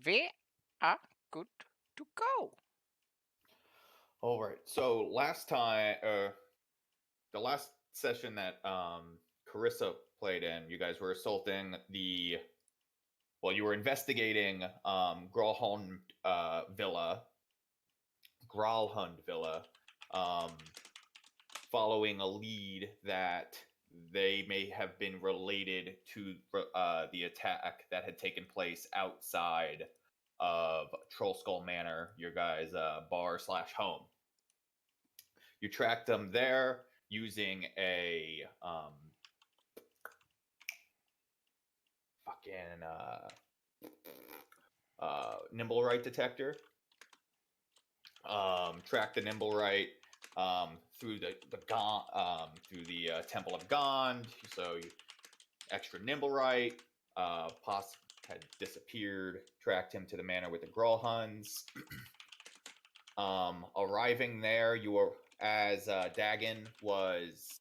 we are good to go. All right. So last time, the last session that Carissa played in, you guys were assaulting the. Well, you were investigating Gralhund Villa, Gralhund Villa, um, following a lead that they may have been related to the attack that had taken place outside of Trollskull Manor, your guys' bar slash home. You tracked them there using a fucking nimble right detector. Track the nimble right through the through the Temple of Gond. So extra nimble right. Poss had disappeared. Tracked him to the manor with the Gralhuns. Arriving there, you were as Dagon was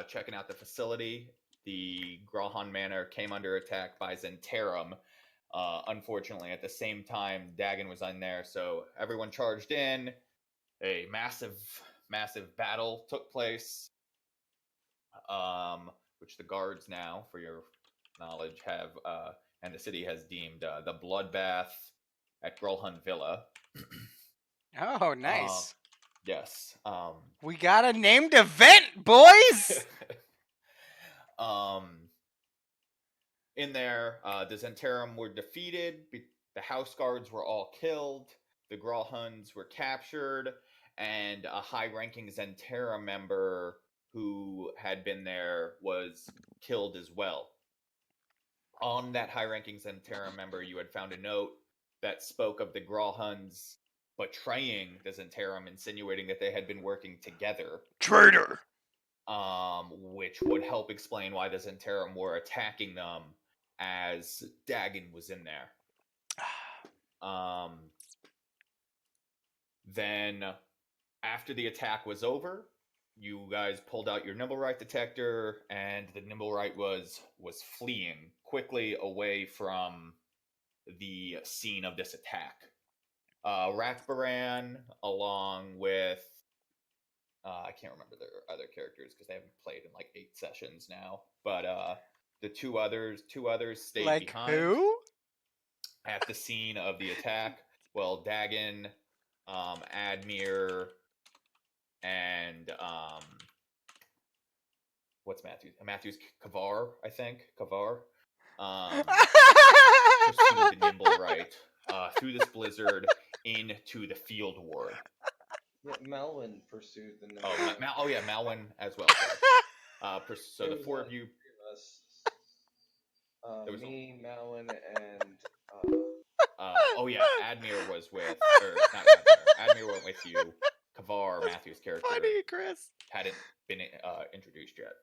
checking out the facility. The Gralhund Manor came under attack by Zentarum. Unfortunately, at the same time, Dagon was on there, so everyone charged in. A massive battle took place, which the guards now, for your knowledge, have, and the city has deemed the bloodbath at Gralhund Villa. Oh, nice. Yes. We got a named event, boys! In there, the Zentarum were defeated. The house guards were all killed. The Gralhuns were captured, and a high-ranking Zentarum member who had been there was killed as well. On that high-ranking Zentarum member, you had found a note that spoke of the Gralhuns betraying the Zentarum, insinuating that they had been working together. Traitor! Which would help explain why the Zentarum were attacking them as Dagon was in there. Then, after the attack was over, you guys pulled out your nimble right detector, and the nimble right was fleeing quickly away from the scene of this attack. Rathbaran, along with I can't remember their other characters because they haven't played in like 8 sessions now. But the two others stayed behind. Who? At the scene of the attack. Well, Dagon, Admir, and what's Matthews? Matthews Kavar, I think. Kavar. Pursued the nimble right through this blizzard into the field ward. Yeah, Malwyn pursued the nimble. Malwyn as well. So the four of you. Me, Malwyn, and Admir was with, or not Admir. Admir went with you. Kavar, Matthew's character, funny, Chris, hadn't been introduced yet.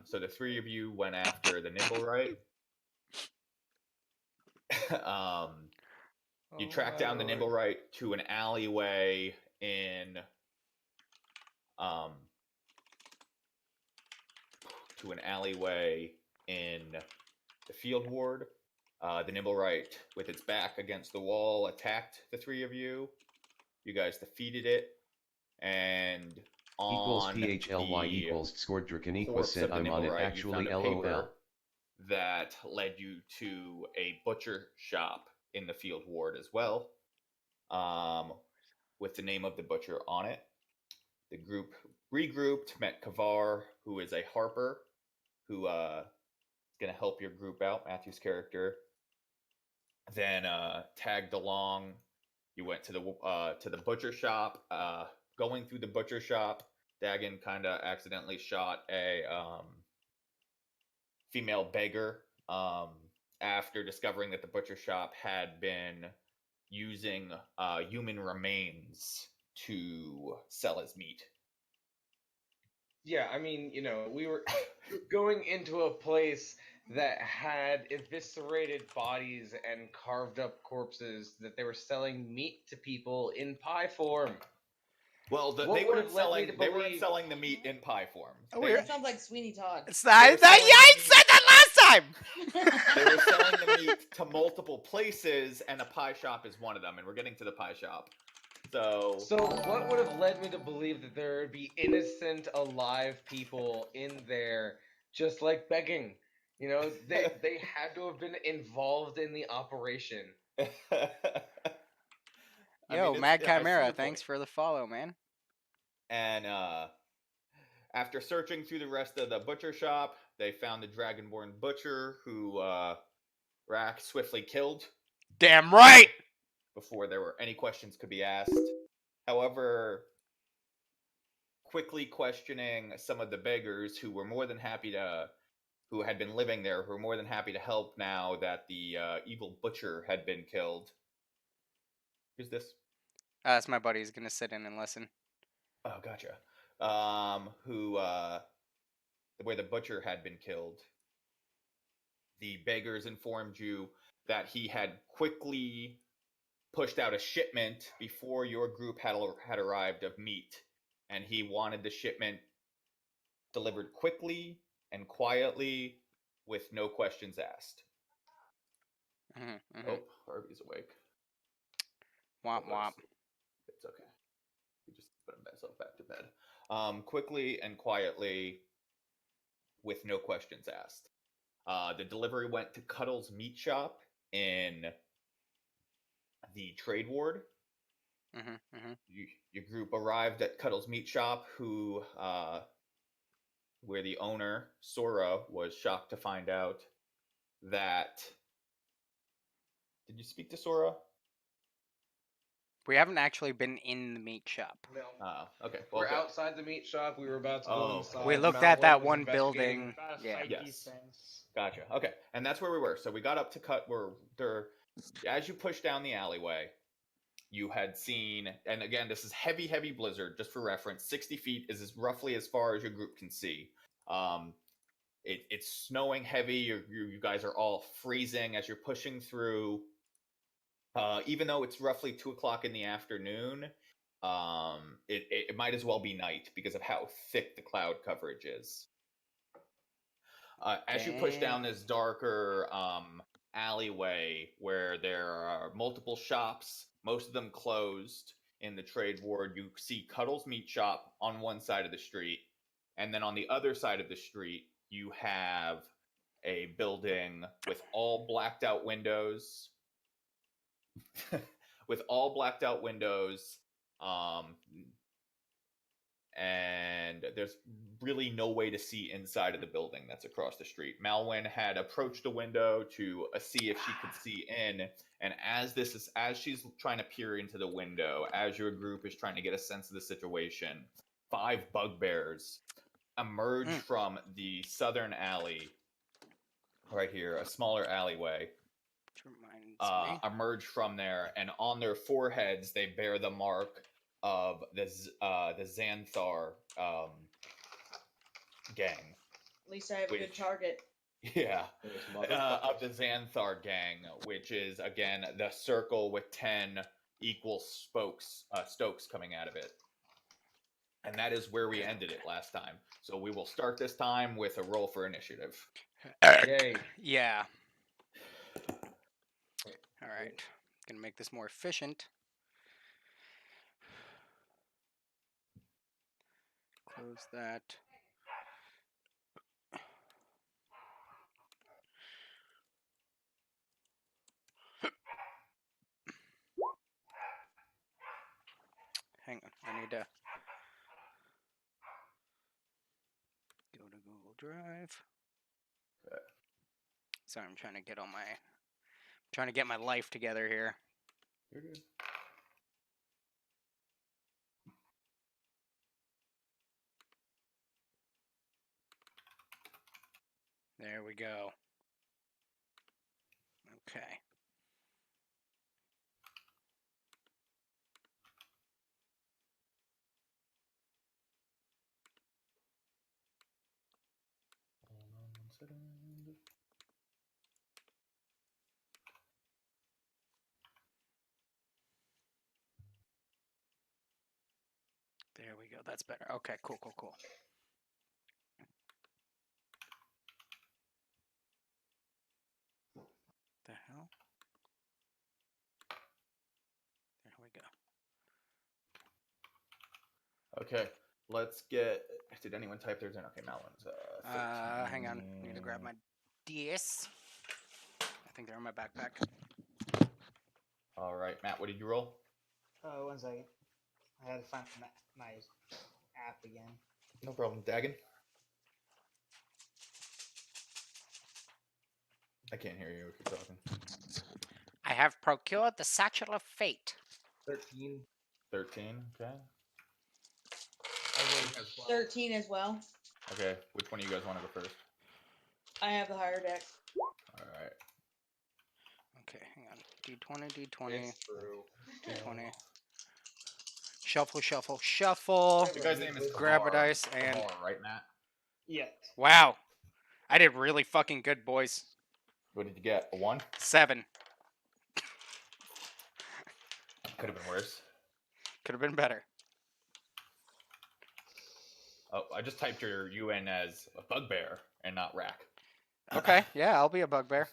So the three of you went after the nimble right. You tracked down the nimble right to an alleyway in the field ward. The nimble right, with its back against the wall, attacked the three of you. You guys defeated it, and equals PHLY equals scored Draconica said I'm on it right, actually LOL. That led you to a butcher shop in the field ward as well, with the name of the butcher on it. The group regrouped, met Kavar, who is a harper, who is going to help your group out, Matthew's character. Then tagged along. You went to the butcher shop. Going through the butcher shop, Dagon kind of accidentally shot a female beggar after discovering that the butcher shop had been using human remains to sell as meat. Yeah, I mean, we were going into a place that had eviscerated bodies and carved up corpses that they were selling meat to people in pie form. Well, they weren't selling the meat in pie form. That sounds like Sweeney Todd. I said that last time. They were selling the meat to multiple places, and a pie shop is one of them. And we're getting to the pie shop. So what would have led me to believe that there would be innocent, alive people in there, just like begging? You know, they had to have been involved in the operation. Yo, it's- Mad I see your Chimera, point. thanks for the follow, man. And after searching through the rest of the butcher shop, they found the Dragonborn butcher, who Rack swiftly killed Damn right. before there were any questions could be asked. However, quickly questioning some of the beggars who were more than happy to, who had been living there, who were more than happy to help now that the evil butcher had been killed. Who's this? That's my buddy. He's gonna sit in and listen. Oh, gotcha. Where the butcher had been killed. The beggars informed you that he had quickly pushed out a shipment before your group had arrived of meat, and he wanted the shipment delivered quickly and quietly with no questions asked. Oh, Harvey's awake. Womp womp. It's okay. We just put myself back to bed. Quickly and quietly with no questions asked. The delivery went to Cuddle's Meat Shop in the Trade Ward. Your group arrived at Cuddle's Meat Shop, where the owner, Sora, was shocked to find out that... Did you speak to Sora? We haven't actually been in the meat shop. No. Okay. Well, We're okay. outside the meat shop. We were about to go inside. We looked at that Malwin was one investigating. building. Gotta Yeah. fight Yes. these things. Gotcha. Okay, and that's where we were. So we got up to cut. As you push down the alleyway, you had seen, and again, this is heavy, heavy blizzard. Just for reference, 60 feet is roughly as far as your group can see. It's snowing heavy. You guys are all freezing as you're pushing through. Even though it's roughly 2 o'clock in the afternoon, it might as well be night because of how thick the cloud coverage is. As you push down this darker alleyway where there are multiple shops, most of them closed in the trade ward, you see Cuddle's Meat Shop on one side of the street, and then on the other side of the street, you have a building with all blacked out windows. With all blacked out windows, and there's really no way to see inside of the building that's across the street. Malwin had approached a window to see if she could see in, and as she's trying to peer into the window, as your group is trying to get a sense of the situation, 5 bugbears emerge from the southern alley, right here, a smaller alleyway. Emerge from there, and on their foreheads they bear the mark of the Xanthar gang. At least I have a good target. Yeah, of the Xanthar gang, which is again the circle with 10 equal stokes coming out of it. And that is where we ended it last time. So we will start this time with a roll for initiative. Yay. Yeah. All right. Gonna make this more efficient. Close that. Hang on. I need to go to Google Drive. Okay. Sorry, I'm trying to get my life together here. You're good. There we go. Okay. Hold on 1 second. There we go. That's better. Okay, cool. Okay, let's get. Did anyone type theirs in? Okay, Malvin's. 13. Hang on. I need to grab my DS. I think they're in my backpack. All right, Matt, what did you roll? 1 second. I had to find my app again. No problem, Dagon. I can't hear you if you're talking. I have procured the Satchel of Fate. 13. 13. Okay. I rolled as well. 13 as well. Okay. Which one of you guys want to go first? I have the higher deck. All right. Okay, hang on. D20, D20, It's true. D20. Shuffle, shuffle, shuffle. The guy's name is Grab a Kavar. dice and... Kavar, right, Matt? Yeah. Wow. I did really fucking good, boys. What did you get? A 1? 7. Could have been worse. Could have been better. Oh, I just typed your UN as a bugbear and not rack. Okay, yeah, I'll be a bugbear.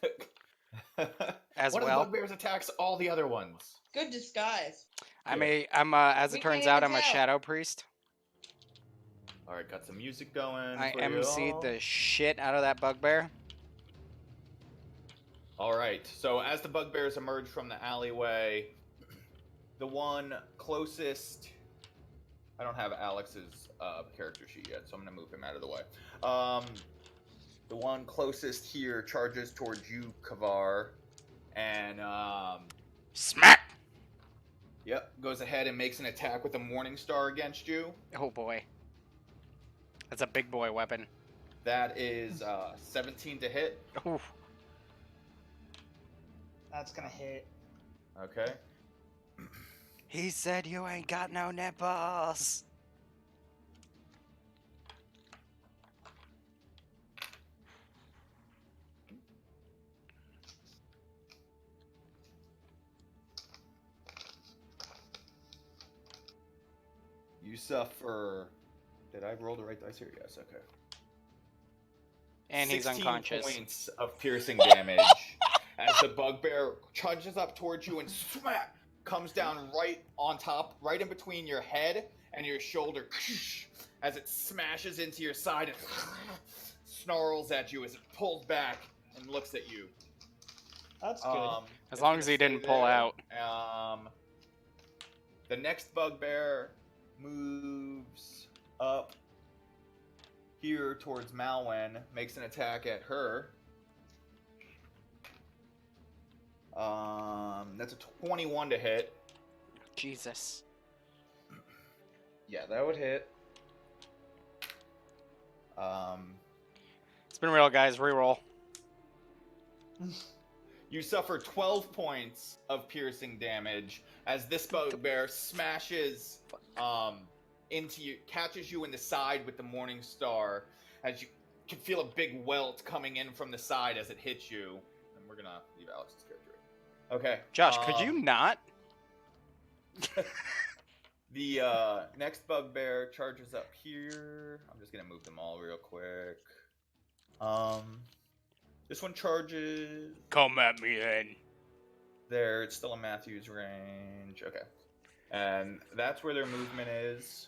As one well. of the bugbears attacks all the other ones. Good disguise. I'm Yeah. as We it turns can't out, even I'm a tell. shadow priest. All right, got some music going. I for MC'd y'all. the shit out of that bugbear. All right, so as the bugbears emerge from the alleyway, the one closest. I don't have Alex's character sheet yet, so I'm gonna move him out of the way. The one closest here charges towards you, Kavar, and Smack! yep, goes ahead and makes an attack with a Morning Star against you. Oh boy. That's a big boy weapon. That is 17 to hit. Ooh. That's gonna hit. Okay. He said you ain't got no nipples. You suffer. Did I roll the right dice here? Yes. Okay. And he's 16 unconscious. points of piercing damage as the bugbear charges up towards you and smack comes down right on top, right in between your head and your shoulder, as it smashes into your side and snarls at you as it pulls back and looks at you. That's good. As long as he didn't pull out. The next bugbear moves up here towards Malwen, makes an attack at her. That's a 21 to hit. Jesus. Yeah, that would hit. It's been real, guys. Reroll. You suffer 12 points of piercing damage as this bugbear smashes into you, catches you in the side with the Morning Star, as you can feel a big welt coming in from the side as it hits you. And we're gonna leave Alex's character. Okay. Josh, could you not? The next bugbear charges up here. I'm just gonna move them all real quick. This one charges Come at me then. there. It's still in Matthew's range. Okay. And that's where their movement is.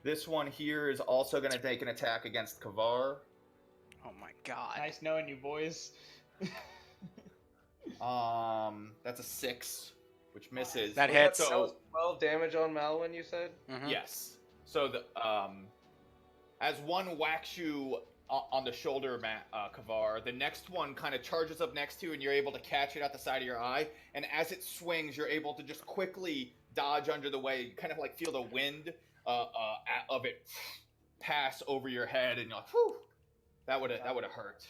This one here is also going to make an attack against Kavar. Oh my god. Nice knowing you, boys. That's a 6, which misses. That hits. That So was 12 damage on Malwyn, you said? Mhm. yes. So the as one whacks you on the shoulder, Kavar, the next one kind of charges up next to you, and you're able to catch it at the side of your eye. And as it swings, you're able to just quickly dodge under the way. You kind of like feel the wind of it pass over your head, and you're like, "Whew, that would have hurt."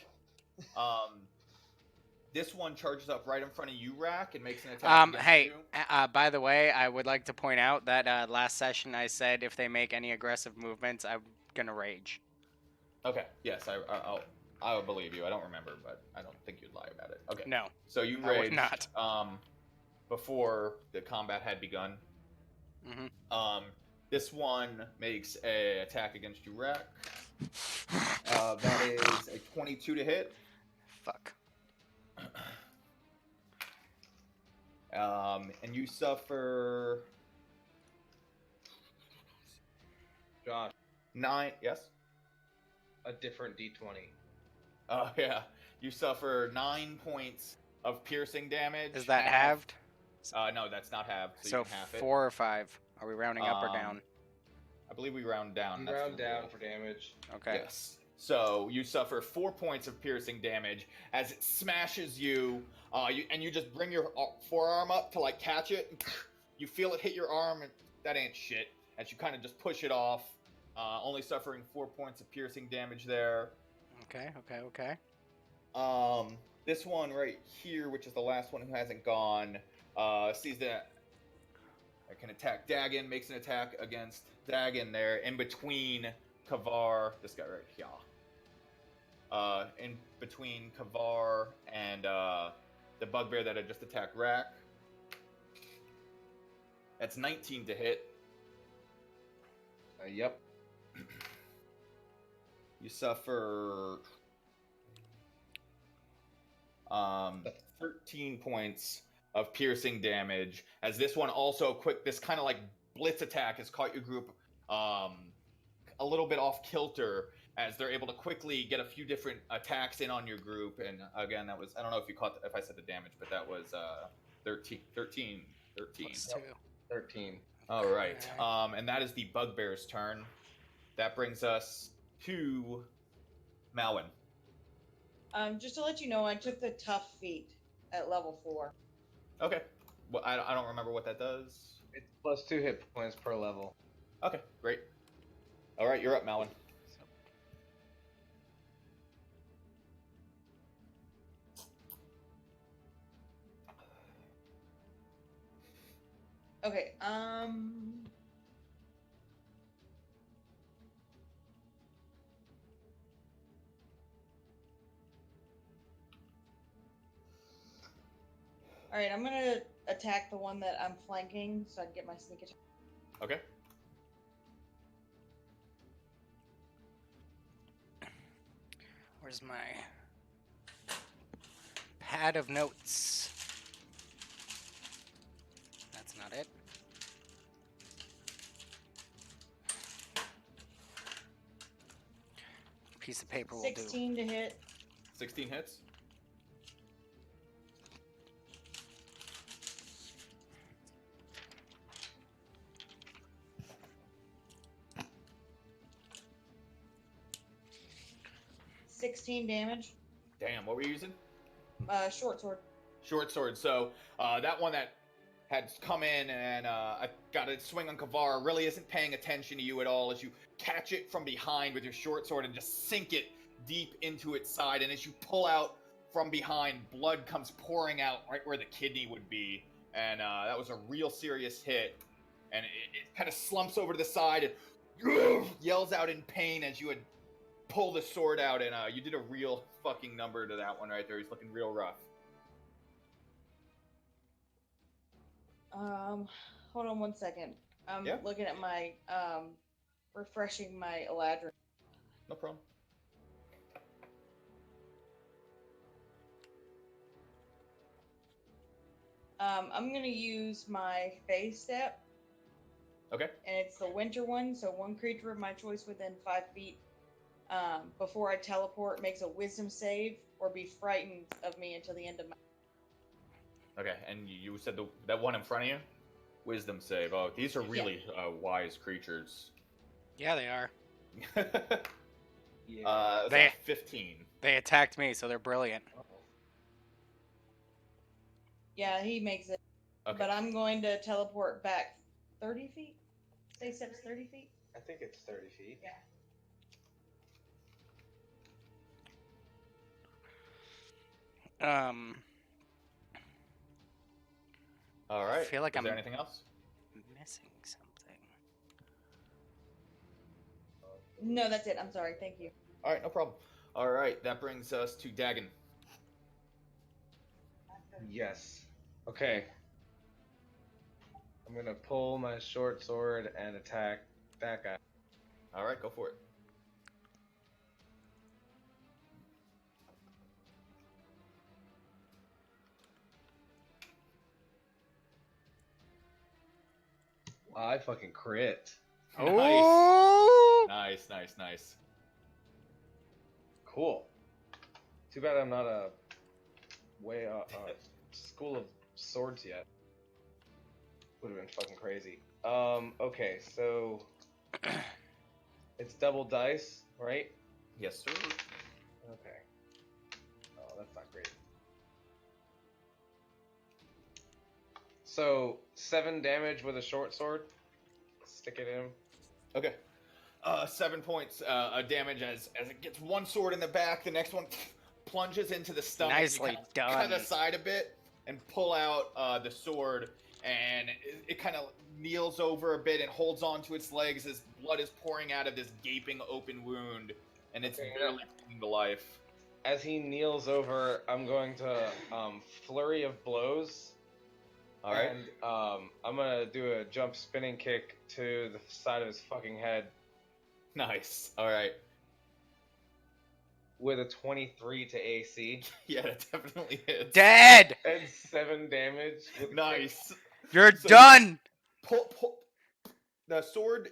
This one charges up right in front of you, Rack, and makes an attack. against Hey, you. by the way, I would like to point out that last session I said if they make any aggressive movements, I'm gonna rage. Okay. Yes, I will believe you. I don't remember, but I don't think you'd lie about it. Okay. No. So you I would raged not. Before the combat had begun. Mhm. This one makes a attack against you, Rack. That is a 22 to hit. Fuck. And you suffer Josh, 9. Yes. a different D20. Oh yeah. You suffer 9 points of piercing damage. Is that half- halved? No, that's not halved. So, So you can half 4 or 5. Are we rounding up or Um, down? it. I believe we round down. You That's round the down rule. for damage. Okay. Yes. So you suffer 4 points of piercing damage as it smashes you. You just bring your forearm up to like catch it. And you feel it hit your arm, and that ain't shit. As you kind of just push it off, only suffering 4 points of piercing damage there. Okay. This one right here, which is the last one who hasn't gone, sees that I can attack Dagon, makes an attack against Dagon there, in between Kavar, this guy right here. In between Kavar and the bugbear that had just attacked Rack. That's 19 to hit. Yep. You suffer 13 points of piercing damage, as this one also this kind of like blitz attack has caught your group a little bit off kilter, as they're able to quickly get a few different attacks in on your group. And again, that was, I don't know if you caught if I said the damage, but that was 13. Plus 2. 13. All right. Okay. And that is the bugbear's turn. That brings us to Malwin. Just to let you know, I took the tough feat at level 4. Okay. Well, I don't remember what that does. It's plus 2 hit points per level. Okay, great. All right, you're up, Malwin. Okay, Alright, I'm gonna attack the one that I'm flanking so I can get my sneak attack. Okay. Where's my pad of notes? That's not it. Piece of paper will do. 16 to hit. 16 hits. Damage. Damn, what were you using? Short sword. Short sword. So that one that had come in and I got a swing on Kavar really isn't paying attention to you at all, as you catch it from behind with your short sword and just sink it deep into its side. And as you pull out from behind, blood comes pouring out right where the kidney would be. And that was a real serious hit. And it kind of slumps over to the side and yells out in pain as you had pull the sword out, and you did a real fucking number to that one right there. He's looking real rough. Hold on 1 second. I'm Yeah. looking at my, refreshing my Eladrin. No problem. I'm gonna use my phase step, Okay. and it's the winter one, so one creature of my choice within 5 feet, before I teleport makes a wisdom save or be frightened of me until the end of my... Okay, and you said that one in front of you? Wisdom save. Oh, these are really wise creatures. Yeah, they are. Yeah. They- 15. They attacked me, so they're brilliant. Yeah, he makes it. Okay. But I'm going to teleport back 30 feet? Stay steps 30 feet? I think it's 30 feet. Yeah. All right. I feel like Is I'm there anything else? missing something. No, that's it. I'm sorry. Thank you. All right, no problem. All right, that brings us to Dagon. Yes. Okay. I'm gonna pull my short sword and attack that guy. All right, go for it. Wow, I fucking crit. Oh! Nice. Cool. Too bad I'm not a school of swords yet. Would have been fucking crazy. Okay, so it's double dice, right? Yes, sir. Okay. Oh, that's not great. So 7 damage with a short sword. Stick it in. Okay. 7 points damage as it gets one sword in the back, the next one plunges into the stomach. Nicely You kind of done. cut aside a bit and pull out the sword, and it kind of kneels over a bit and holds on to its legs as blood is pouring out of this gaping open wound, and it's Okay, barely coming to life. As he kneels over, I'm going to flurry of blows. All right. And I'm gonna do a jump spinning kick to the side of his fucking head Nice. All right. with a 23 to AC Yeah, that definitely hits. Dead! and 7 damage. With a Nice. You're So done! Pull. The sword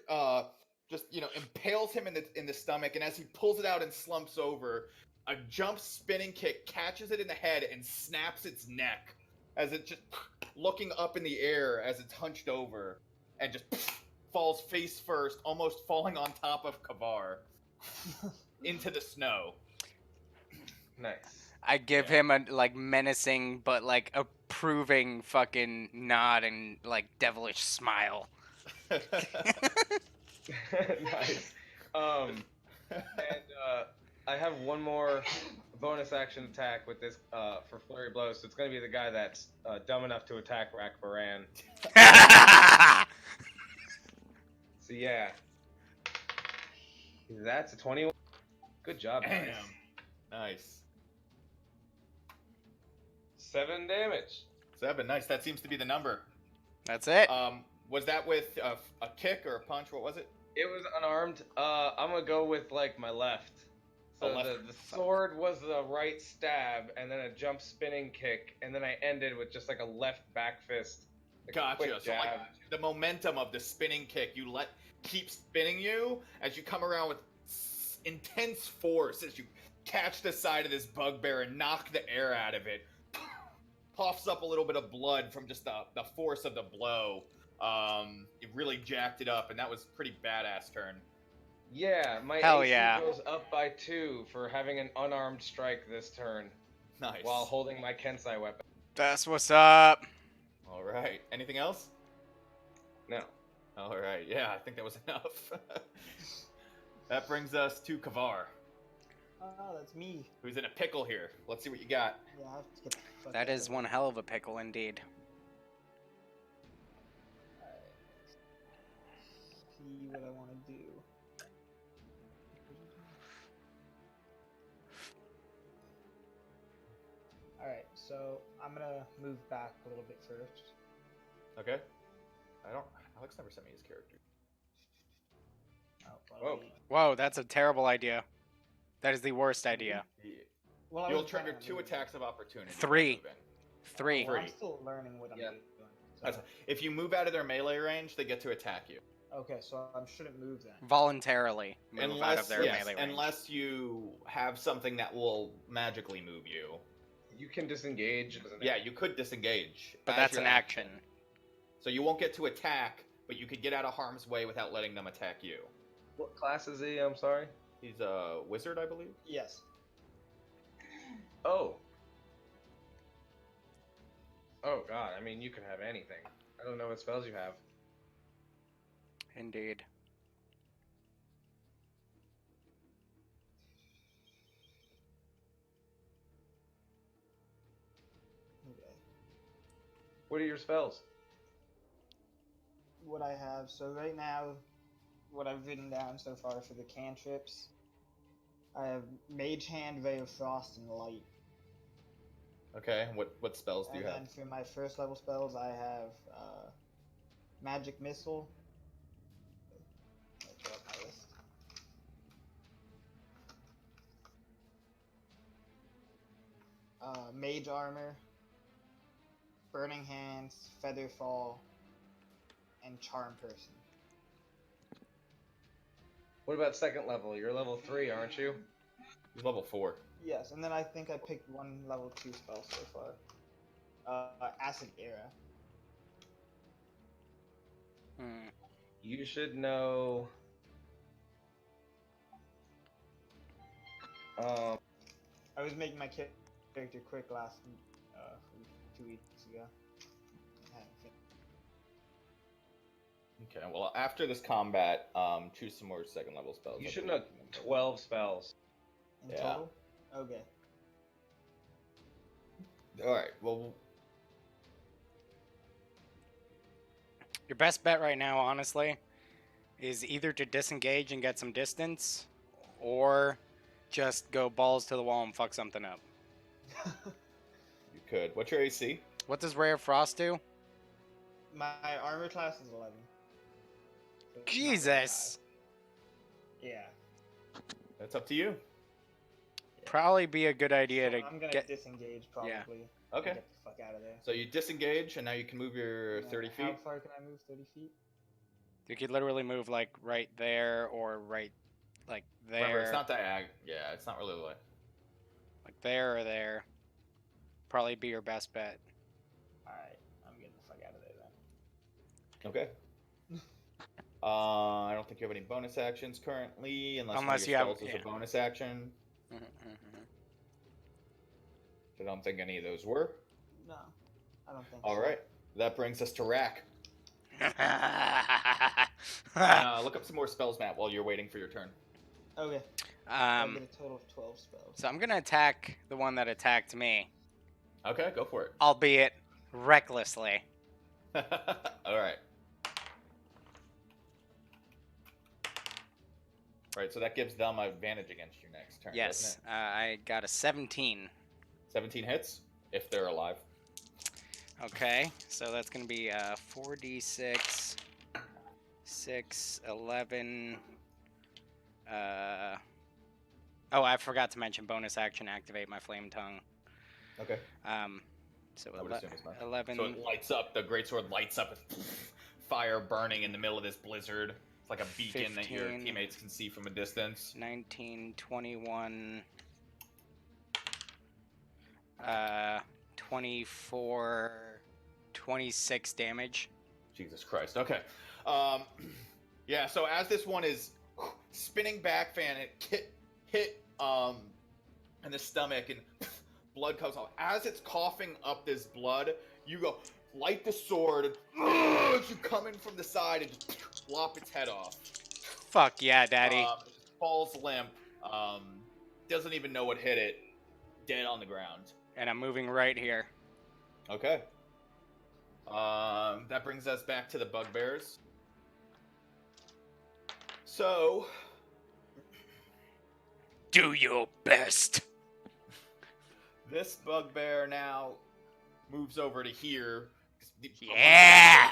just impales him in the stomach, and as he pulls it out and slumps over, a jump spinning kick catches it in the head and snaps its neck as it just looking up in the air as it's hunched over and just falls face first, almost falling on top of Kavar into the snow. Nice. I give Yeah. him a like menacing but like approving fucking nod and like devilish smile. Nice. And I have one more bonus action attack with this for flurry blows. So it's gonna be the guy that's dumb enough to attack Rack Baran. So yeah, that's a 21. Good job, guys. Damn. Nice. 7 damage. 7. Nice. That seems to be the number. That's it. Was that with a kick or a punch? What was it? It was unarmed. I'm gonna go with like my left. So left. the sword was the right stab, and then a jump spinning kick, and then I ended with just like a left back fist. Like a Gotcha. quick So like jab. the momentum of the spinning kick, keep spinning you as you come around with intense force as you catch the side of this bugbear and knock the air out of it. Puffs up a little bit of blood from just the force of the blow. It really jacked it up, and that was a pretty badass turn. Yeah, my Hell AC yeah. goes up by 2 for having an unarmed strike this turn Nice. while holding my Kensai weapon. That's what's up. All right. Anything else? No. All right. Yeah, I think that was enough. That brings us to Kavar, Oh, that's me. who's in a pickle here. Let's see what you got. Yeah, I have to get the fuck That out is of one here. hell of a pickle indeed. Alright. See what I want to do. Alright, so I'm gonna move back a little bit first. Okay. Alex never sent me his character. Oh, Whoa. wait. Whoa, that's a terrible idea. That is the worst idea. Well, I You'll was trigger trying to 2 move. attacks of opportunity. 3. by moving. 3. Well, I'm Three. still learning what I'm Yeah. doing. So. That's- If you move out of their melee range, they get to attack you. Okay, so I shouldn't move then. Voluntarily move out of their yes, melee range. unless you have something that will magically move you. You can disengage. It doesn't Yeah, matter. you could disengage. But as that's your an action. So you won't get to attack, but you could get out of harm's way without letting them attack you. What class is he? I'm sorry. He's a wizard, I believe. Yes. Oh. Oh god, I mean you can have anything. I don't know what spells you have. Indeed. Okay. What are your spells? What I have, so right now, what I've written down so far for the cantrips, I have Mage Hand, Ray of Frost, and Light. Okay, what spells do And you then have? for my first level spells, I have Magic Missile. Let me pull up my list. Mage Armor, Burning Hands, Feather Fall, and Charm Person. What about second level? You're level 3, aren't you? He's level 4. Yes, and then I think I picked one level 2 spell so far. Acid Era. Hmm. You should know. I was making my character quick last 2 weeks ago. I haven't finished. Okay, well, after this combat, choose some more second level spells. You I should believe know you can- 12 spells. In Yeah. total? Okay. Alright, well, Your best bet right now, honestly, is either to disengage and get some distance, or just go balls to the wall and fuck something up. you could. What's your AC? What does Ray of Frost do? My armor class is 11. So it's not very Jesus! high. Yeah. That's up to you. Probably be a good idea So to I'm gonna get. disengage probably. Okay. Get the fuck out of there. So you disengage, and now you can move your 30 How feet. far can I move? 30 feet? You could literally move like right there or right, like there, Remember, it's not yeah, it's not really like. like there or there. Probably be your best bet. Alright, I'm getting the fuck out of there then. Okay. I don't think you have any bonus actions currently, unless one Unless of you your have- spells is yeah. a bonus action. I don't think any of those were. No, I don't think All so. right, that brings us to Rack. Look up some more spells, Matt, while you're waiting for your turn. Okay. I'll get um, a total of 12 spells. so I'm gonna attack the one that attacked me, Okay, go for it. albeit recklessly. All right. All right, so that gives them advantage against you next turn. Yes, doesn't I got a 17. it? 17 hits if they're alive. Okay, so that's gonna be 4d6, 6, 11. Oh, I forgot to mention bonus action activate my flame tongue. Okay. So I would assume as much. 11. So it lights up. The greatsword lights up with fire burning in the middle of this blizzard. It's like a beacon that your 15. teammates can see from a distance. 19, 21, 24, 26 damage. Jesus Christ. Okay. Yeah. So as this one is spinning back, fan it hit in the stomach, and blood comes out. As it's coughing up this blood, you go light the sword, and you come in from the side and just lop its head off. Fuck yeah, daddy. It just falls limp. Doesn't even know what hit it. Dead on the ground. And I'm moving right here. Okay. That brings us back to the bugbears. So, Do your best. this bugbear now moves over to here. Yeah!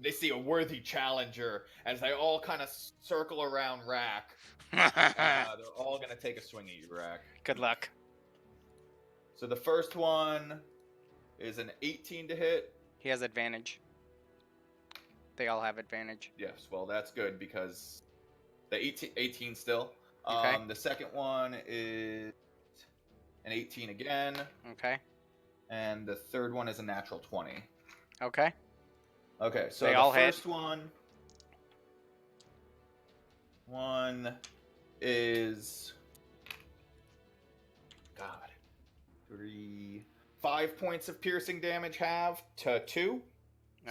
They see a worthy challenger as they all kind of circle around Rack. They're all going to take a swing at you, Rack. Good luck. So the first one is an 18 to hit. He has advantage. They all have advantage. Yes, well, that's good because the 18 still. Okay. The second one is an 18 again. Okay. And the third one is a natural 20. Okay. Okay, so They the all hit. first one is God, 5 points of piercing damage halved to 2.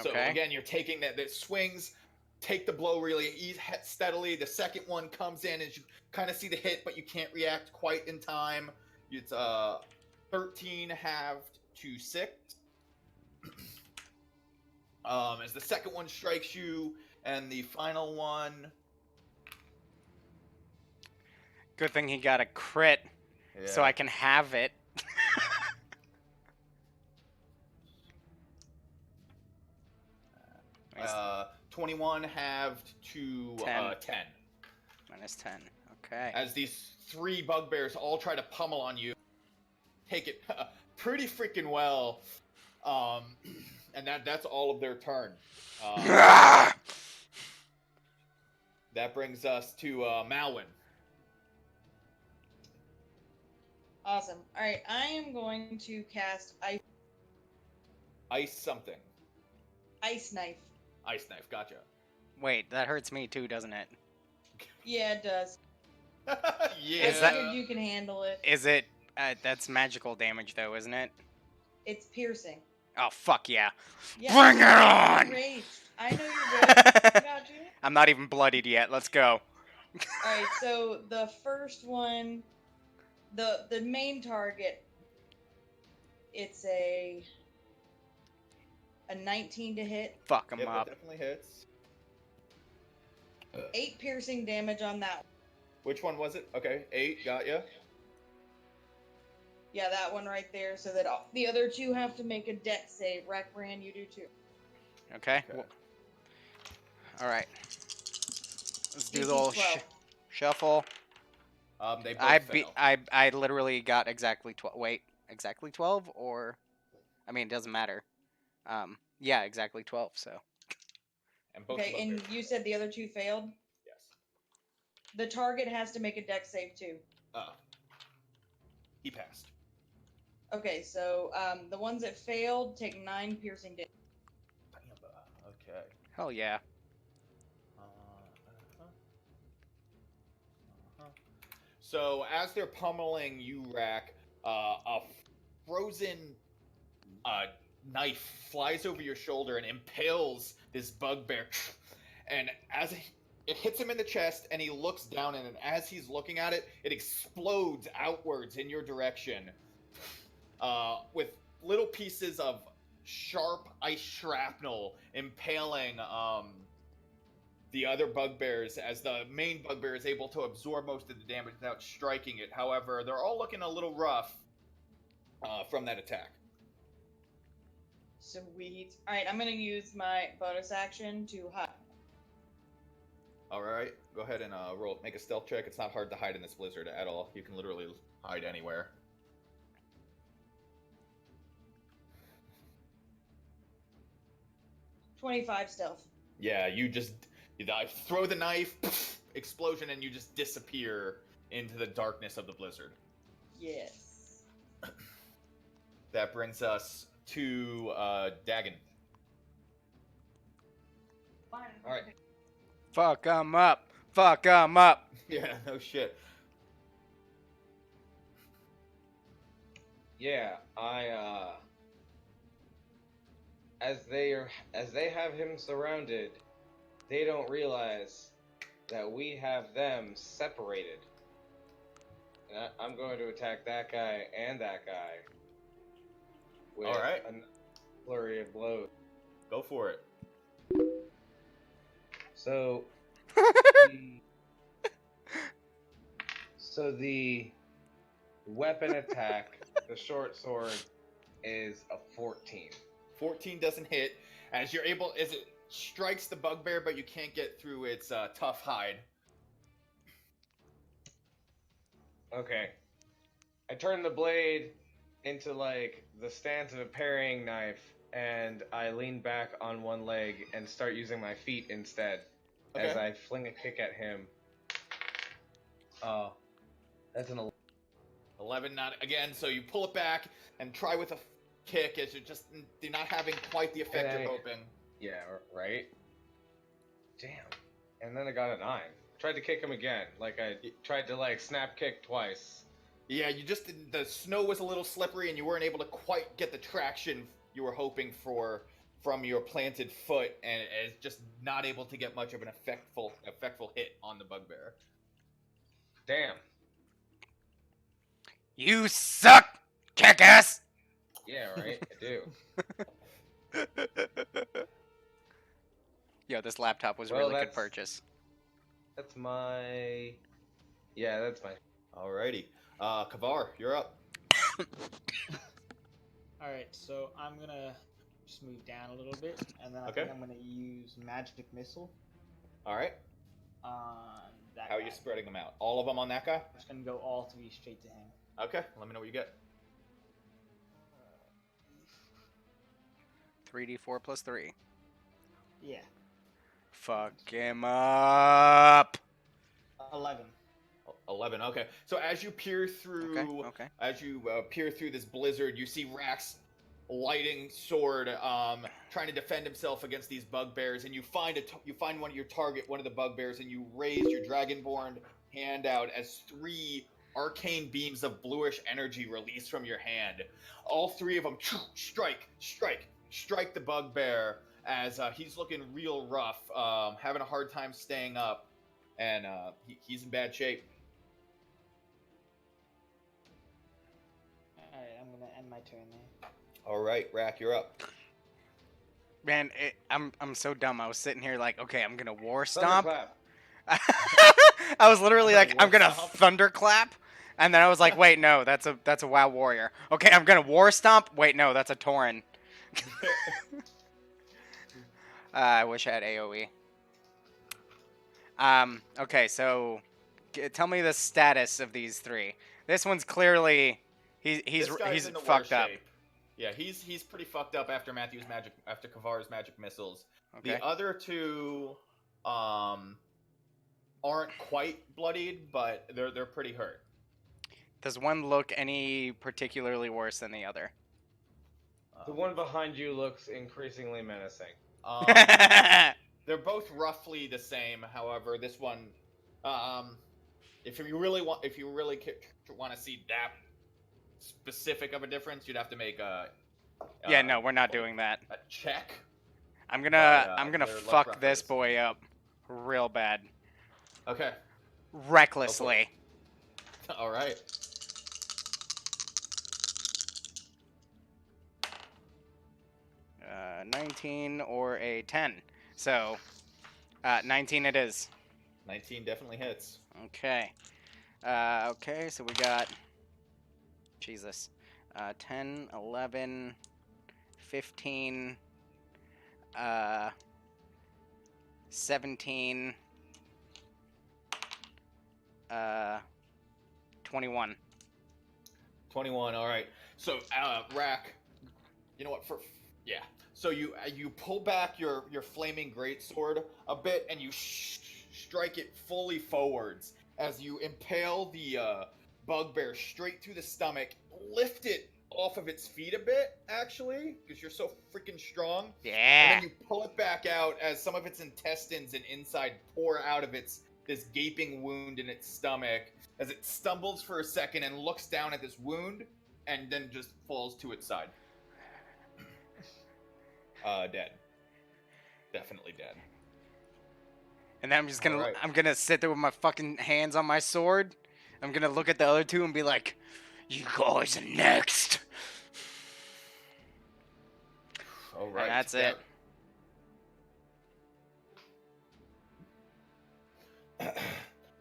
So Okay. again, you're taking that swings, take the blow really steadily. The second one comes in as you kind of see the hit, but you can't react quite in time. It's 13 halved to 6. As the second one strikes you, and the final one. Good thing he got a crit, so I can have it. 21 halved to 10. 10. Minus 10. Okay. As these 3 bugbears all try to pummel on you, take it pretty freaking well. And that's all of their turn. That brings us to Malwin. Awesome. All right, I am going to cast Ice something. ice knife. Ice knife. Gotcha. Wait, that hurts me too, doesn't it? Yeah, it does. Yeah. I Is that- figured you can handle it. Is it? That's magical damage, though, isn't it? It's piercing. Oh fuck yeah! Yeah, Bring it you're on! enraged. I know you're good. I got you. I'm not even bloodied yet. Let's go. All right, so the first one, the main target, it's a 19 to hit, Fuck him Yep, up. that definitely hits. 8 piercing damage on that one. Which one was it? Okay, 8. Got ya. Yeah, that one right there. So that the other 2 have to make a dex save. Rackbrand, you do too. Okay. Okay. All right. Let's do DC the little 12. shuffle. They both fail. I literally got exactly 12. Wait, exactly 12, or I mean, it doesn't matter. Yeah, exactly 12. So And both Okay, of them and you said the other 2 failed. Yes. The target has to make a dex save too. He passed. Okay, so the ones that failed take 9 piercing damage. Okay. hell yeah. So as they're pummeling you, Rack, a frozen knife flies over your shoulder and impales this bugbear. And as it hits him in the chest, and he looks down, and as he's looking at it, it explodes outwards in your direction, with little pieces of sharp ice shrapnel impaling the other bugbears, as the main bugbear is able to absorb most of the damage without striking it. However, they're all looking a little rough from that attack. Sweet. All right, I'm gonna use my bonus action to hide. All right, go ahead and make a stealth check. It's not hard to hide in this blizzard at all. You can literally hide anywhere. 25 stealth. Yeah, you throw the knife, explosion, and you just disappear into the darkness of the blizzard. Yes. That brings us to Dagon. All right. Fuck 'em up. Fuck 'em up. Yeah, no shit. Yeah, as they have him surrounded, they don't realize that we have them separated. And I'm going to attack that guy and that guy with All right. a flurry of blows. Go for it. So, the weapon attack, the short sword, is a 14. 14 doesn't hit. As it strikes the bugbear, but you can't get through its tough hide. Okay. I turn the blade into like the stance of a parrying knife, and I lean back on one leg and start using my feet instead as Okay. I fling a kick at him. That's an 11, not again. So you pull it back and try with a kick, as you're not having quite the effect Hey. you're hoping. Yeah, right? Damn. And then I got a 9. Tried to kick him again. Like, I tried to, snap kick twice. Yeah, the snow was a little slippery, and you weren't able to quite get the traction you were hoping for from your planted foot, and it's just not able to get much of an effectful hit on the bugbear. Damn. You suck, jackass. Yeah, right? I do. Yo, this laptop was Well, really good that's- purchase. That's my... Yeah, that's my... Alrighty. Kavar, you're up. Alright, so I'm gonna just move down a little bit, and then I Okay. think I'm gonna use Magic Missile Alright. on that How are guy. you spreading them out? All of them on that guy? I'm just gonna go all 3 straight to him. Okay, let me know what you get. 3d4 plus 3. Yeah. Fuck him up. 11. 11. Okay. So as you peer through, Okay. as you peer through this blizzard, you see Rax lighting sword, trying to defend himself against these bugbears, and you find one of your target, one of the bugbears, and you raise your dragonborn hand out as 3 arcane beams of bluish energy release from your hand. All 3 of them strike the bugbear as he's looking real rough, having a hard time staying up, and he's in bad shape. Alright, I'm gonna end my turn there. All right, Rack, you're up. Man, I'm so dumb. I was sitting here like, okay, I'm gonna war stomp. Thunderclap. I was literally War like, I'm gonna stomp? thunderclap, and then I was like, wait, no, that's a WoW warrior. Okay, I'm gonna war stomp. Wait, no, that's a Tauren. I wish I had AOE. Okay, so tell me the status of these 3. This one's clearly he's This guy's in the fucked worst up. shape. Yeah, he's pretty fucked up after Kavar's magic missiles. Okay. The other 2 aren't quite bloodied, but they're pretty hurt. Does one look any particularly worse than the other? The one behind you looks increasingly menacing. They're both roughly the same. However, this one, if you really want to see that specific of a difference, you'd have to make a Yeah, no, we're not doing that. a check. I'm gonna they're less fuck this reference. boy up real bad. Okay. Recklessly. All right. Uh, 19 or a 10. So, 19 it is. 19 definitely hits. Okay. Okay, so we got... Jesus. 10, 11, 15, 17, 21. 21. All right. So, Rack, you know what? So you pull back your flaming greatsword a bit, and you strike it fully forwards as you impale the bugbear straight through the stomach. Lift it off of its feet a bit, actually, because you're so freaking strong. Yeah. And then you pull it back out as some of its intestines and inside pour out of this gaping wound in its stomach, as it stumbles for a second and looks down at this wound, and then just falls to its side. Dead. Definitely dead. And then I'm just gonna Alright. I'm gonna sit there with my fucking hands on my sword. I'm gonna look at the other 2 and be like, "You guys are next." All right. And that's it.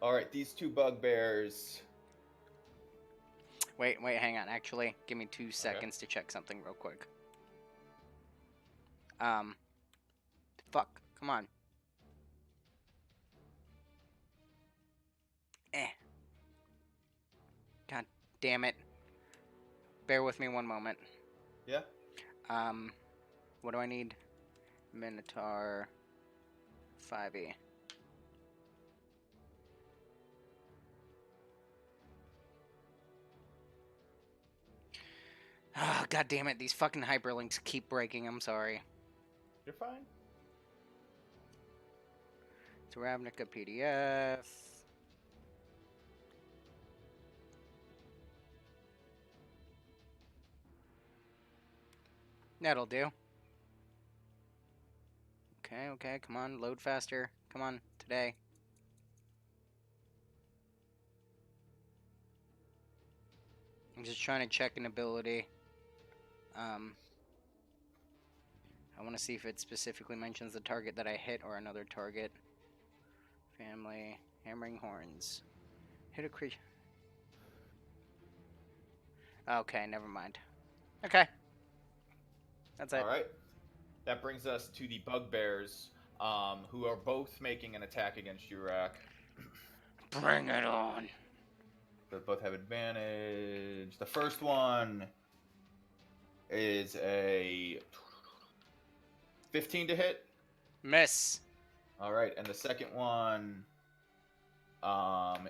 All right, these 2 bugbears. Wait, hang on. Actually, give me 2 seconds to check something real quick. Fuck. Come on. God damn it. Bear with me one moment. Yeah. What do I need? Minotaur 5e. Oh, God damn it. These fucking hyperlinks keep breaking. I'm sorry. You're fine. It's Ravnica PDF. That'll do. Okay, come on, load faster. Come on, today. I'm just trying to check an ability. I want to see if it specifically mentions the target that I hit or another target. Family, hammering horns. Hit a creature. Okay, never mind. Okay. That's it. All right. That brings us to the bugbears, who are both making an attack against you, Rack. Bring it on. They both have advantage. The first one is a 15 to hit. Miss. All right, and the second one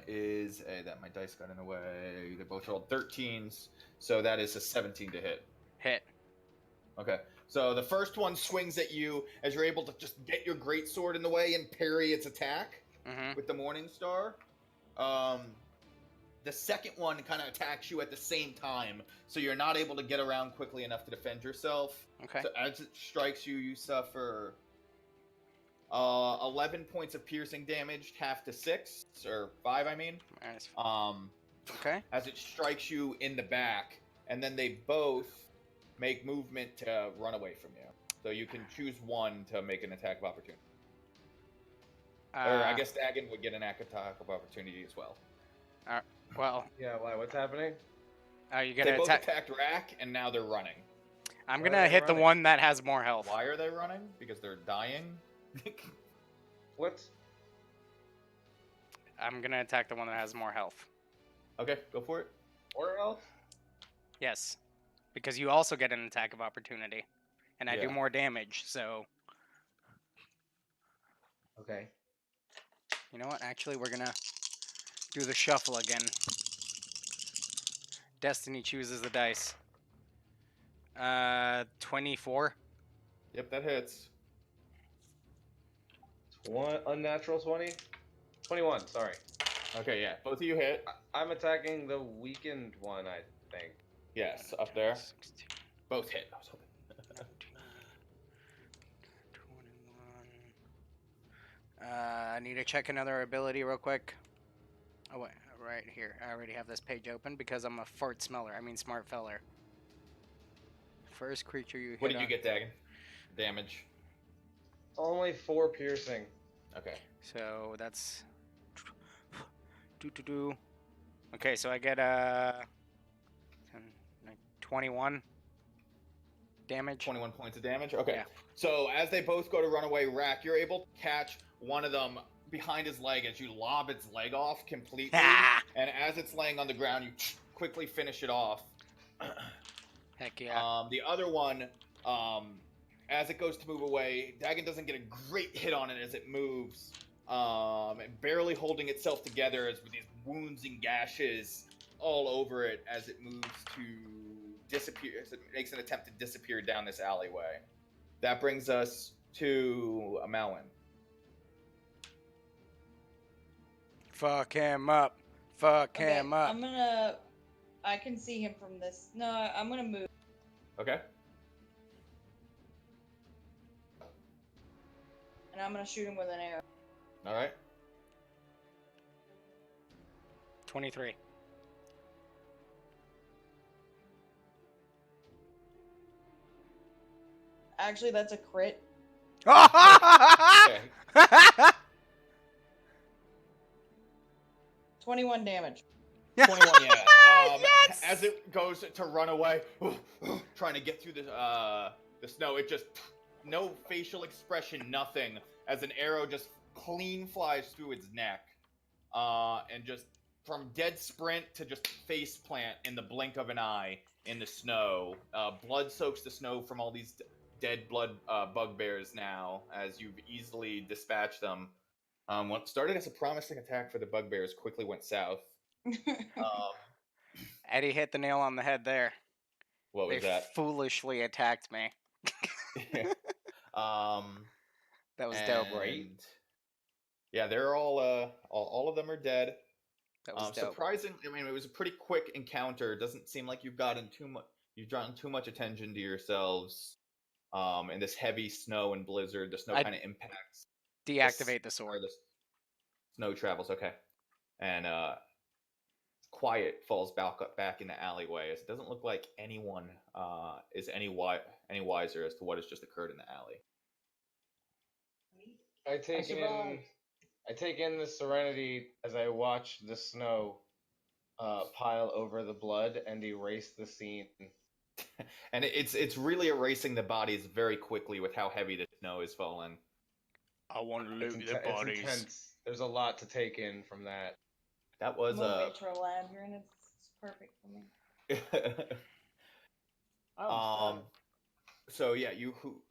is that my dice got in the way. They both rolled 13s, so that is a 17 to hit. Hit. Okay, so the first one swings at you as you're able to just get your greatsword in the way and parry its attack with the Morning Star. The second one kind of attacks you at the same time, so you're not able to get around quickly enough to defend yourself. Okay. So as it strikes you, you suffer 11 points of piercing damage, half to 6 or 5, I mean. Nice. Okay. As it strikes you in the back, and then they both make movement to run away from you. So you can choose one to make an attack of opportunity. Or I guess Dagon would get an attack of opportunity as well. Well. Yeah, why? What's happening? You They gonna both attack? attacked Rack, and now they're running. I'm Why are gonna they hit the running? one that has more health. Why are they running? Because they're dying? What? I'm gonna attack the one that has more health. Okay, go for it. Or else? Yes, because you also get an attack of opportunity, and I do Yeah. more damage. So Okay. you know what? Actually, we're gonna do the shuffle again. Destiny chooses the dice. 24. Yep, that hits. One unnatural 20? 21, sorry. Okay, yeah, both of you hit. I'm attacking the weakened one, I think. Yes, up there. 16, Both hit. I was hoping. 19, 21. I need to check another ability real quick. Oh wait, right here. I already have this page open because I'm a fart smeller. I mean smart feller. First creature you hit. What did you on- get, Dagon? Damage. Only 4 piercing. Okay. So that's do. Okay, so I get 21 damage. 21 points of damage? Okay. Yeah. So as they both go to run away, Rack, you're able to catch one of them behind his leg as you lob its leg off completely. Ah! And as it's laying on the ground, you quickly finish it off. Heck yeah. The other one, as it goes to move away, Dagon doesn't get a great hit on it as it moves. Barely holding itself together as with these wounds and gashes all over it as it moves to disappear, as it makes an attempt to disappear down this alleyway. That brings us to Malwin. Fuck him up. Fuck Okay, him up. I can see him from this. No, I'm gonna move. Okay. And I'm gonna shoot him with an arrow. All right. 23. Actually, that's a crit. Okay. 21 damage. 21, yeah. Yes! As it goes to run away, trying to get through the snow, it just no facial expression, nothing. As an arrow just clean flies through its neck, and just from dead sprint to just face plant in the blink of an eye in the snow. Blood soaks the snow from all these dead blood bugbears now, as you've easily dispatched them. What started as a promising attack for the bugbears quickly went south. Eddie hit the nail on the head there. What was They that? foolishly attacked me. That was dope. And yeah, they're all of them are dead. That was dope. Surprisingly, I mean, it was a pretty quick encounter. It doesn't seem like you've drawn too much attention to yourselves. In this heavy snow and blizzard, the snow kind of impacts. Deactivate the Or sword. the snow travels, okay. And quiet falls back in the alleyway. As it doesn't look like anyone is any wiser as to what has just occurred in the alley. I take in the serenity as I watch the snow pile over the blood and erase the scene. And it's really erasing the bodies very quickly with how heavy the snow is falling. I want to It's loot the bodies. intense. There's a lot to take in from that. That was I'm a metro lad here, and it's perfect for me. Oh, So yeah,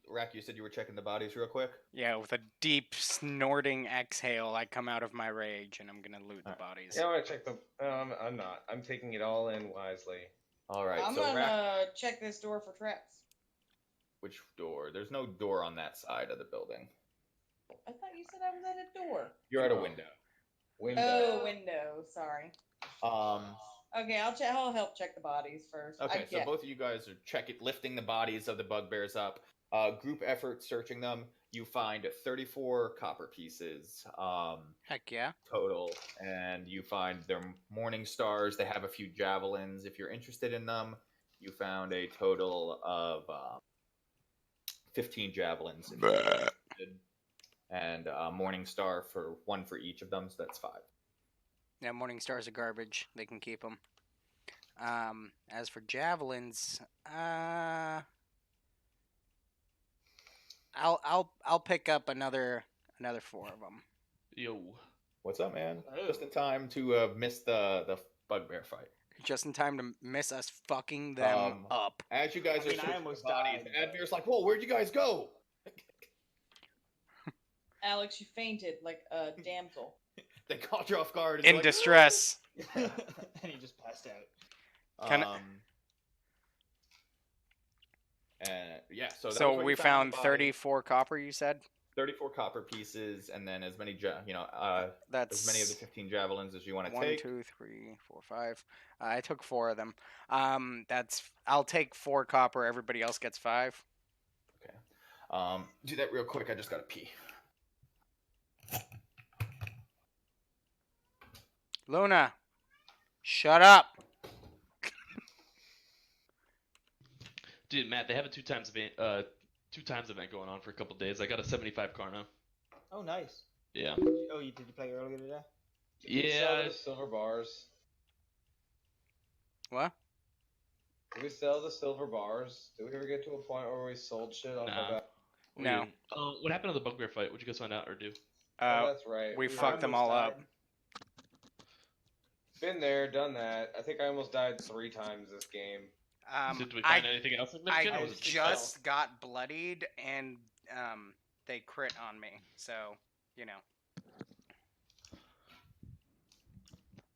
Rack, you said you were checking the bodies real quick. Yeah, with a deep snorting exhale, I come out of my rage and I'm gonna loot the Alright. bodies. Yeah, I want to check the. I'm not. I'm taking it all in wisely. All right. I'm So Rack, gonna check this door for traps. which door? There's no door on that side of the building. I thought you said I was at a door. You're at a No. window. Window. Oh, window. Sorry. Um. Okay, I'll help check the bodies first. Okay, so both of you guys are lifting the bodies of the bugbears up. Group effort searching them. You find 34 copper pieces Heck yeah. total, and you find their morning stars. They have a few javelins if you're interested in them. You found a total of 15 javelins if you're interested, and morning star for one for each of them, so that's 5. Yeah, morning stars are garbage. They can keep them. As for javelins, I'll pick up another 4 of them. Yo. What's up, man? Oh. Just in time to miss the bugbear fight. Just in time to miss us fucking them up. As you guys I mean, are I searching almost for bodies, died. Admir's like, "Whoa, where'd you guys go?" Alex, you fainted like a damsel. They caught you off guard. And In you're like, distress. And he just passed out. Can I- And yeah, so that So was what we you found the body. 34 copper, you said? 34 copper pieces, and then as many That's as many of the 15 javelins as you want to 1, take. 2, 3, 4, 5. I took 4 of them. I'll take 4 copper. Everybody else gets 5. Okay. Do that real quick. I just gotta pee. Luna, shut up. Dude, Matt, they have a two times event going on for a couple days. I got a 75 Karma. Oh, nice. Yeah. Oh, did you play earlier today? Did we sell Yeah. the silver bars? What? Did we sell the silver bars? Did we ever get to a point where we sold shit off Nah. our back? we No. didn't. What happened to the bugbear fight? What'd you guys find out or do? Oh, that's right. we fucked them all almost up. died. Been there, done that. I think I almost died 3 times this game. So did we find anything else significant? I or was it just got bloodied and they crit on me. So, you know.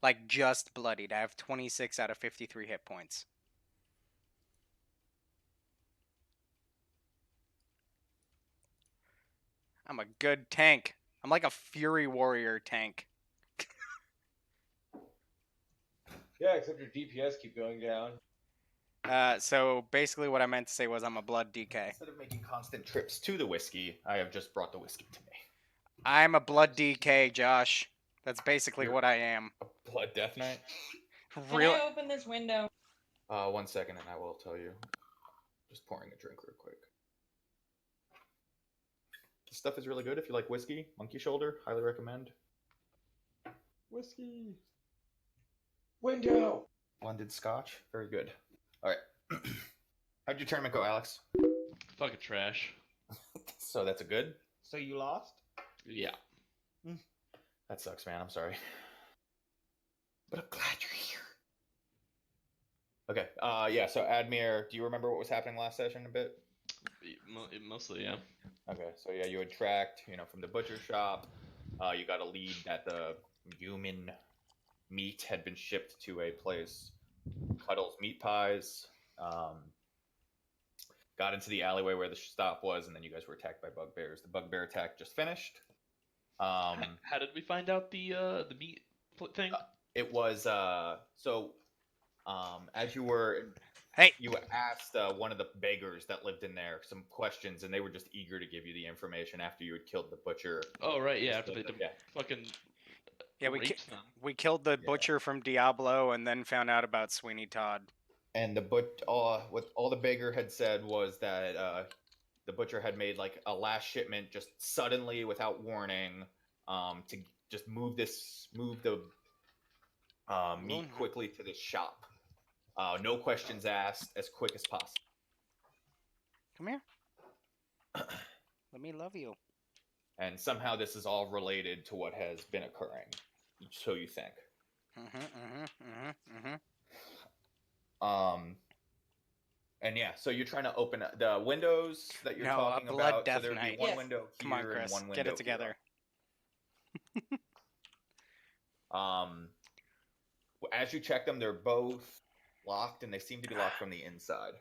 Like just bloodied. I have 26 out of 53 hit points. I'm a good tank. I'm like a Fury Warrior tank. Yeah, except your DPS keep going down. So basically what I meant to say was I'm a blood DK. Instead of making constant trips to the whiskey, I have just brought the whiskey to me. I'm a blood DK, Josh. That's basically You're- what I am. A blood death knight. Can Real. I open this window? 1 second, and I will tell you. Just pouring a drink real quick. This stuff is really good if you like whiskey. Monkey shoulder, highly recommend. Whiskey. Window! Blended scotch, very good. All right. How'd your tournament go, Alex? fucking trash? So that's a good? So you lost? Yeah. That sucks, man. I'm sorry. But I'm glad you're here. Okay. Yeah. So Admir, do you remember what was happening last session a bit? Mostly, yeah. Okay. So yeah, you had tracked, from the butcher shop. You got a lead that the human meat had been shipped to a place, Cuddles Meat Pies. Got into the alleyway where the stop was, and then you guys were attacked by bugbears. The bugbear attack just finished. How did we find out the meat thing? It was as you were, Hey. you asked one of the beggars that lived in there some questions, and they were just eager to give you the information after you had killed the butcher. Oh right, yeah. After they Yeah. fucking Yeah, raped them. we killed the butcher from Diablo and then found out about Sweeney Todd. And what all the beggar had said was that the butcher had made like a last shipment just suddenly without warning, to just move the meat quickly to the shop. No questions asked, as quick as possible. Come here. Let me love you. And somehow this is all related to what has been occurring. So you think. And yeah, so you're trying to open the windows that you're No, a talking blood about. So death there would be knight. one Yes. window Come on, here and Chris. one window Get it together. here. As you check them, they're both locked, and they seem to be locked from the inside.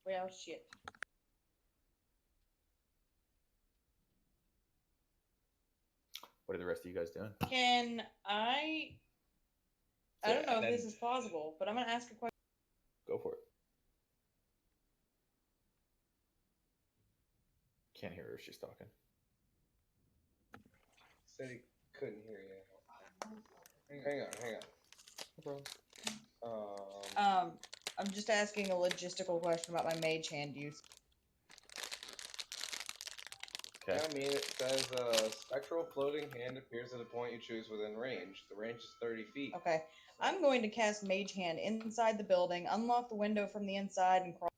Well, shit. What are the rest of you guys doing? Can I? I So, don't know if and this is possible, but I'm gonna ask a question. Go for it. Can't hear her. She's talking. Said he couldn't hear you. Hang on. I'm just asking a logistical question about my mage hand use. Okay. I mean, it says spectral floating hand appears at a point you choose within range. The range is 30 feet. Okay, I'm going to cast mage hand inside the building, unlock the window from the inside, and crawl.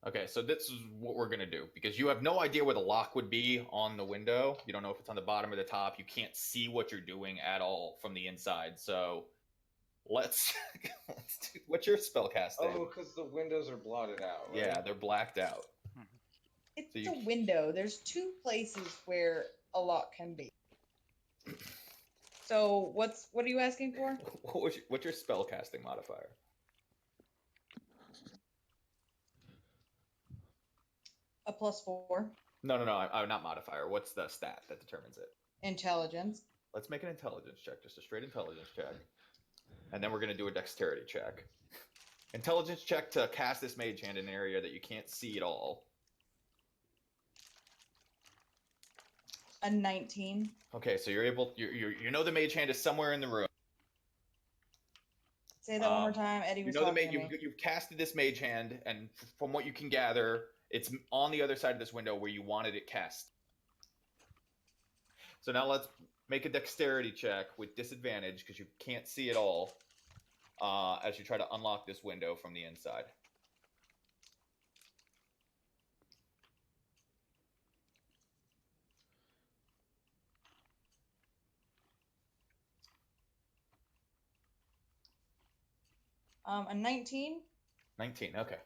Okay, so this is what we're gonna do because you have no idea where the lock would be on the window. You don't know if it's on the bottom or the top. You can't see what you're doing at all from the inside. So let's do, what's your spell casting? Oh, because the windows are blotted out, right? Yeah, they're blacked out. It's So you- a window. There's two places where a lock can be. So what are you asking for? What's your spell casting modifier? A +4. No, I'm not modifier. What's the stat that determines it? Intelligence. Let's make an intelligence check, just a straight intelligence check. And then we're going to do a dexterity check. Intelligence check to cast this mage hand in an area that you can't see at all. A 19. Okay, so you're able, you know the mage hand is somewhere in the room. Say that one more time. Eddie was You know talking to me. you've casted this mage hand, and from what you can gather, it's on the other side of this window where you wanted it cast. So now let's make a dexterity check with disadvantage because you can't see it all as you try to unlock this window from the inside. A 19. 19, okay.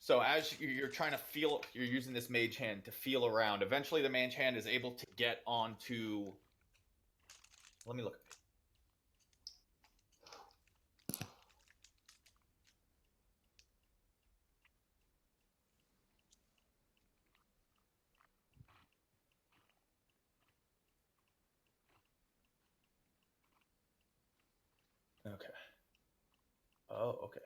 So as you're trying to feel, you're using this mage hand to feel around. Eventually, the mage hand is able to get onto. Let me look. Okay. Oh, okay.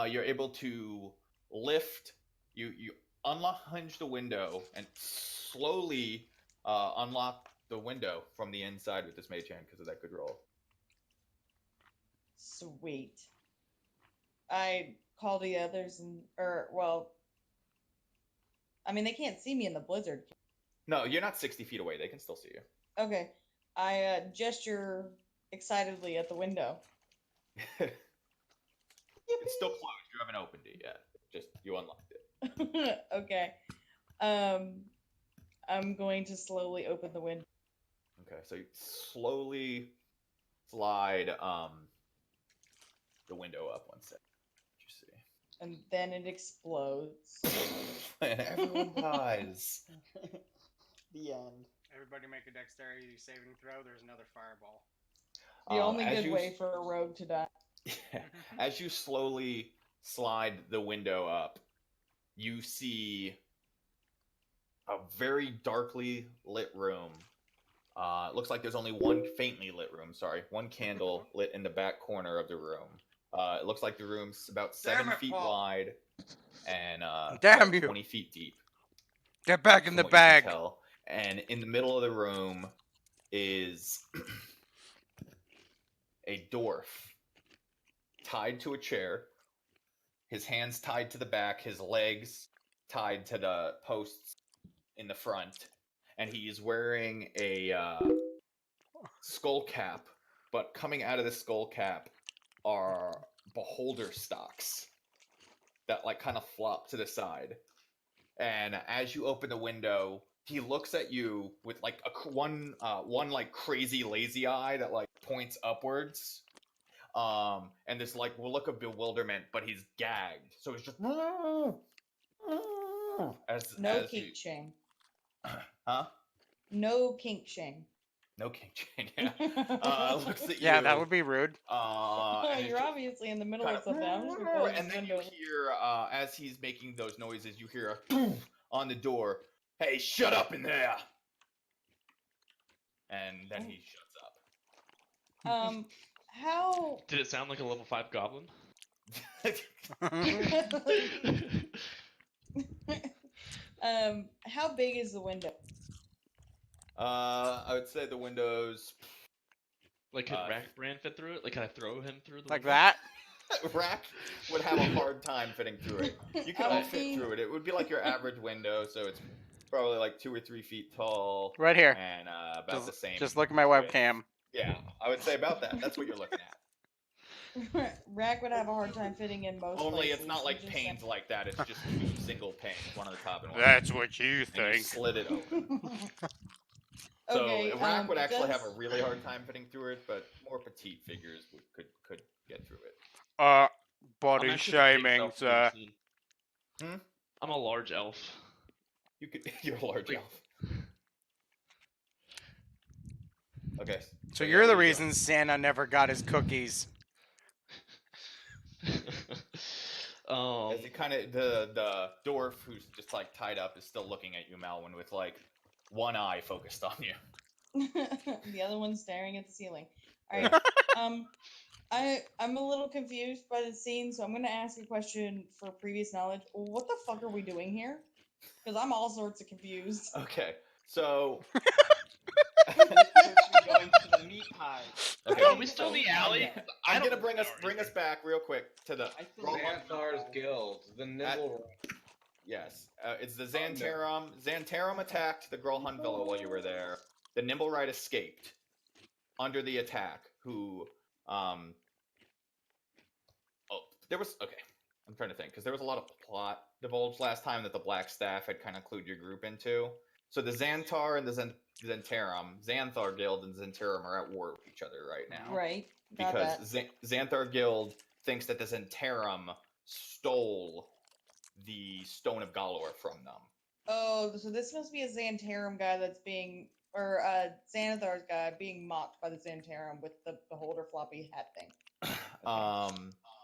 You're able to lift. You unhinge the window and slowly unlock the window from the inside with this mage hand because of that good roll. Sweet. I call the others I mean, they can't see me in the blizzard. No, you're not 60 feet away. They can still see you. Okay. I gesture excitedly at the window. It's still closed. You haven't opened it yet. Just you unlocked it. Okay. I'm going to slowly open the window. Okay, so you slowly slide the window up one second. What you see? And then it explodes. And everyone dies. The end. Everybody make a dexterity saving throw. There's another fireball. The only as good you way for a rogue to die. Yeah. As you slowly slide the window up, you see a very darkly lit room. It looks like there's only one faintly lit room. Sorry, one candle lit in the back corner of the room. It looks like the room's about 7 feet wide and Damn about you. 20 feet deep. Get back in from the what you can bag. tell. And in the middle of the room is a dwarf tied to a chair, his hands tied to the back, his legs tied to the posts in the front, and he's wearing a skull cap, but coming out of the skull cap are beholder stalks that like kind of flop to the side. And as you open the window, he looks at you with like one like crazy lazy eye that like points upwards. And this like look of bewilderment, but he's gagged, so it's just No as kink you, shame. huh? No kink shame. No king chain. Yeah. Looks at you. Yeah, that would be rude. And You're obviously in the middle kind of something. I'm just gonna close and this then you window. hear as he's making those noises, you hear a boom on the door. Hey, shut up in there! And then he shuts up. How Did it sound like a level 5 goblin? how big is the window? I would say the windows. Like, could Rack Brand fit through it? Like, can I throw him through the Like window? that? Rack would have a hard time fitting through it. You could I all would fit be- through it. It would be like your average window, so it's probably like 2 or 3 feet tall. Right here. And about the same. Just look at my width. webcam. Yeah, I would say about that. That's what you're looking at. Rack would have a hard time fitting in most Only places. it's not like I'm just panes saying. like that. It's just 2 single panes, one on the top and one. That's what you And you think. slid it open. Okay, So Rack would actually does- have a really hard time fitting through it, but more petite figures could get through it. I'm Body actually the big shaming, elf sir. person. I'm a large elf. You're a large elf. Okay. So yeah, you're the what are you reason Santa never got his cookies. As he kind of the dwarf who's just like tied up is still looking at you, Malwyn, with like one eye focused on you. the other one's staring at the ceiling. All right. I'm a little confused by the scene, so I'm gonna ask a question for previous knowledge. What the fuck are we doing here? Because I'm all sorts of confused. Okay, so We're going to the meat pie. okay, Are we still in the alley? I'm gonna bring us back real quick to the Xanthar's Guild, the Nibble. yes, it's the Xantarum. Xantarum attacked the Grolhund Villa while you were there. The Nimblewright escaped under the attack. There was okay. I'm trying to think because there was a lot of plot divulged last time that the Black Staff had kind of clued your group into. So the Xantar and the Xantarum, Xanthar Guild and Xantarum are at war with each other right now. Right. Got Because that. Xanthar Guild thinks that the Xantarum stole the Stone of Galor from them. Oh, so this must be a Xantarum guy that's being, or Xanathar's guy being mocked by the Xantarum with the beholder floppy hat thing.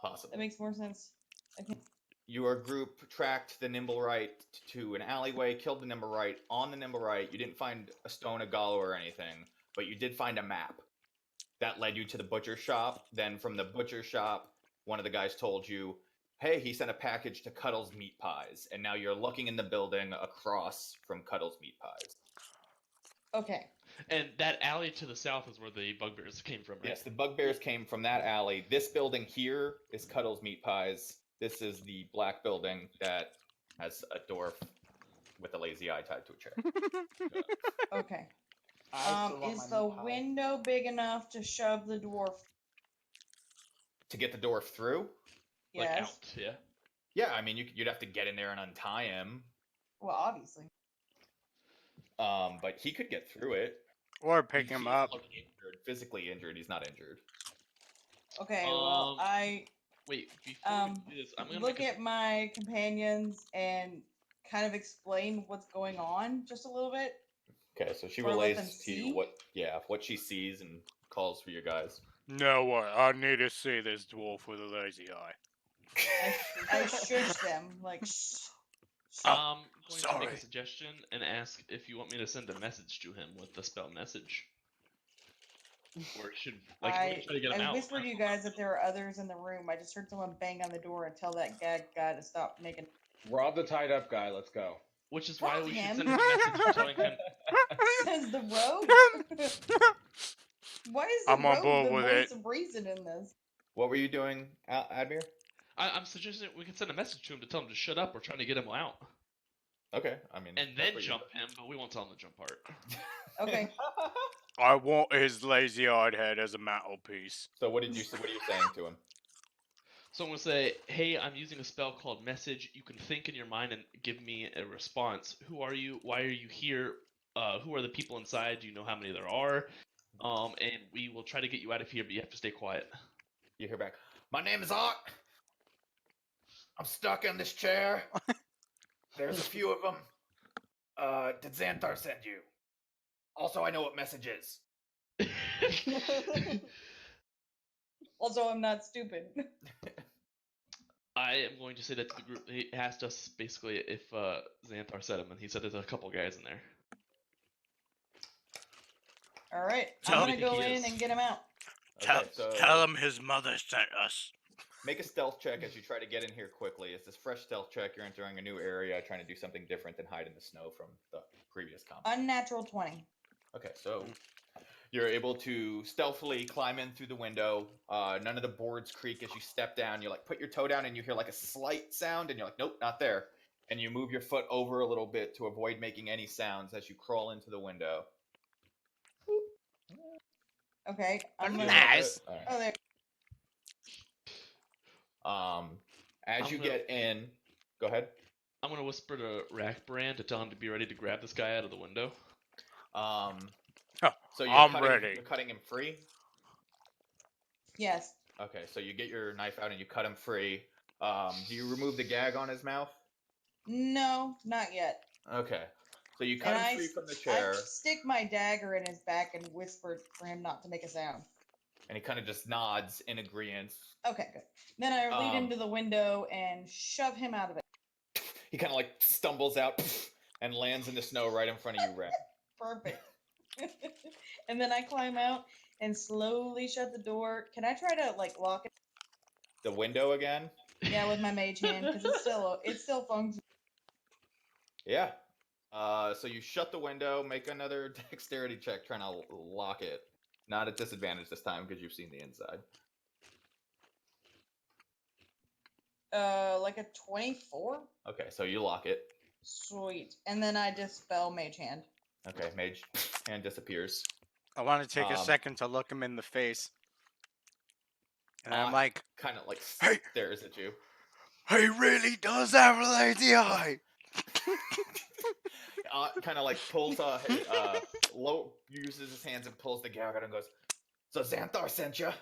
Possibly. That makes more sense. Okay. Your group tracked the Nimblewright to an alleyway, killed the Nimblewright. On the Nimblewright, you didn't find a Stone of Galor or anything, but you did find a map. That led you to the butcher shop. Then from the butcher shop, one of the guys told you, hey, he sent a package to Cuddle's Meat Pies. And now you're looking in the building across from Cuddle's Meat Pies. Okay. And that alley to the south is where the bugbears came from, right? Yes, the bugbears came from that alley. This building here is Cuddle's Meat Pies. This is the black building that has a dwarf with a lazy eye tied to a chair. Okay. I still want Is my the meat pie. window big enough to shove the dwarf? To get the dwarf through? Like Yes. out, yeah. Yeah, I mean, you'd have to get in there and untie him. Well, obviously. But he could get through it. Or pick him He's up. looking injured, physically injured. He's not injured. Okay. Well, I Wait, before we do this, I'm gonna look make a- at my companions and kind of explain what's going on just a little bit. Okay, so she Or let them relays to see? you what she sees and calls for you guys. No way. I need to see this dwarf with a lazy eye. I shush them like. Shh. I'm going to make sorry. a suggestion and ask if you want me to send a message to him with the spell message. Or should like we can try to get him I out. whispered to you guys that there are others in the room. I just heard someone bang on the door and tell that gag guy to stop making. Rob the tied up guy. Let's go. Which is why Fuck we him. should send him a message telling him. Says the rogue. Why is the I'm on rogue board the with voice it. of reason in this? What were you doing, Admir? I'm suggesting we can send a message to him to tell him to shut up. We're trying to get him out, Okay, I mean, and that's then what you jump him, but we won't tell him the jump part. Okay. I want his lazy-eyed head as a mantelpiece. So what are you saying to him? So I'm gonna say, hey, I'm using a spell called Message. You can think in your mind and give me a response. Who are you? Why are you here? Who are the people inside? Do you know how many there are? And we will try to get you out of here, but you have to stay quiet. You hear back. My name is Art. I'm stuck in this chair. There's a few of them. Did Xanthar send you? Also, I know what message is. Also, I'm not stupid. I am going to say that to the group. He asked us basically if Xanthar said him, and he said there's a couple guys in there. All right, Tell I'm me gonna who go he in is. and get him out. Okay, so Tell him his mother sent us. make a stealth check as you try to get in here quickly. It's this fresh stealth check. You're entering a new area, trying to do something different than hide in the snow from the previous combat. Unnatural 20. Okay, so you're able to stealthily climb in through the window. None of the boards creak as you step down. You like put your toe down and you hear like a slight sound, and you're like, nope, not there. And you move your foot over a little bit to avoid making any sounds as you crawl into the window. Okay, I'm You gonna. have Nice. it? All right. Oh, there. As I'm you gonna- get in, go ahead. I'm gonna whisper to Rackbrand to tell him to be ready to grab this guy out of the window. So I'm ready. You're cutting him free. Yes. Okay, so you get your knife out and you cut him free. Do you remove the gag on his mouth? No, not yet. Okay, so you cut And him free from the I chair, stick my dagger in his back and whisper for him not to make a sound. and he kind of just nods in agreement. Okay, good. Then I lead him Um, to the window and shove him out of it. He kind of like stumbles out and lands in the snow right in front of you, Red. Perfect. And then I climb out and slowly shut the door. Can I try to like lock it? The window again? Yeah, with my mage hand because it's still functions. Yeah. So you shut the window, make another dexterity check trying to lock it. Not at disadvantage this time because you've seen the inside. Like a 24. Okay, so you lock it. Sweet. And then I dispel mage hand. Okay, mage hand disappears. I want to take a Um, second to look him in the face. And I'm Uh, like, Kind of like Hey! stares at you. he really does have a lazy eye. Kind of like pulls low uses his hands and pulls the gag out and goes, "So Xanthar sent you.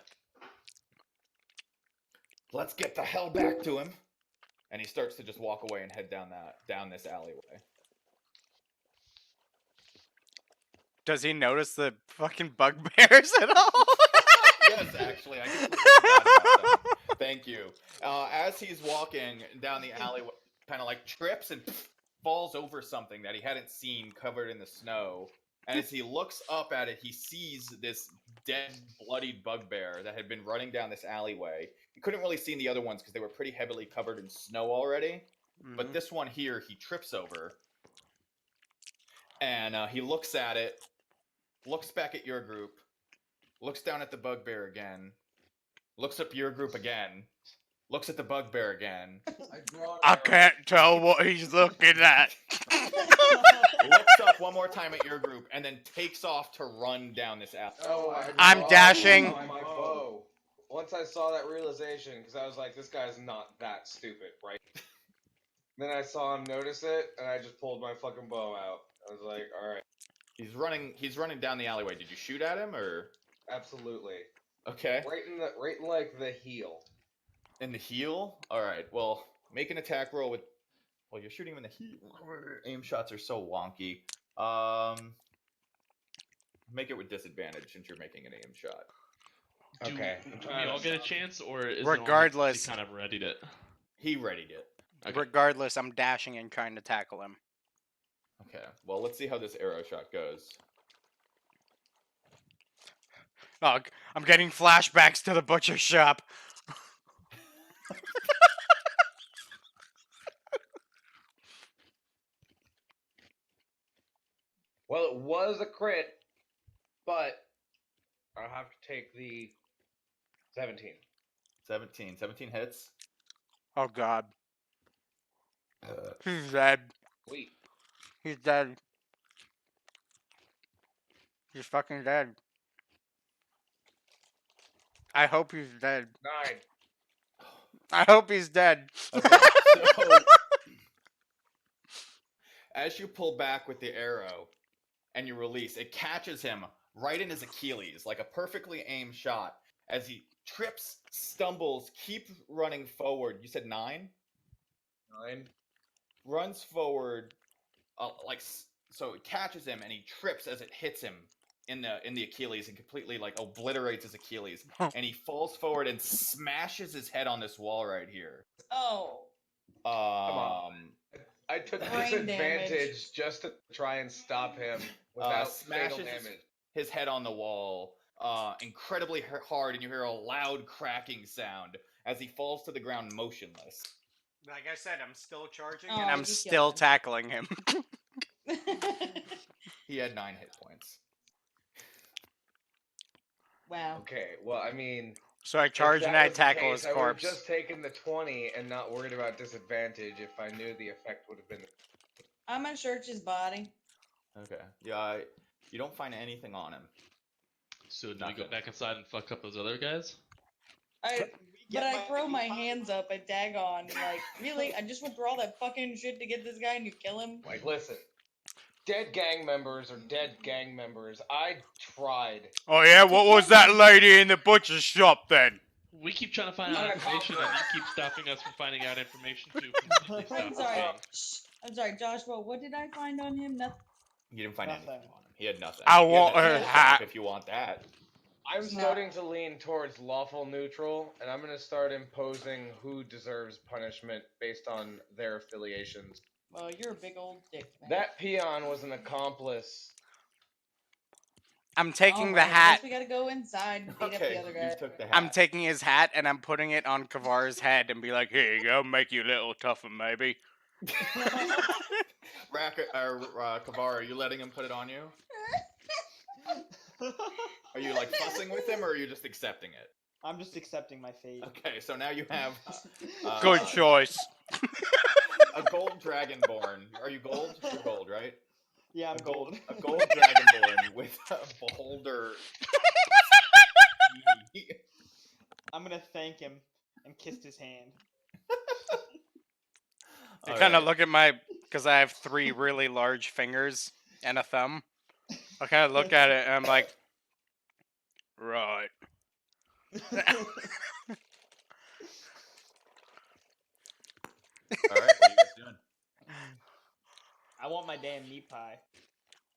Let's get the hell back to him." And he starts to just walk away and head down this alleyway. Does he notice the fucking bugbears at all? Yes, actually, I completely forgot about them. Thank you. As he's walking down the alleyway, kind of like trips and falls over something that he hadn't seen covered in the snow. And as he looks up at it, he sees this dead, bloodied bugbear that had been running down this alleyway. You couldn't really see the other ones because they were pretty heavily covered in snow already. But this one here, he trips over. And he looks at it, looks back at your group, looks down at the bugbear again, looks up your group again, looks at the bugbear again, I can't tell what he's looking at. looks up one more time at your group, and then takes off to run down this alley. Oh, I'm dashing. My bow. Once I saw that realization, because I was like, this guy's not that stupid, right? Then I saw him notice it, and I just pulled my fucking bow out. I was like, all right, He's running down the alleyway. Did you shoot at him or? absolutely, Okay. right in like the heel. In the heel? Alright, well, make an attack roll with. Well, you're shooting him in the heel. Aim shots are so wonky. Make it with disadvantage since you're making an aim shot. Do we all get a chance, or is Regardless. it kind of readied it? He readied it. Okay. Regardless, I'm dashing and trying to tackle him. Okay, well, let's see how this arrow shot goes. Oh, I'm getting flashbacks to the butcher shop. Well, it was a crit, but I'll have to take the 17. 17 hits. Oh god. He's dead. Sweet. He's dead. He's fucking dead. I hope he's dead. 9. I hope he's dead. Okay, so as you pull back with the arrow and you release, it catches him right in his Achilles, like a perfectly aimed shot. As he trips, stumbles, keeps running forward. You said 9? 9. Runs forward, so it catches him, and he trips as it hits him in the Achilles and completely like obliterates his Achilles. And he falls forward and smashes his head on this wall right here. Oh. on. I took Brain disadvantage damage. just to try and stop him without fatal smashes damage. his head on the wall, incredibly hard, and you hear a loud cracking sound as he falls to the ground motionless. Like I said, I'm still charging, Oh, and I'm you killed still him. tackling him. He had 9 hit points. Wow. Okay, well, I mean, So I if charge and that I was the tackle case, his I would have corpse. just taken the 20 and not worried about disadvantage if I knew the effect would have been. I'm gonna search his body. Okay. Yeah, you don't find anything on him. So do we Nothing. go back inside and fuck up those other guys? But I throw my hands up at Dagon, like, really? I just went through all that fucking shit to get this guy and you kill him? Like, listen, dead gang members are dead gang members. I tried. Oh yeah, what was that lady in the butcher shop then? We keep trying to find out Not a information, and cop. you keep stopping us from finding out information to completely stop I'm us sorry. being. Shh. I'm sorry, Joshua. What did I find on him? Nothing. You didn't find Nothing. anything on him. He had nothing. I He has want a her full hat. stamp if you want that. I'm starting to lean towards lawful neutral, and I'm going to start imposing who deserves punishment based on their affiliations. Well, you're a big old dick, man. That peon was an accomplice. I'm taking the Alright, I hat. guess we gotta go inside and beat up the Okay, other guy. you took the hat. I'm taking his hat and I'm putting it on Kavar's head and be like, here you go, make you a little tougher, maybe. Kavar, are you letting him put it on you? Are you like fussing with him, or are you just accepting it? I'm just accepting my fate. Okay, so now you have Good choice. a gold dragonborn. Are you gold? You're gold, right? Yeah, I'm gold. A gold dragonborn with a beholder. I'm gonna thank him and kiss his hand. I kind of look at because I have 3 really large fingers and a thumb. I kind of look at it and I'm like, right. All right, what are you guys doing? I want my damn meat pie.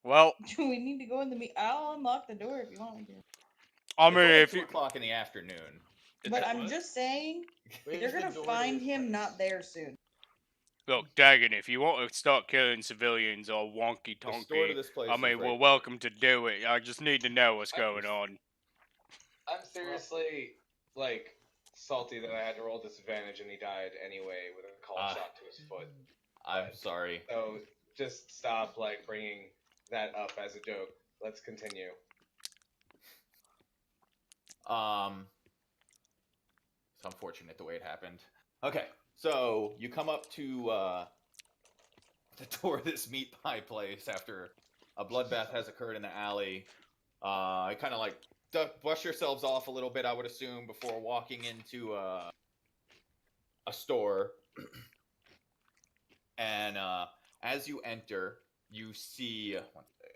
Well, Do we need to go in the meet? I'll unlock the door if you want me to. I It's mean, only if 2 you... o'clock in the afternoon. But I'm just saying, they're gonna find him not there soon. Look, Dagon, if you want to start killing civilians or wonky The store to tonky, this place I is mean, right we're welcome to do it. I just need to know what's going on. I'm seriously, like, salty that I had to roll disadvantage and he died anyway with a call shot to his foot. I'm sorry. So just stop, like, bringing that up as a joke. Let's continue. It's unfortunate the way it happened. Okay, so you come up to the door of this meat pie place after a bloodbath has occurred in the alley. Kind of like brush yourselves off a little bit, I would assume, before walking into a store. And as you enter, you see. One sec.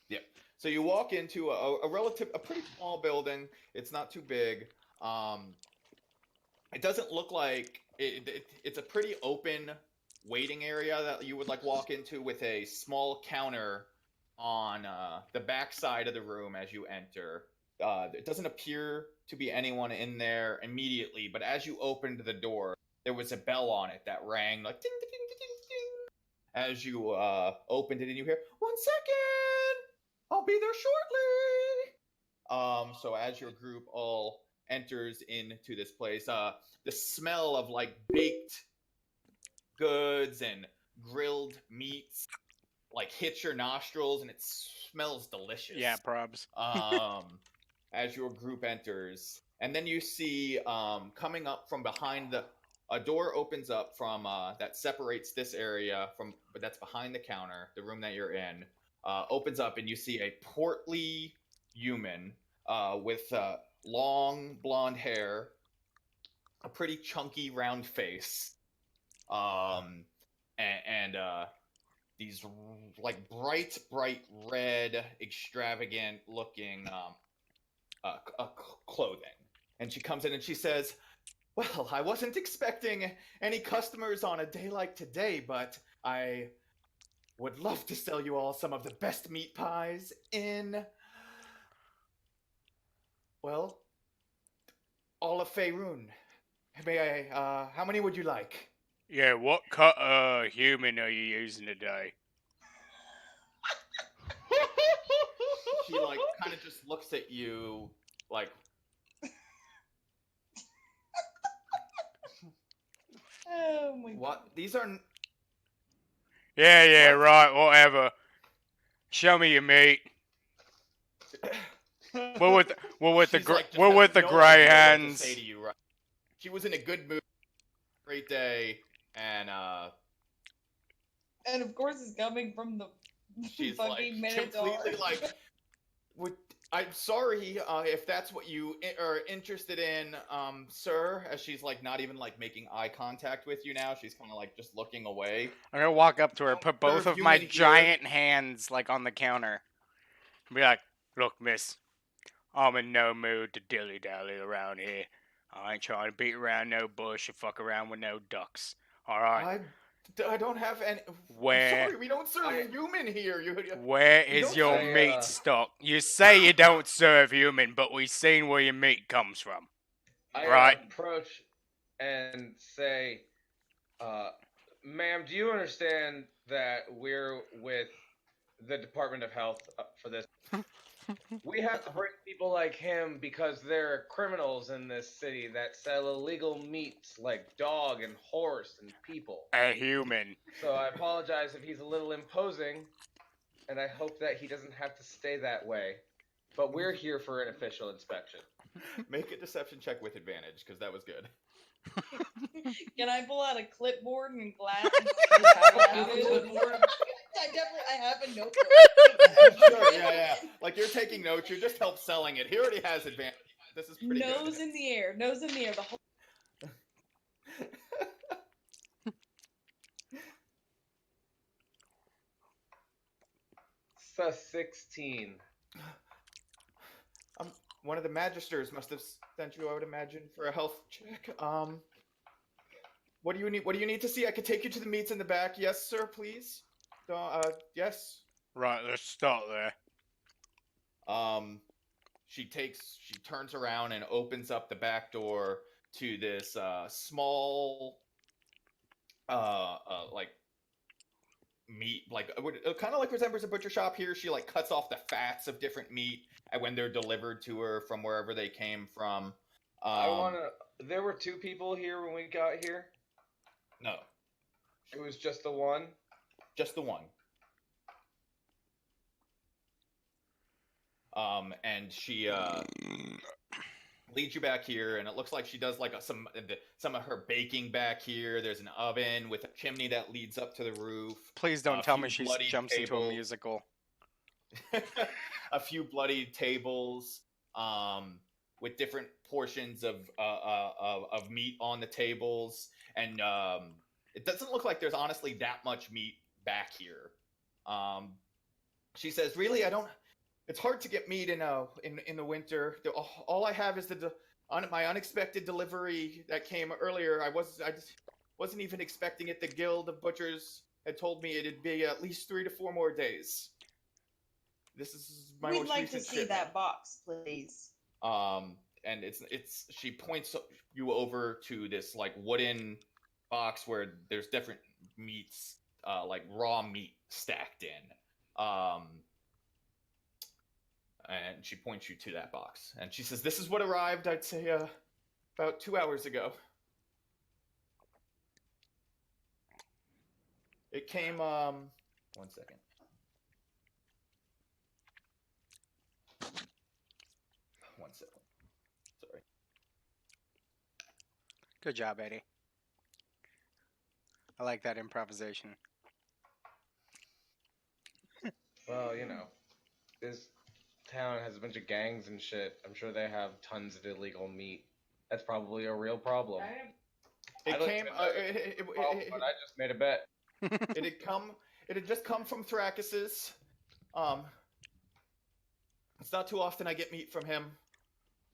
Yeah. So you walk into a pretty small building. It's not too big. It doesn't look like it's a pretty open waiting area that you would like walk into with a small counter on the back side of the room as you enter. It doesn't appear to be anyone in there immediately, but as you opened the door, there was a bell on it that rang like ding ding ding ding ding. As you opened it, and you hear, "1 second, I'll be there shortly." So as your group all enters into this place, the smell of like baked goods and grilled meats like hits your nostrils, and it smells delicious. Yeah, probs. As your group enters, and then you see coming up from behind a door opens up from that separates this area from, but that's behind the counter, the room that you're in. opens up, and you see a portly human with long blonde hair, a pretty chunky round face, and these like bright red, extravagant looking clothing. And she comes in and she says, "Well, I wasn't expecting any customers on a day like today, but I would love to sell you all some of the best meat pies in, well, all of Faerun. May I, how many would you like?" Yeah, what cut human are you using today? She, like, kind of just looks at you, like, Oh my what? These are... Yeah, What? right, whatever. Show me your meat. We're with the She's like, just we're has with the no gray idea what to hands. say to you, right? She was in a good mood, great day, and And of course, it's coming from the she's like fucking Minotaur. completely like, I'm sorry if that's what you are interested in, sir. As she's like not even like making eye contact with you now. She's kind of like just looking away. I'm gonna walk up to her, Don't put both serve of my human here. giant hands like on the counter, and be like, "Look, miss, I'm in no mood to dilly dally around here. I ain't trying to beat around no bush or fuck around with no ducks. All right, I don't have any. Where- I'm sorry, we don't serve human here. where You is don't your say, meat stock? You say you don't serve human, but we seen where your meat comes from. I Right. approach and say, "Ma'am, do you understand that we're with the Department of Health for this? We have to bring people like him because there are criminals in this city that sell illegal meats like dog and horse and people. A human. So I apologize if he's a little imposing, and I hope that he doesn't have to stay that way. But we're here for an official inspection." Make a deception check with advantage, because that was good. Can I pull out a clipboard and glass? You have a clipboard? I have a notebook. Sure, yeah. Like you're taking notes. You're just help selling it. He already has advantage. This is pretty Nose good. in the air. Nose in the air. The whole. It's a 16. One of the magisters must have sent you, I would imagine, for a health check. What do you need? What do you need to see? I could take you to the meats in the back. Yes, sir, please. Yes. Right, let's start there. She turns around and opens up the back door to this small, like meat, like it kind of like resembles a butcher shop here. She like cuts off the fats of different meat when they're delivered to her from wherever they came from. There were 2 people here when we got here. No, It was just the one. just the one. And she leads you back here, and it looks like she does like some of her baking back here. There's an oven with a chimney that leads up to the roof. Please don't tell me few she bloody jumps into a tables. musical. A few bloody tables, with different portions of meat on the tables, and it doesn't look like there's honestly that much meat back here. She says, "Really, I don't. It's hard to get meat in the winter. All I have is my unexpected delivery that came earlier. I just wasn't even expecting it. The Guild of Butchers had told me it'd be at least 3 to 4 more days. This is my We'd most like to recent see shipment." that box, please. And it's she points you over to this like wooden box where there's different meats, like raw meat stacked in. And she points you to that box, and she says, "This is what arrived, I'd say, about 2 hours ago. It came, 1 second. One second. Sorry. Good job, Eddie. I like that improvisation. Well, this town has a bunch of gangs and shit. I'm sure they have tons of illegal meat. That's probably a real problem. It I don't came. even know but I just made a bet. It had come. It had just come from Thrakis's. It's not too often I get meat from him.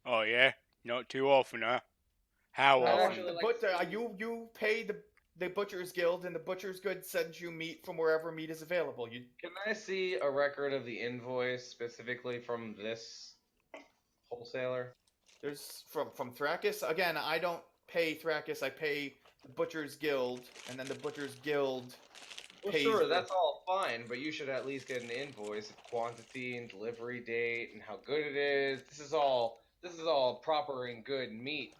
Oh yeah, not too often, huh? How I'd often? actually like to see- You pay the Butcher's Guild, and the Butcher's Guild sends you meat from wherever meat is available. Can I see a record of the invoice specifically from this wholesaler? There's from Thrakis. Again, I don't pay Thrakis. I pay the Butcher's Guild, and then the Butcher's Guild Well, pays sure, the- that's all fine, but you should at least get an invoice of quantity and delivery date and how good it is. This is all proper and good meat.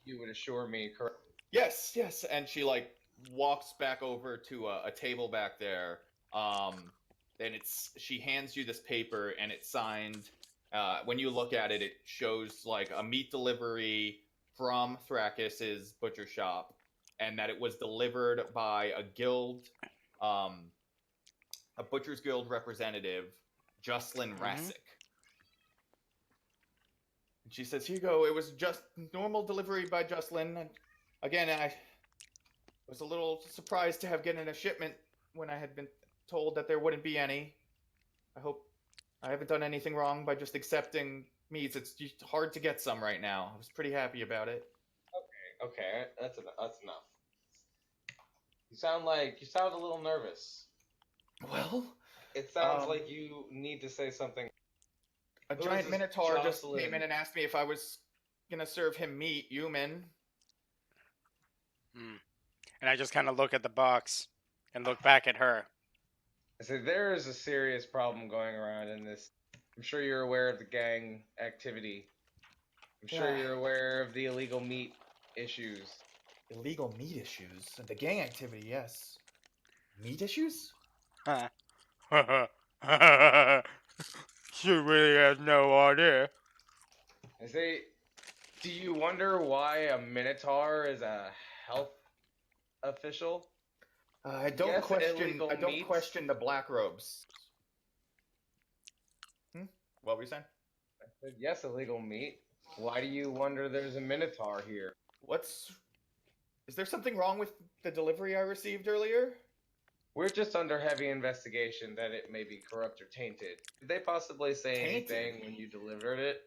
You would assure me, correct? Yes, yes. And she like walks back over to a table back there. And she hands you this paper, and it's signed. When you look at it, it shows like a meat delivery from Thrakis's butcher shop, and that it was delivered by a guild, a Butcher's Guild representative, Jocelyn Rassick. And she says, "Here you go. It was just normal delivery by Jocelyn. And again, I was a little surprised to have gotten a shipment when I had been told that there wouldn't be any. I hope I haven't done anything wrong by just accepting meats. It's just hard to get some right now. I was pretty happy about it." Okay, that's enough. You sound a little nervous. Well, It sounds like you need to say something. a Who is giant this minotaur just Jocelyn? came in and asked me if I was gonna serve him meat, human. And I just kind of look at the box and look back at her. I say there is a serious problem going around in this. I'm sure you're aware of the gang activity. I'm sure Yeah. you're aware of the illegal meat issues. Illegal meat issues and the gang activity, yes. Meat issues? Huh. She really has no idea. I say, do you wonder why a minotaur is a health official? I don't Yes, question. illegal I don't meats. question the black robes. What were you saying? I said, yes, illegal meat. Why do you wonder there's a minotaur here? Is there something wrong with the delivery I received earlier? We're just under heavy investigation that it may be corrupt or tainted. Did they possibly say Tainted? anything when you delivered it?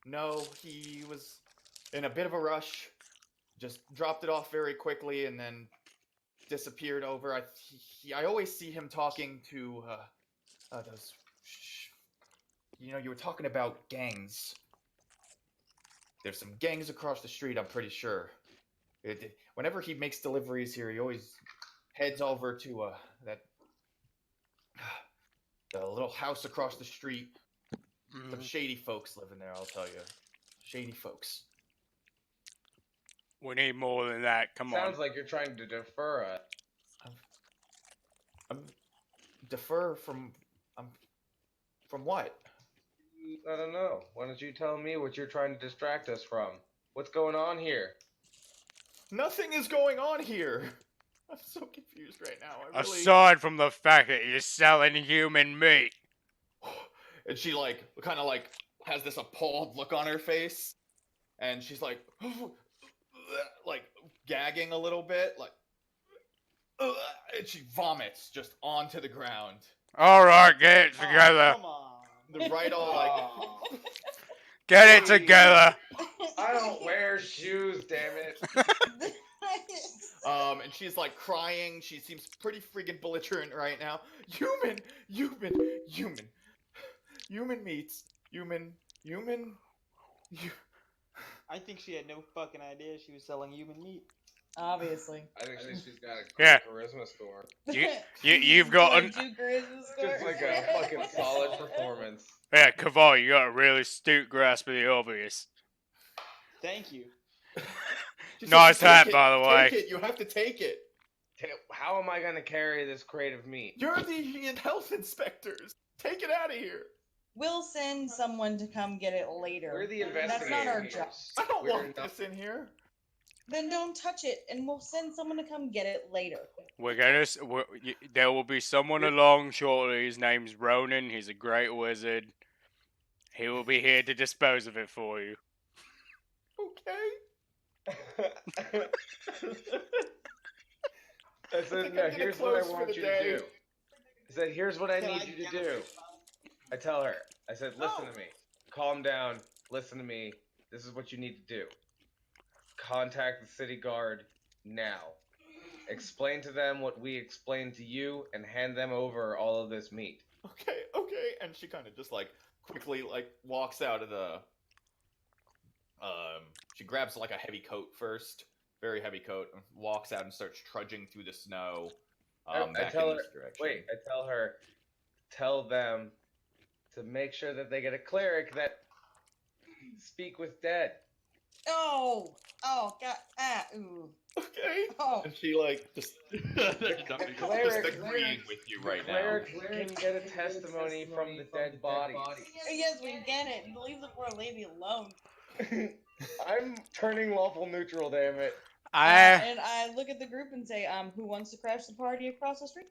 No, he was in a bit of a rush. Just dropped it off very quickly and then disappeared over. I always see him talking to those. You were talking about gangs. There's some gangs across the street, I'm pretty sure. Whenever he makes deliveries here, he always heads over to the little house across the street. Some shady folks live in there, I'll tell you. Shady folks. We need more than that. Come Sounds on. like you're trying to defer us. Defer from what? I don't know. Why don't you tell me what you're trying to distract us from? What's going on here? Nothing is going on here. I'm so confused right now. Aside from the fact that you're selling human meat. And she kind of has this appalled look on her face, and she's like gagging a little bit, and she vomits just onto the ground. All right, get it together. Come on. The right all Get it together. I don't wear shoes, damn it. and she's crying. She seems pretty freaking belligerent right now. Human meats. Human. I think she had no fucking idea she was selling human meat. Obviously. I think she's got a Yeah. charisma score. You've got Like two charisma scores? Just like a fucking solid performance. Yeah, Caval, you got a really astute grasp of the obvious. Thank you. She Nice said, hat, "Take by the way." Take it. You have to take it. How am I gonna carry this crate of meat? You're the health inspectors. Take it out of here. We'll send someone to come get it later. We're the That's not our investigators. job. I don't We're want not- this in here. Then don't touch it, and we'll send someone to come get it later. There will be someone along shortly. His name's Ronan. He's a great wizard. He will be here to dispose of it for you. Okay. I think said, I'm no, gonna here's what I close for want the you day. to do. I said, here's what I Can need I you to get do. I tell her, I said, listen No. to me. Calm down. Listen to me. This is what you need to do. Contact the city guard now. Explain to them what we explained to you and hand them over all of this meat. Okay. And she kind of just like quickly like walks out of the. She grabs like a heavy coat first, very heavy coat, and walks out and starts trudging through the snow. I Back tell in her, this direction. wait, I tell her, tell them to make sure that they get a cleric that speak with dead. Oh, God, ooh. Okay. Oh, And she like just They're deducting The us. just cleric- agreeing with you right the now. cleric can get a testimony from the dead bodies. yes, we get it. Leave the poor lady alone. I'm turning lawful neutral, damn it. And I look at the group and say, who wants to crash the party across the street?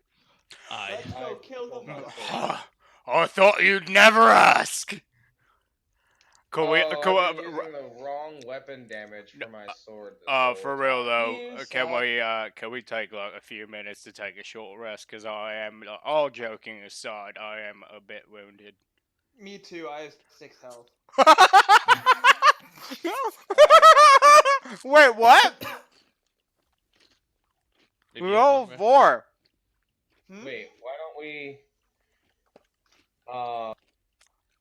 Let's go I kill will them. not both. I thought you'd never ask. Could we? I've been using the wrong weapon damage for my sword. This whole For real time. though, You can we take like a few minutes to take a short rest? Cause I am, all joking aside, I am a bit wounded. Me too. I have 6 health. Wait, what? Maybe We you have all long rest. 4. Wait, why don't we?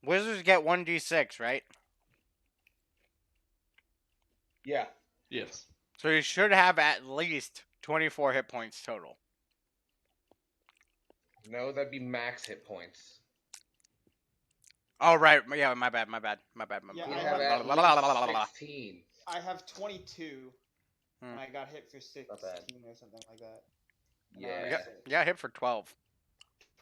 Wizards get 1d6, right? Yeah. Yes. So you should have at least 24 hit points total. No, that'd be max hit points. Oh right, yeah, my bad. Yeah, You I have have at least 16. I have 22, and Hmm. I got hit for 16 Not bad. or something like that. And Yeah. I Yeah, was yeah, hit for 12.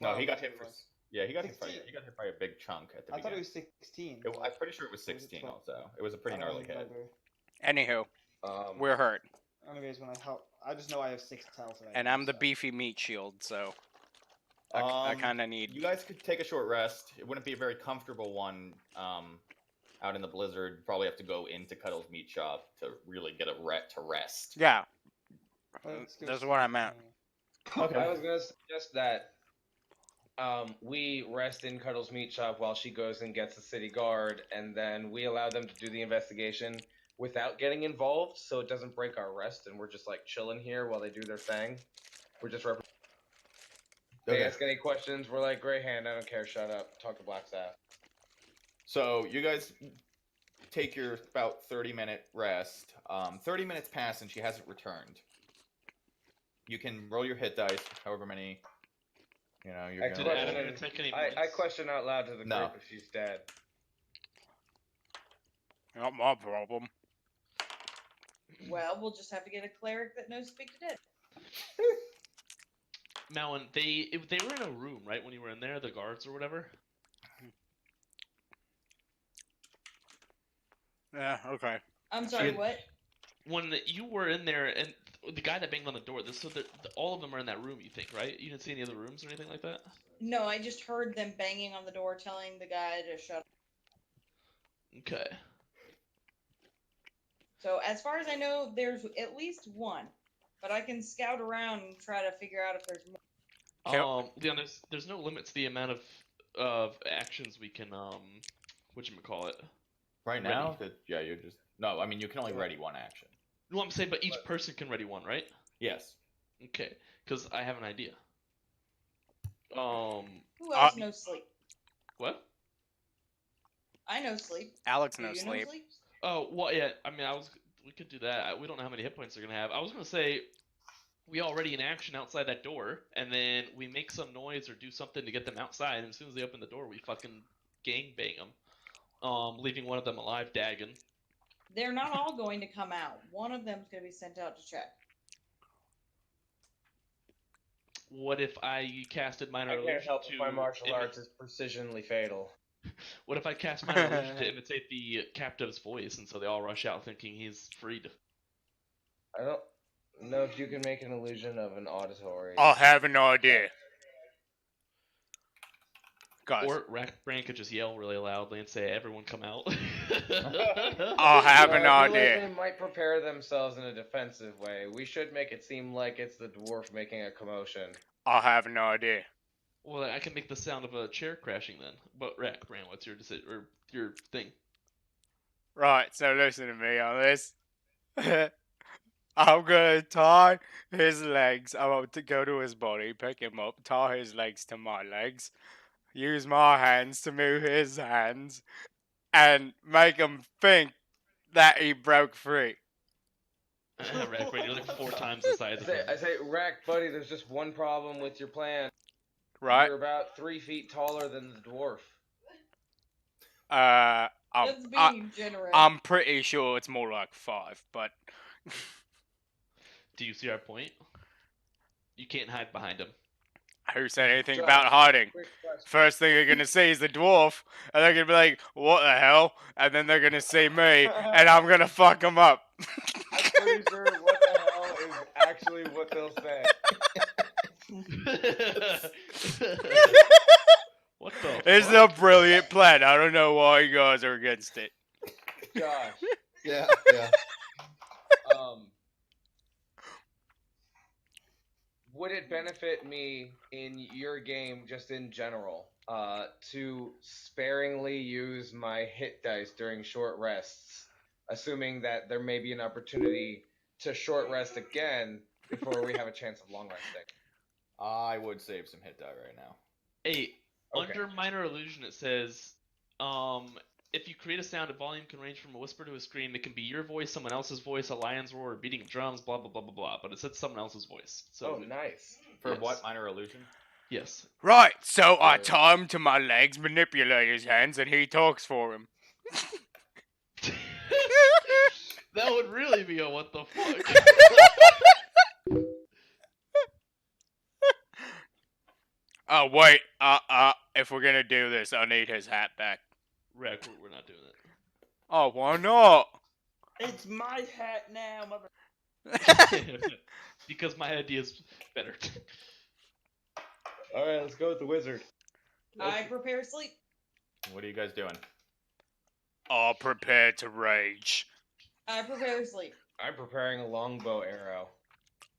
No, he 12, got I hit think for. it was. Yeah, he got hit by 16. a big chunk at the I beginning. thought it was 16. I'm pretty sure it was Or was it 16 12? also. It was a pretty I don't gnarly hit. remember. Anywho, we're hurt, Anyways, when I help, I just know I have 6 health right and now, I'm the so. beefy meat shield, so I kind of need. You guys could take a short rest. It wouldn't be a very comfortable one. Out in the blizzard, probably have to go into Cuddle's meat shop to really get to rest. Yeah, Let's go that's see what I if meant. Okay. I was gonna suggest that we rest in Cuddle's meat shop while she goes and gets the city guard, and then we allow them to do the investigation without getting involved, so it doesn't break our rest, and we're just like chilling here while they do their thing. We're just They ask any questions, we're like, Grey Hand, I don't care, shut up. Talk to Blackstaff. So you guys take your about 30-minute rest. 30 minutes pass and she hasn't returned. You can roll your hit dice, however many. You're I gonna Did roll. Adam question- even take any I points? question out loud to the No. group if she's dead. Not my problem. Well, we'll just have to get a cleric that knows speak to dead. Malin, they were in a room, right, when you were in there, the guards or whatever? Yeah, okay. I'm sorry, Shit. what? When you were in there, and the guy that banged on the door, all of them are in that room, you think, right? You didn't see any other rooms or anything like that? No, I just heard them banging on the door telling the guy to shut up. Okay. So as far as I know, there's at least one. But I can scout around and try to figure out if there's more. Leon, there's no limit to the amount of actions we can whatchamacallit. Right now, you're just no. I mean, you can only ready one action. No, I'm saying, but each person can ready one, right? Yes. Okay, because I have an idea. Who else knows sleep? What? I know sleep. Alex Do knows you know sleep. sleep? Oh, well, yeah. I mean, we could do that. We don't know how many hit points they're gonna have. I was gonna say we already in action outside that door, and then we make some noise or do something to get them outside. And as soon as they open the door, we fucking gangbang them, leaving one of them alive, dagging. They're not all going to come out. One of them's going to be sent out to check. What if I casted minor I can't illusion help to if my martial arts is precisionally fatal. What if I cast minor illusion to imitate the captive's voice, and so they all rush out thinking he's freed? I don't know if you can make an illusion of an auditory. I have an idea. Guys, Or Brain could just yell really loudly and say, "Everyone, come out!" I have an I feel like idea. they might prepare themselves in a defensive way. We should make it seem like it's the dwarf making a commotion. I have an idea. Well, I can make the sound of a chair crashing then. But Brain, what's your decision or your thing? Right, so listen to me on this. I'm gonna tie his legs. I'm about to go to his body, pick him up, tie his legs to my legs, use my hands to move his hands, and make him think that he broke free. Rack Brain, you're like 4 times the size of him. I say, Rack, buddy, there's just one problem with your plan. Right? You're about 3 feet taller than the dwarf. That's I'm being generous. pretty sure it's more like 5, but Do you see our point? You can't hide behind him. who said anything Josh, about hiding? Quick question. First thing you're gonna see is the dwarf, and they're gonna be like, "What the hell?" And then they're gonna see me, and I'm gonna fuck them up. I'm pretty sure what the hell is actually what they'll say. What the It's fuck? a brilliant plan. I don't know why you guys are against it. Josh, Yeah. would it benefit me in your game, just in general, to sparingly use my hit dice during short rests, assuming that there may be an opportunity to short rest again before we have a chance of long resting? I would save some hit die right now. Hey, Okay. under minor illusion it says, if you create a sound, a volume can range from a whisper to a scream. It can be your voice, someone else's voice, a lion's roar, beating of drums, blah blah blah blah blah. But it said someone else's voice. So Oh, nice. For Yes. what minor illusion? yes. Right, so I tie him to my legs, manipulate his hands, and he talks for him. That would really be a what the fuck. Oh wait, if we're gonna do this, I need his hat back. Rack, we're not doing that. Oh, why not? It's my hat now, mother. Because my idea is better. All right, let's go with the wizard. I prepare sleep. What are you guys doing? I'll prepare to rage. I prepare sleep. I'm preparing a longbow arrow.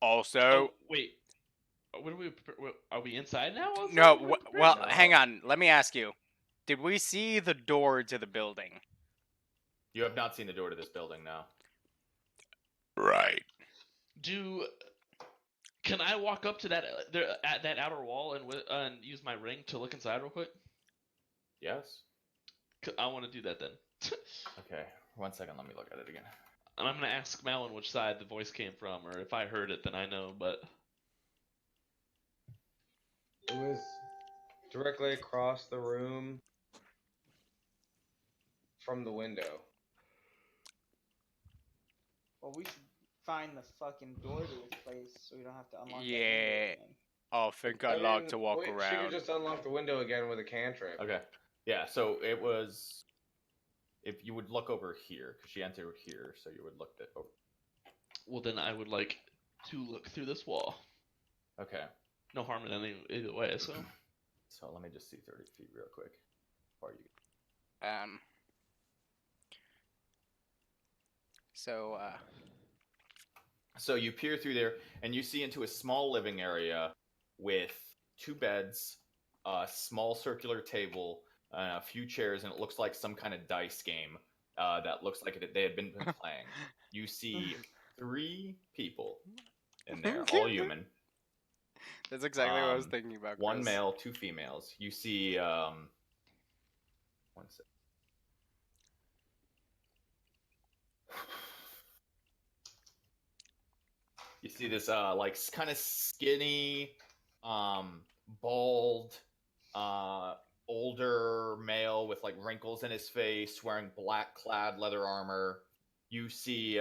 Also, Oh, wait. What are we? Are we inside now? no, What are we well, preparing? hang on. Let me ask you. Did we see the door to the building? You have not seen the door to this building now. Right. Can I walk up to that at that outer wall and use my ring to look inside real quick? Yes. I want to do that then. Okay. 1 second. Let me look at it again. And I'm gonna ask Malin which side the voice came from, or if I heard it, then I know. But It was directly across the room from the window. Well, we should find the fucking door to this place so we don't have to unlock that Yeah. window again. I think I'd like to walk She around. could just unlock the window again with a cantrip. Okay. Yeah. So it was. If you would look over here, because she entered here, so you would look that over. well, then I would like to look through this wall. Okay. No harm in either way. So So let me just see 30 feet real quick. Before you. So, So you peer through there, and you see into a small living area with 2 beds, a small circular table, a few chairs, and it looks like some kind of dice game that looks like they had been playing. You see 3 people in there, all human. that's exactly what I was thinking about. 1 Chris. male, 2 females. You see, 1 sec. You see this like kind of skinny, bald, older male with like wrinkles in his face, wearing black clad leather armor. You see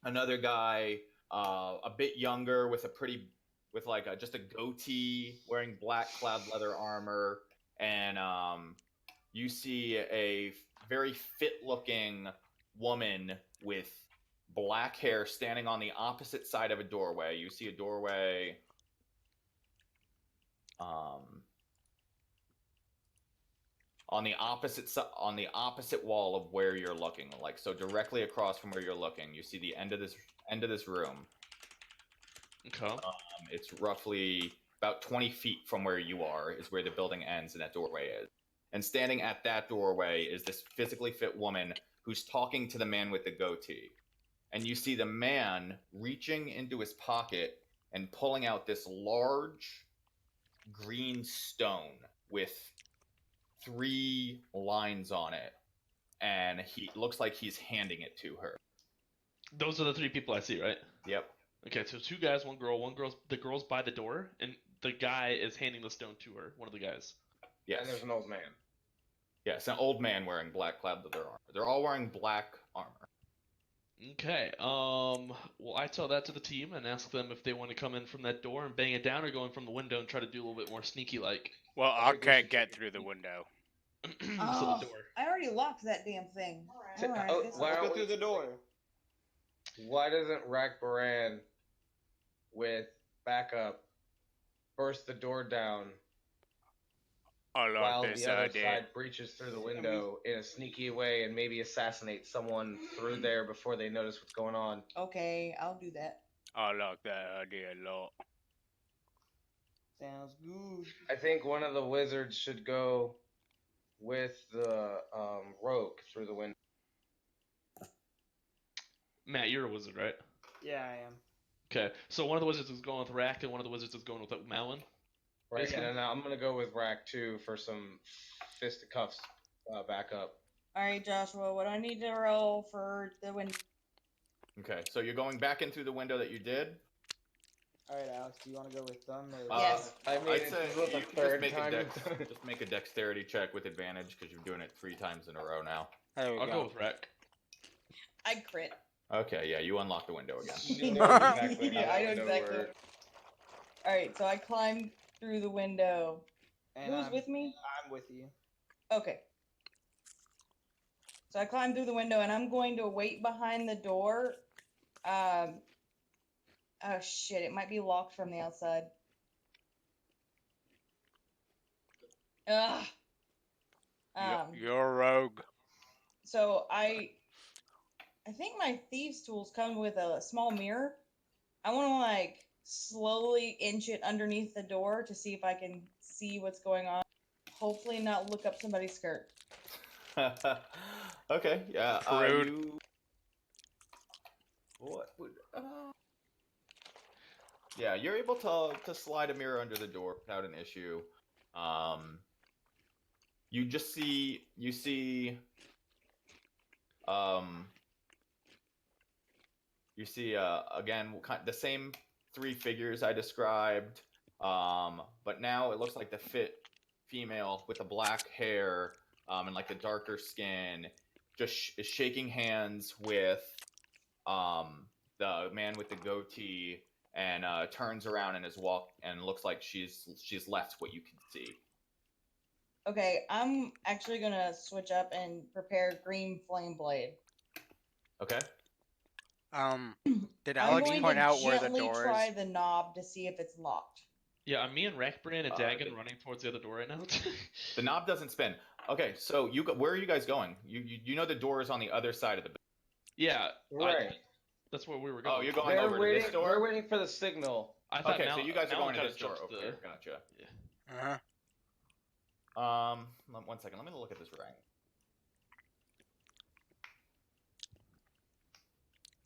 another guy, a bit younger, with just a goatee, wearing black clad leather armor, and you see a very fit looking woman with black hair standing on the opposite side of a doorway. You see a doorway on the opposite wall of where you're looking, like so directly across from where you're looking. You see the end of this room. Okay. It's roughly about 20 feet from where you are is where the building ends and that doorway is. And standing at that doorway is this physically fit woman who's talking to the man with the goatee. And you see the man reaching into his pocket and pulling out this large green stone with 3 lines on it. And he looks like he's handing it to her. Those are the 3 people I see, right? Yep. Okay, so 2 guys, 1 girl. The girl's by the door, and the guy is handing the stone to her. One of the guys. Yes. And there's an old man. Yes, an old man wearing black clad leather armor. They're all wearing black armor. Okay. Well, I tell that to the team and ask them if they want to come in from that door and bang it down, or go in from the window and try to do a little bit more sneaky like. Well, I can't get through the window. So the Oh, door. I already locked that damn thing. Oh, Alright, why Let's aren't go we- through the door. Why doesn't Rack Baran with backup burst the door down I while like this the other idea. side breaches through the window in a sneaky way and maybe assassinate someone through there before they notice what's going on? Okay, I'll do that. I like that idea a lot. Sounds good. I think one of the wizards should go with the rogue through the window. Matt, you're a wizard, right? Yeah, I am. Okay, so one of the wizards is going with Rack, and one of the wizards is going with Malin. Right, Basically. and then I'm gonna go with Rack too for some fisticuffs backup. Alright, Joshua, what do I need to roll for the window? Okay, so you're going back in through the window that you did. Alright, Alex, do you want to go with them? Or... Yes. I mean, I'd it's say the you can third time. just make a dexterity check with advantage because you're doing it 3 times in a row now. There we I'll go. go with Rack. I crit. Okay, yeah, you unlock the window again. You know exactly how Yeah, I know that window exactly. works. Alright, so I climbed through the window. And Who's I'm, with me? I'm with you. Okay. So I climbed through the window and I'm going to wait behind the door. Oh shit, it might be locked from the outside. Ugh. You're a rogue. So I think my thieves tools come with a small mirror. I want to like slowly inch it underneath the door to see if I can see what's going on. Hopefully not look up somebody's skirt. Okay, yeah. Prude. What would? Yeah, you're able to slide a mirror under the door without an issue. You just see again the same 3 figures I described, but now it looks like the fit female with the black hair and like the darker skin just is shaking hands with the man with the goatee and turns around and and looks like she's left what you can see. Okay, I'm actually gonna switch up and prepare green flame blade. Okay. Did I'm Alex going point to out where the gently door try is? the knob to see if it's locked. Yeah, me and Rackbrand and Dagon Okay. running towards the other door right now. The knob doesn't spin. Okay, so where are you guys going? You know the door is on the other side of the building. Yeah, Right. that's where we were going. Oh, you're going over to this door? They're waiting for the signal. I thought Okay, so you guys are Malin going to kinda this door. jumped Okay, gotcha. Uh-huh. 1 second. Let me look at this rank.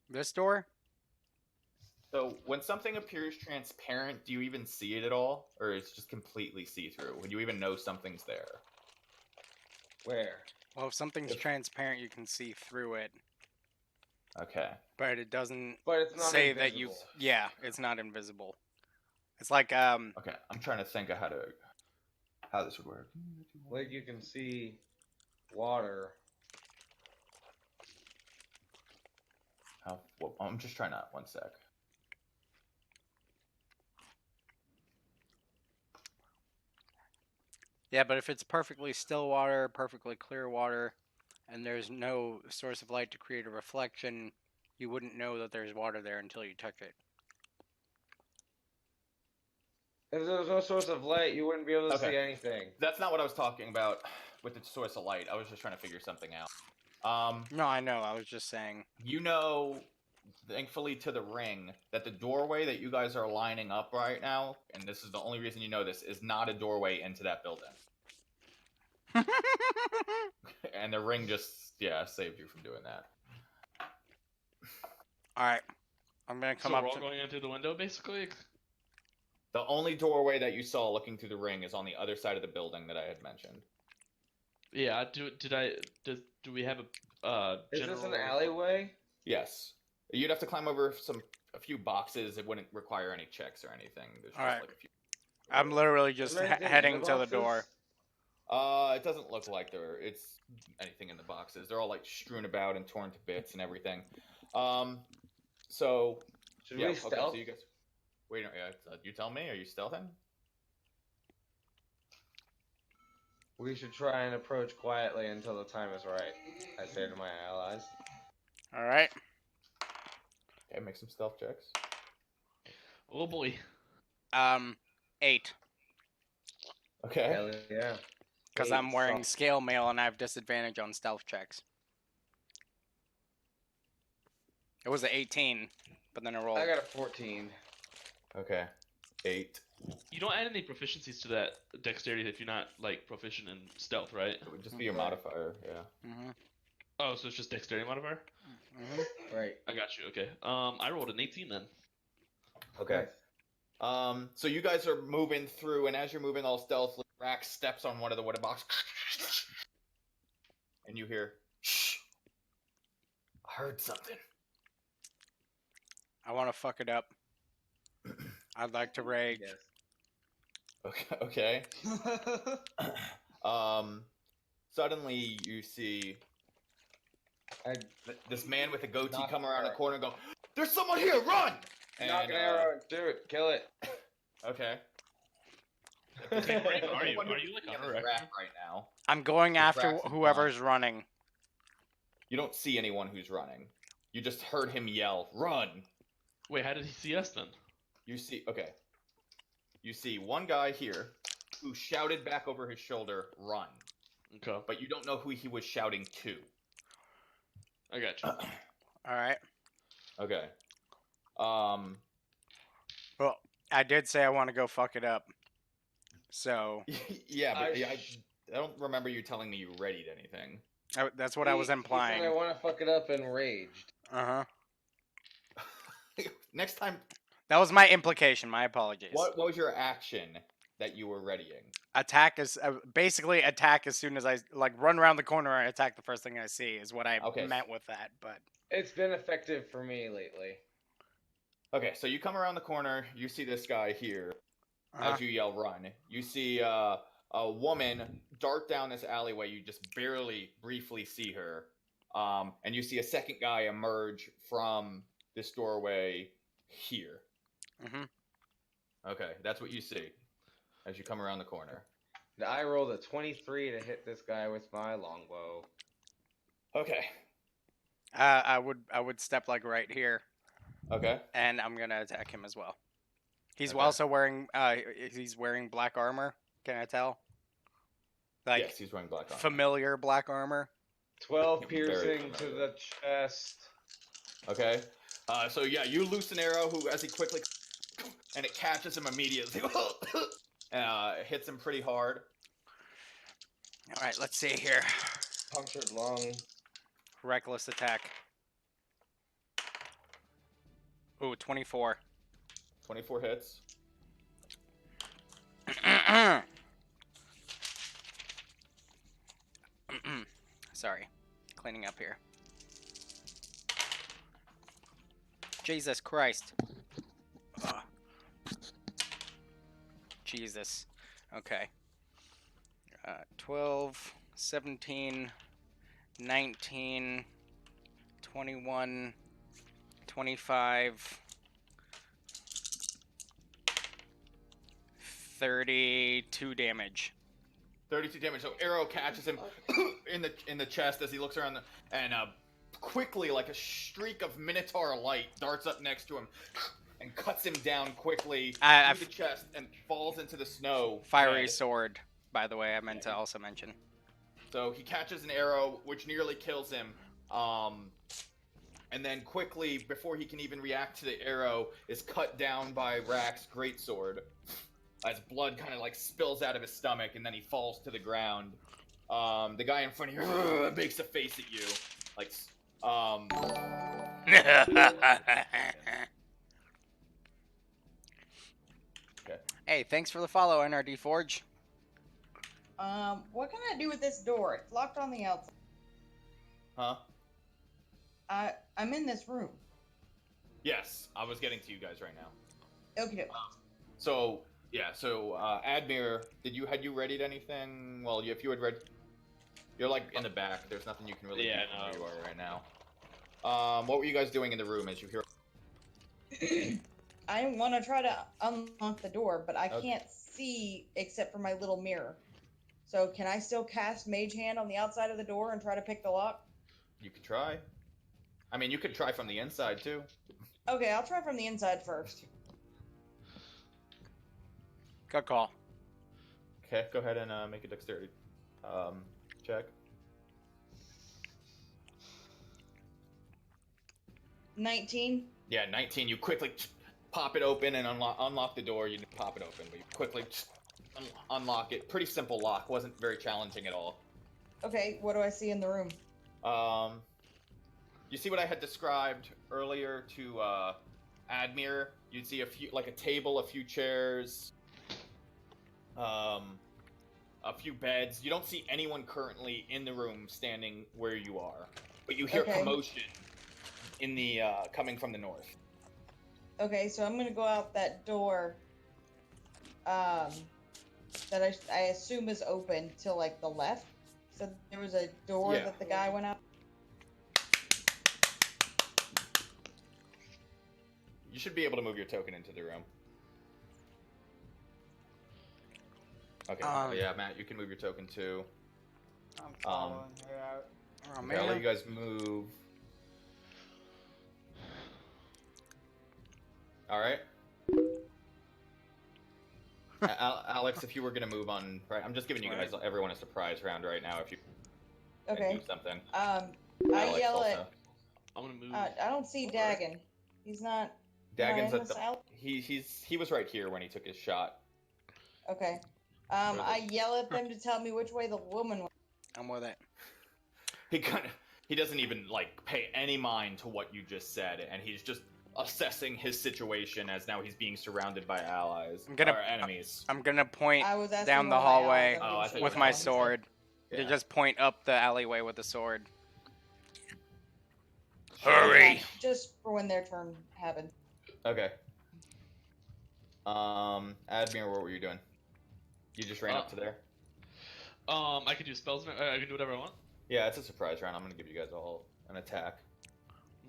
This door? So when something appears transparent, do you even see it at all, or it's just completely see-through? Would you even know something's there? Where? Well, if something's If- transparent, you can see through it, Okay. but it doesn't But it's not say that you. invisible. Yeah, it's not invisible. It's like Okay, I'm trying to think of how this would work. Like you can see water. Well, I'm just trying to. 1 sec. Yeah, but if it's perfectly still water, perfectly clear water, and there's no source of light to create a reflection, You wouldn't know that there's water there until you touch it. If there was no source of light, you wouldn't be able to Okay. see anything. That's not what I was talking about with the source of light. I was just trying to figure something out. No, I know. I was just saying. You know, thankfully to the ring, that the doorway that you guys are lining up right now, and this is the only reason you know this, is not a doorway into that building. And the ring just, saved you from doing that. Alright. I'm gonna come so up we're all to... going in through the window, basically. The only doorway that you saw looking through the ring is on the other side of the building that I had mentioned. Yeah. Do we have a Is general? this an alleyway? Yes. You'd have to climb over a few boxes. It wouldn't require any checks or anything. There's just Alright. like a few. I'm literally just Is there anything in heading the to the door. boxes? It doesn't look like it's anything in the boxes. They're all like strewn about and torn to bits and everything. So Should yeah, we okay, stealth? so you guys wait. You tell me. Are you stealthing? We should try and approach quietly until the time is right. I say to my allies. Alright. Okay, make some stealth checks. Oh boy. 8. Okay. Hell yeah. Because 8, I'm wearing so- scale mail and I have disadvantage on stealth checks. It was an 18, but then I rolled. I got a 14. Okay. 8. You don't add any proficiencies to that dexterity if you're not like proficient in stealth, right? It would just be your Right. modifier. Yeah. Mm-hmm. Oh, so it's just dexterity modifier. Mm-hmm. Right. I got you. Okay. I rolled an 18 then. Okay. So you guys are moving through, and as you're moving all stealthily, Rax steps on one of the wooden boxes, and you hear, "Shh! I heard something." I want to fuck it up. I'd like to rage. Yes. Okay. Suddenly you see this man with a goatee Knock come around the arrow. corner and go, "There's someone here! Run!" Knock an arrow and do it. Kill it. Okay. Where even are you? Anyone Are you like on on this a rack rack? right now? I'm going after Rax is whoever's running. You don't see anyone who's running. You just heard him yell, "Run!" Wait, how did he see us then? You see one guy here who shouted back over his shoulder, "Run!" Okay, But you don't know who he was shouting to. I got you. Alright. Okay. Well, I did say I want to go fuck it up. So, Yeah, but I I don't remember you telling me you readied anything. that's what I was He said implying. I want to fuck it up and raged. Uh-huh. Next time, That was my implication. My apologies. what was your action that you were readying? Attack is basically attack as soon as I run around the corner and attack the first thing I see is what I Okay. meant with that. But It's been effective for me lately. Okay, so you come around the corner, you see this guy here. uh-huh. As you yell "Run!" You see a woman dart down this alleyway. You just briefly see her, and you see a second guy emerge from this doorway here. Mhm. Okay, that's what you see as you come around the corner. I rolled a 23 to hit this guy with my longbow. Okay. I would step right here, Okay. and I'm gonna attack him as well. He's Okay. also wearing he's wearing black armor. Can I tell? Yes, he's wearing black armor. Familiar black armor. 12 Very piercing to familiar. the chest. Okay. So yeah, you loose an arrow as he quickly, and it catches him immediately. Hits him pretty hard. All right, let's see here. Punctured lung. Reckless attack. Ooh, 24. 24 hits. Sorry. Cleaning up here. Jesus Christ. Ugh. Jesus. Okay. 12, 17, 19, 21, 25, 32 damage. 32 damage. So arrow catches him in the chest as he looks around and quickly, like a streak of Minotaur light, darts up next to him and cuts him down quickly through the chest and falls into the snow. Fiery dead. sword, by the way, I meant to also mention. So he catches an arrow, which nearly kills him. And then quickly, before he can even react to the arrow, is cut down by Rack's greatsword. As blood kind of like spills out of his stomach, and then he falls to the ground. The guy in front of you makes a face at you, like, Okay. Hey, thanks for the follow, NRD Forge. What can I do with this door? It's locked on the outside. Huh? I'm in this room. Yes, I was getting to you guys right now. Okay. So Admir, had you readied anything? Well, if you had read, you're like in the back. There's nothing you can really do from where you are right now. What were you guys doing in the room as you hear? I want to try to unlock the door, but I can't see except for my little mirror. So can I still cast Mage Hand on the outside of the door and try to pick the lock? You could try. I mean, you could try from the inside too. Okay, I'll try from the inside first. Good call. Okay, go ahead and make a dexterity check. 19. Yeah, 19. You quickly pop it open and unlock the door. You pop it open, but you quickly unlock it. Pretty simple lock. Wasn't very challenging at all. Okay, what do I see in the room? You see what I had described earlier to Admir? You'd see a table, a few chairs, a few beds. You don't see anyone currently in the room standing where you are, but you hear commotion in the coming from the north. Okay, so I'm gonna go out that door that I assume is open to like the left. So there was a door that the guy went out. You should be able to move your token into the room. Okay. Yeah, Matt, you can move your token too. I'm following her out. Oh, Okay, I'll let you guys move. All right. Alex, if you were gonna move on, right? I'm just giving you guys, everyone, a surprise round right now. If you do something. I Alex yell also. at. I'm gonna move. I don't see Dagon. He's not. Dagon's am I at in the. He was right here when he took his shot. Okay. I yell at them to tell me which way the woman went. I'm with it. He doesn't even like pay any mind to what you just said, and he's just assessing his situation as now he's being surrounded by allies or enemies. I'm gonna point I was asking down the one of my hallway allies, with my sword. Yeah. You just point up the alleyway with the sword. Hurry! Just for when their turn happened. Okay. Admir, what were you doing? You just ran up to there? I can do spells. I can do whatever I want. Yeah, it's a surprise round. I'm gonna give you guys all an attack.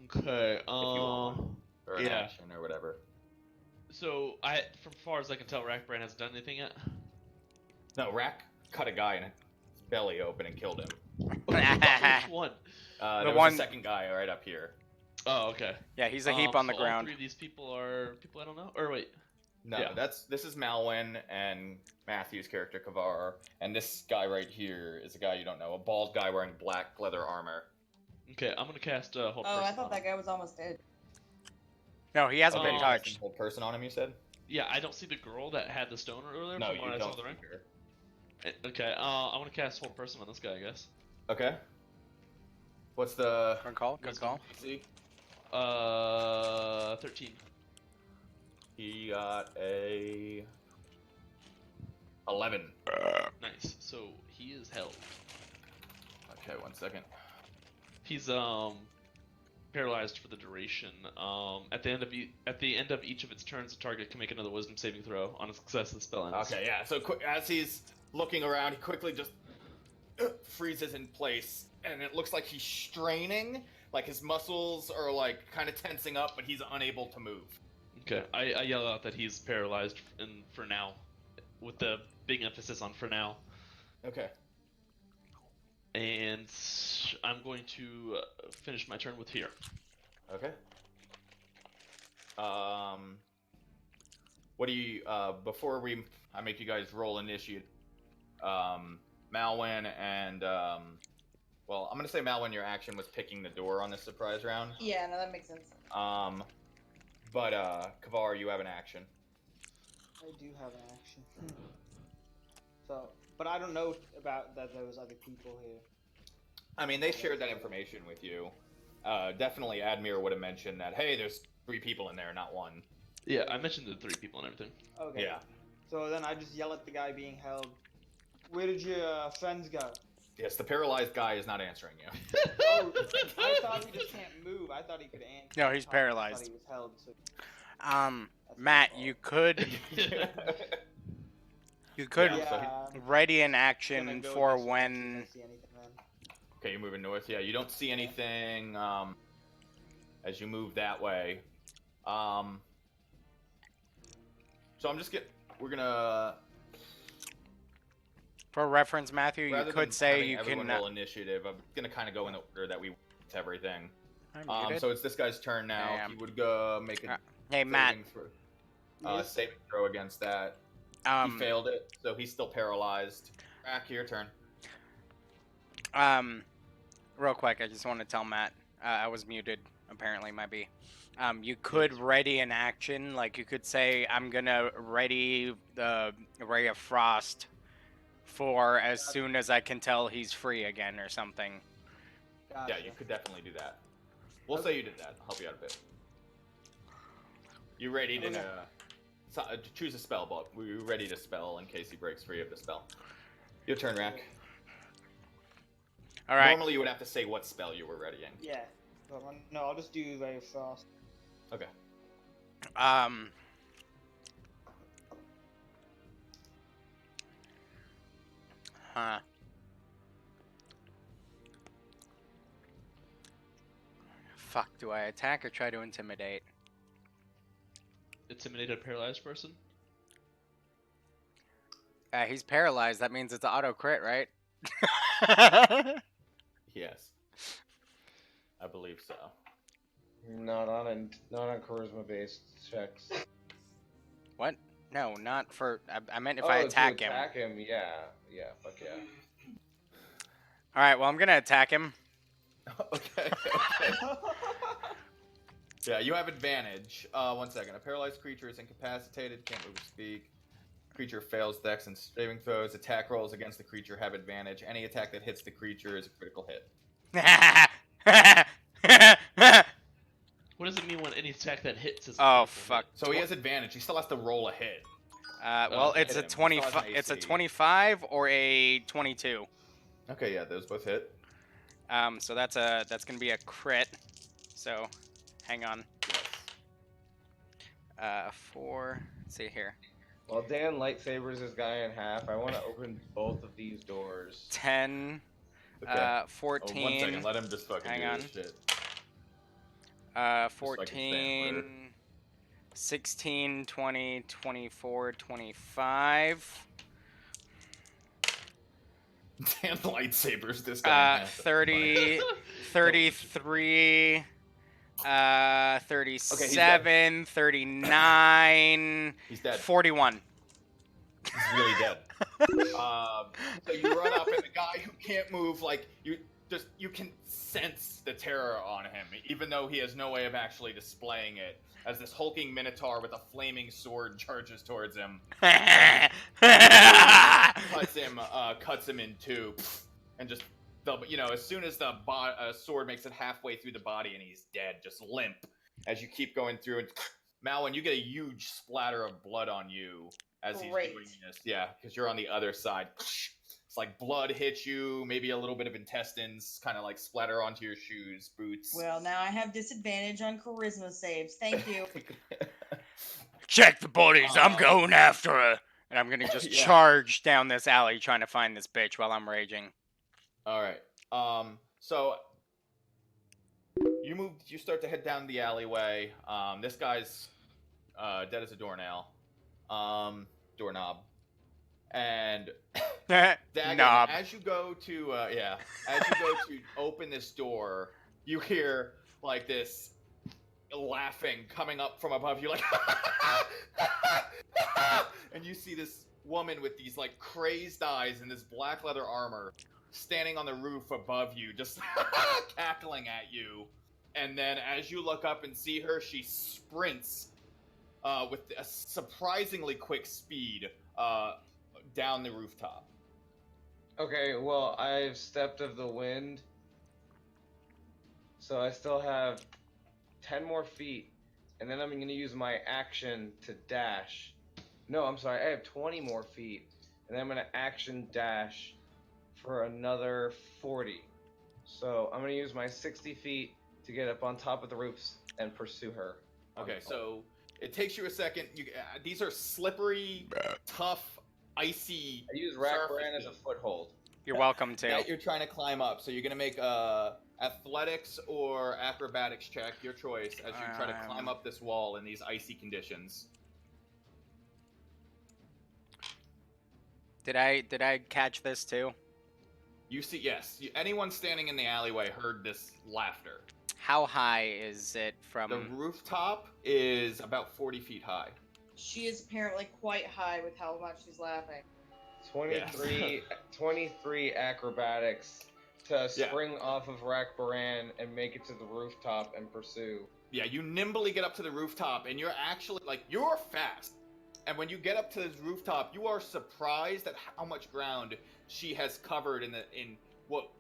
Okay. If you want one. Or an action or whatever. So from far as I can tell, Rackbrand hasn't done anything yet. No, Rack cut a guy in his belly open and killed him. Which one? There was a second guy right up here. Oh, okay. Yeah, he's a heap on the so ground. All three of these people are people I don't know. Or wait. No, Yeah. this is Malwyn and Matthew's character Kavar, and this guy right here is a guy you don't know, a bald guy wearing black leather armor. Okay, I'm gonna cast hold Oh, person I thought on that him. guy was almost dead. No, he hasn't been touched. Hold person on him, you said? Yeah, I don't see the girl that had the stone earlier. No, from you what I don't. saw the rank. Okay, I'm gonna cast hold person on this guy, I guess. Okay. What's the Good call. Good call. AC? 13. He got a 11. Nice. So he is held. Okay, 1 second. He's paralyzed for the duration. At the end of each of its turns, the target can make another Wisdom saving throw on a success. The spell ends. Okay, yeah. So as he's looking around, he quickly just freezes in place, and it looks like he's straining. Like his muscles are like kind of tensing up, but he's unable to move. Okay, I yell out that he's paralyzed for now, with the big emphasis on for now. Okay. and I'm going to finish my turn with here. Okay. What do you? Before I make you guys roll initiative. Malwyn and well, I'm gonna say Malwyn, your action was picking the door on this surprise round. Yeah, no, that makes sense. But Kavar, you have an action. I do have an action. So, but I don't know about that there was other people here. I mean, they shared that information with you. Definitely, Admir would have mentioned that. Hey, there's 3 people in there, not 1. Yeah, I mentioned the 3 people and everything. Okay. Yeah. So then I just yell at the guy being held. Where did your friends go? Yes, the paralyzed guy is not answering you. Oh, I thought he just can't move. I thought he could answer. No, he's I paralyzed. thought he was held. So that's Matt, my you fault. could Yeah. ready an Gonna action go for this direction, when. don't see anything then. Okay, you're moving north. Yeah, you don't see anything as you move that way. So I'm just we're gonna For reference, Matthew, you rather than could say having you everyone can. roll initiative. I'm gonna kind of go in the order that we went to everything. I'm muted. So it's this guy's turn now. I am. He would go make a Hey, Matt. Yes. saving throw against that. He failed it, so he's still paralyzed. Back your turn. Real quick, I just want to tell Matt. I was muted. Apparently, might be. You could ready an action, like you could say, "I'm gonna ready the Ray of Frost for as soon as I can tell he's free again," or something. Gotcha. Yeah, you could definitely do that. We'll say you did that. I'll help you out a bit. You ready to choose a spell, but we're ready to spell in case he breaks free of the spell. Your turn, Rack. All right. Normally, you would have to say what spell you were readying. Yeah. But no, I'll just do very fast. Okay. Huh. Fuck. Do I attack or try to intimidate? Intimidate a paralyzed person? He's paralyzed. That means it's an auto crit, right? Yes. I believe so. Not on charisma based checks. What? No, not for. I meant if oh, I attack to him. attack him, yeah, fuck yeah. All right. Well, I'm gonna attack him. Okay. Yeah, you have advantage. 1 second. A paralyzed creature is incapacitated, can't move or speak. Creature fails dex and saving throws. Attack rolls against the creature have advantage. Any attack that hits the creature is a critical hit. What does it mean when any attack that hits is a Oh, critical fuck. hit? So he has advantage. He still has to roll a hit. Well, Okay, it's a then. 25. Still has an It's a AC. 25 or a 22. Okay, yeah, those both hit. So that's gonna be a crit. So, hang on. 4. Let's see here. While Dan lightsabers this guy in half, I want to open both of these doors. 10. Okay. 14. Oh, 1 second. Let him just fucking Hang do on. this shit. 14. 16, 20, 24, 25. Dan lightsabers this guy. in half. 30, 33, 37, 39, He's dead. 41. He's really dead. So you run up, and the guy who can't move, like you can sense the terror on him, even though he has no way of actually displaying it. As this hulking minotaur with a flaming sword charges towards him, cuts him in two, and just as soon as the sword makes it halfway through the body, and he's dead, just limp. As you keep going through, and Malwyn, you get a huge splatter of blood on you as he's Great. doing this. Yeah, because you're on the other side. It's like blood hits you, maybe a little bit of intestines kind of like splatter onto your shoes, boots. Well, now I have disadvantage on charisma saves. Thank you. Check the bodies. I'm going after her. And I'm gonna just Yeah. charge down this alley trying to find this bitch while I'm raging. All right. So you start to head down the alleyway. This guy's dead as a doornail. Doorknob. And Dagon, Knob. as you go to open this door, you hear like this laughing coming up from above you, like, and you see this woman with these like crazed eyes and this black leather armor standing on the roof above you, just cackling at you. And then as you look up and see her, she sprints with a surprisingly quick speed down the rooftop. Okay, well, I've stepped of the wind, so I still have 10 more feet, and then I'm going to use my action to dash. No, I'm sorry, I have 20 more feet, and then I'm going to action dash for another 40. So I'm going to use my 60 feet to get up on top of the roofs and pursue her. Okay, so it takes you a second. These are slippery, tough, icy. I use Rackbrand as a foothold. You're welcome to. That you're trying to climb up. So you're gonna make athletics or acrobatics check, your choice, as you try to climb up this wall in these icy conditions. Did I catch this too? You see, yes. Anyone standing in the alleyway heard this laughter. How high is it from? The rooftop is about 40 feet high. She is apparently quite high with how much she's laughing. 23 acrobatics to spring off of Rackbaran and make it to the rooftop and pursue. Yeah, you nimbly get up to the rooftop, and you're actually, like, you're fast. And when you get up to this rooftop, you are surprised at how much ground she has covered in what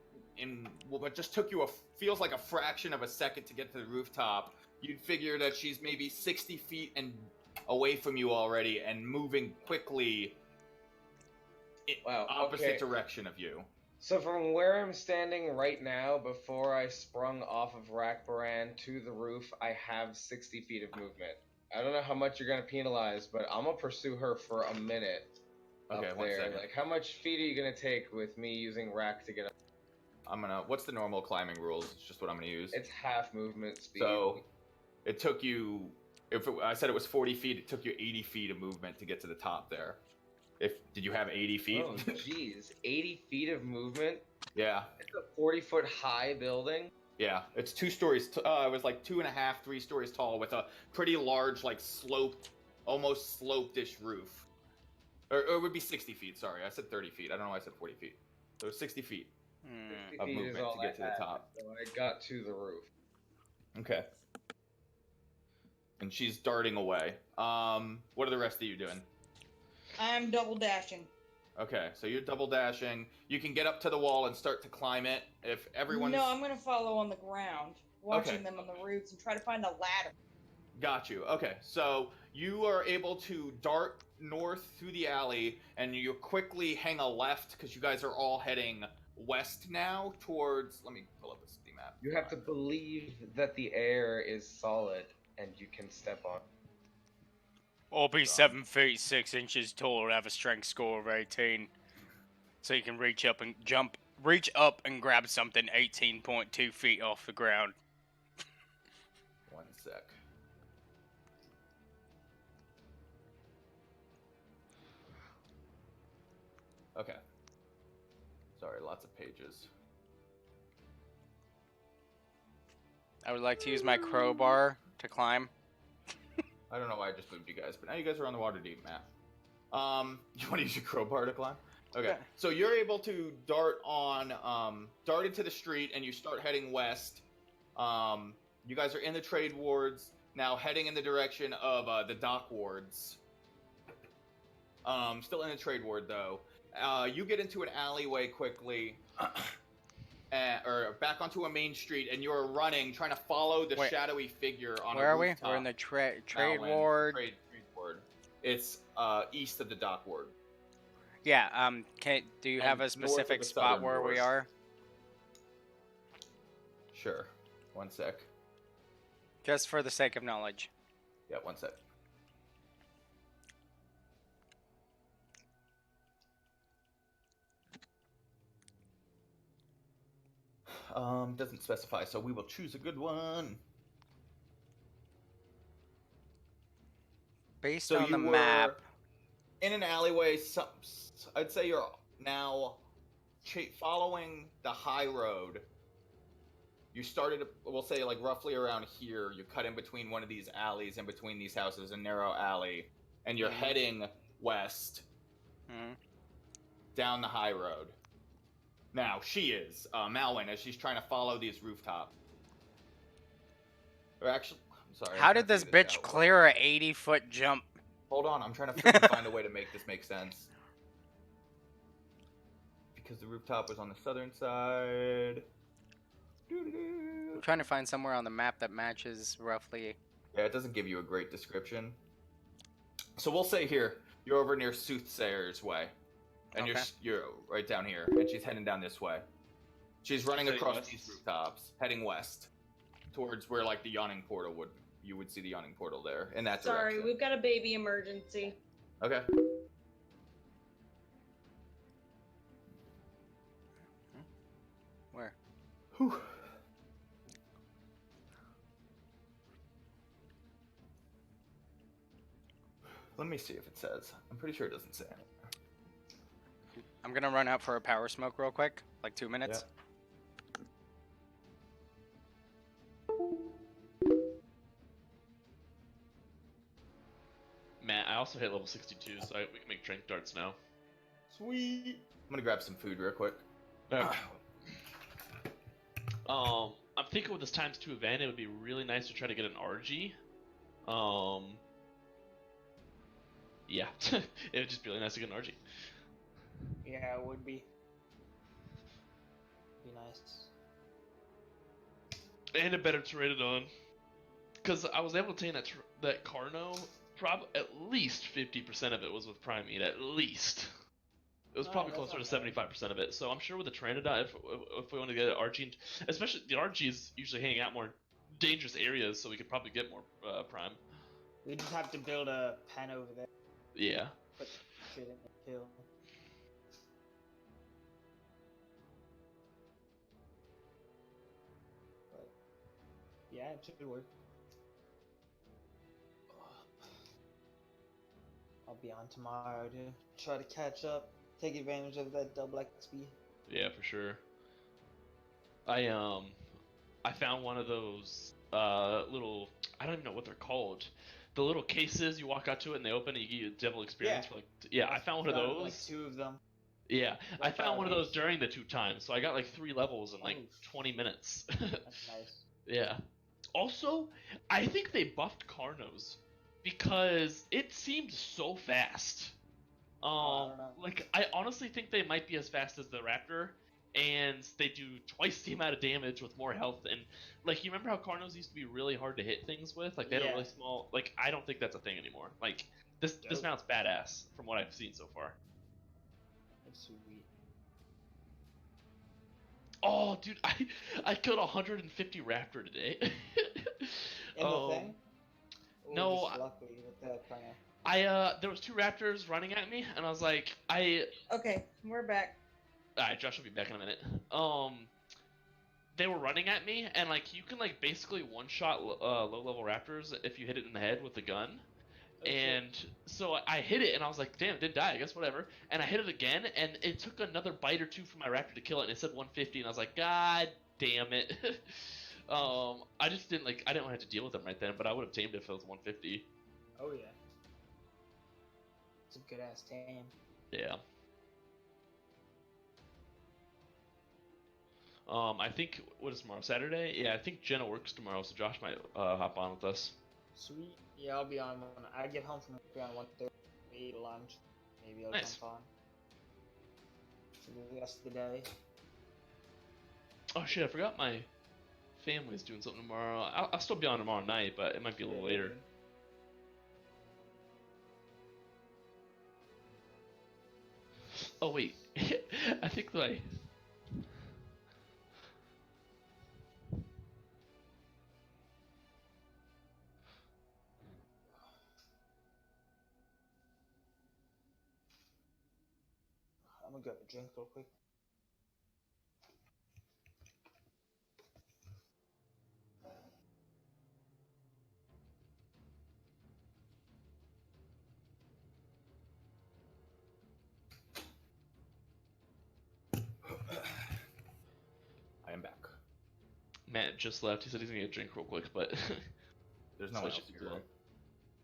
just took you feels like a fraction of a second to get to the rooftop. You'd figure that she's maybe 60 feet and away from you already and moving quickly opposite direction of you. So from where I'm standing right now, before I sprung off of Rackbaran to the roof, I have 60 feet of movement. I don't know how much you're gonna penalize, but I'm gonna pursue her for a minute. Okay, up 1 there. second. Like, how much feet are you gonna take with me using Rack to get up? What's the normal climbing rules? It's just what I'm gonna use. It's half movement speed. So, it took you, I said it was 40 feet, it took you 80 feet of movement to get to the top there. Did you have 80 feet? Oh, jeez. 80 feet of movement? Yeah. It's a 40-foot high building? Yeah, it's 2 stories. It was like 2.5, 3 stories tall with a pretty large, like, sloped, almost sloped-ish roof. Or it would be 60 feet, sorry. I said 30 feet. I don't know why I said 40 feet. So it was 60 feet 60 of feet is movement all to get to I the had, top. So I got to the roof. Okay. And she's darting away. What are the rest of you doing? I'm double dashing. Okay, so you're double dashing. You can get up to the wall and start to climb it. If everyone's... No, I'm gonna follow on the ground, watching Okay. them on the roofs and try to find a ladder. Got you. Okay, so you are able to dart north through the alley, and you quickly hang a left because you guys are all heading west now towards... Let me pull up the city map. You have to believe that the air is solid and you can step on. I'll be 7 feet 6 inches tall and have a strength score of 18. So you can reach up and grab something 18.2 feet off the ground. 1 sec. Okay. Sorry, lots of pages. I would like to use my crowbar to climb. I don't know why I just moved you guys, but now you guys are on the Waterdeep map. You want to use your crowbar to climb? Okay, Yeah. so you're able to dart into the street, and you start heading west. You guys are in the trade wards, now heading in the direction of the dock wards. Still in the trade ward, though. You get into an alleyway quickly, or back onto a main street, and you're running, trying to follow the shadowy figure on Where a are we? rooftop. We're in the trade Outland, ward. Trade ward. It's east of the dock ward. Yeah. Do you have And a north of specific the spot southern where we doors. are? Sure. 1 sec. Just for the sake of knowledge. Yeah, 1 sec. Doesn't specify, so we will choose a good one. Based So on the you map. in an alleyway. I'd say you're now following the high road. You started, we'll say, like roughly around here. You cut in between one of these alleys, in between these houses, a narrow alley, and you're heading west down the high road. Now, she is, Malwyn, as she's trying to follow these rooftops. Or actually, I'm sorry. How did this bitch clear a 80-foot jump? Hold on, I'm trying to freaking find a way to make this make sense. Because the rooftop was on the southern side. I'm trying to find somewhere on the map that matches roughly. Yeah, it doesn't give you a great description. So we'll say here, you're over near Soothsayer's Way. And Okay. you're right down here, and she's heading down this way. She's running across west? these rooftops, heading west. Towards where, like, the yawning portal would... You would see the yawning portal there, in that Sorry, direction. we've got a baby emergency. Okay. Where? Whew. Let me see if it says. I'm pretty sure it doesn't say it. I'm gonna run out for a power smoke real quick, like 2 minutes. Matt, I also hit level 62, so we can make drink darts now. Sweet. I'm gonna grab some food real quick. I'm thinking with this ×2 event, it would be really nice to try to get an RG. Yeah, it would just be really nice to get an RG. Yeah, it would be. Be nice. And a better Pteranodon. Because I was able to obtain that Carno, at least 50% of it was with Prime Meat, at least. It was probably closer to 75% of it. So I'm sure with the Pteranodon, if we want to get an RG, especially the RGs usually hang out more dangerous areas, so we could probably get more Prime. We just have to build a pen over there. Yeah. Put shit in the hill. But yeah, it should work. I'll be on tomorrow to try to catch up, take advantage of that double XP. Yeah, for sure. I found one of those little, I don't even know what they're called. The little cases, you walk out to it and they open and you get you devil experience for like, I found one of those. Like 2 of them. Yeah, I Like found one of those these. during the 2 times, so I got like 3 levels in like 20 minutes. That's nice. Yeah. Also, I think they buffed Carnos because it seemed so fast. I don't know. Like I honestly think they might be as fast as the Raptor, and they do twice the amount of damage with more health. And like, you remember how Carnos used to be really hard to hit things with? Like they had a really small. Like I don't think that's a thing anymore. Like this mount's badass from what I've seen so far. That's sweet. Oh, dude, I killed 150 Raptor today. In the thing? Or no, just luckily with that kind of... there was 2 Raptors running at me, and I was like, Okay, we're back. Alright, Josh will be back in a minute. They were running at me, and like you can like basically one-shot low-level Raptors if you hit it in the head with the gun. And so I hit it, and I was like, damn, it didn't die, I guess whatever. And I hit it again, and it took another bite or 2 for my Raptor to kill it, and it said 150, and I was like, god damn it. I just didn't I didn't want to have to deal with them right then, but I would have tamed it if it was 150. Oh yeah. It's a good ass tame. Yeah. I think, what is tomorrow, Saturday? Yeah, I think Jenna works tomorrow, so Josh might hop on with us. Sweet. Yeah, I'll be on when I get home from work around 1:30. Eat lunch. Maybe I'll Nice. jump on for the rest of the day. Oh shit, I forgot my family's doing something tomorrow. I'll still be on tomorrow night, but it might be a little later. Oh wait, I think I'm gonna grab a drink real quick. Matt just left. He said he's gonna get a drink real quick, but There's no so one I else should in be your room.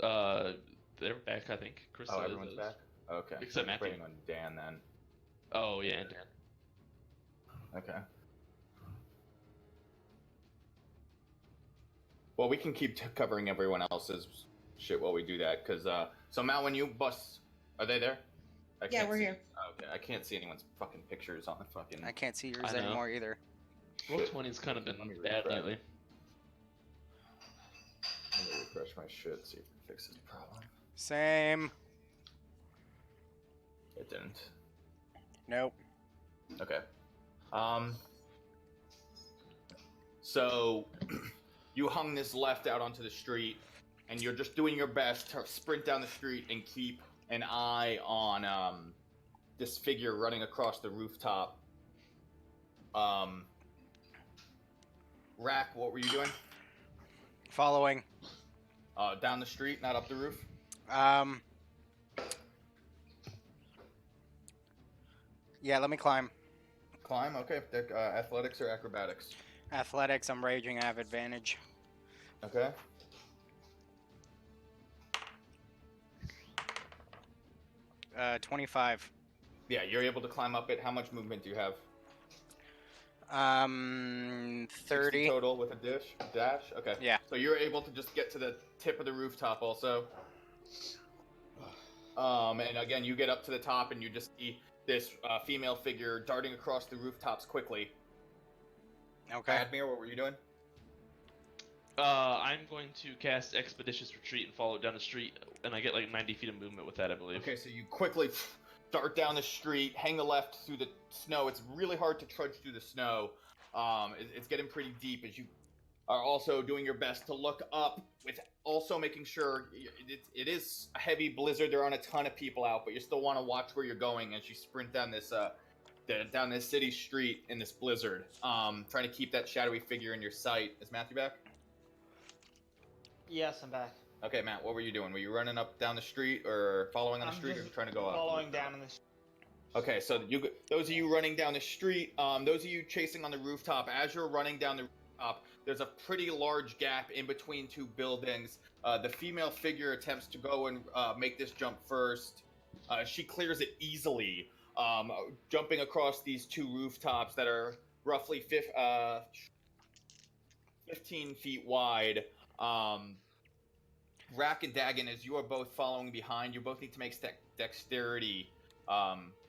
good. They're back, I think. Chris Oh, is. everyone's back? Okay. Except So I'm Matthew. waiting on Dan then. Oh yeah, and Dan. Okay. Well, we can keep covering everyone else's shit while we do that, because, so Mal, when you bust, are they there? Yeah, we're see. here. Okay, I can't see anyone's fucking pictures on the fucking... I can't see yours I know. anymore either. Roll Shit. 20's kind of been Let me bad refresh. lately. Let me refresh my shit, see if it fixes the problem. Same. It didn't. Nope. Okay. So you hung this left out onto the street, and you're just doing your best to sprint down the street and keep an eye on this figure running across the rooftop. Rack, what were you doing? Following. Down the street, not up the roof? Yeah, let me climb. Climb, okay. Athletics or acrobatics? Athletics, I'm raging, I have advantage. Okay. Uh, 25. Yeah, you're able to climb up it. How much movement do you have? 30 total with a dash? Okay. Yeah. So you're able to just get to the tip of the rooftop also. And again, you get up to the top and you just see this female figure darting across the rooftops quickly. Okay. Admir, what were you doing? I'm going to cast Expeditious Retreat and follow it down the street, and I get like 90 feet of movement with that, I believe. Okay, so you quickly dart down the street, hang a left through the snow. It's really hard to trudge through the snow. It's getting pretty deep as you are also doing your best to look up, with also making sure it is a heavy blizzard. There aren't a ton of people out, but you still want to watch where you're going as you sprint down this city street in this blizzard. Trying to keep that shadowy figure in your sight. Is Matthew back? Yes, I'm back. Okay, Matt, what were you doing? Were you running up down the street or following on the street, or just trying to go up? Following down in the street. Okay, so those of you running down the street, those of you chasing on the rooftop, as you're running down the rooftop, there's a pretty large gap in between two buildings. The female figure attempts to go and make this jump first. She clears it easily, jumping across these two rooftops that are roughly 15 feet wide. Rack and Dagon, as you are both following behind, you both need to make dexterity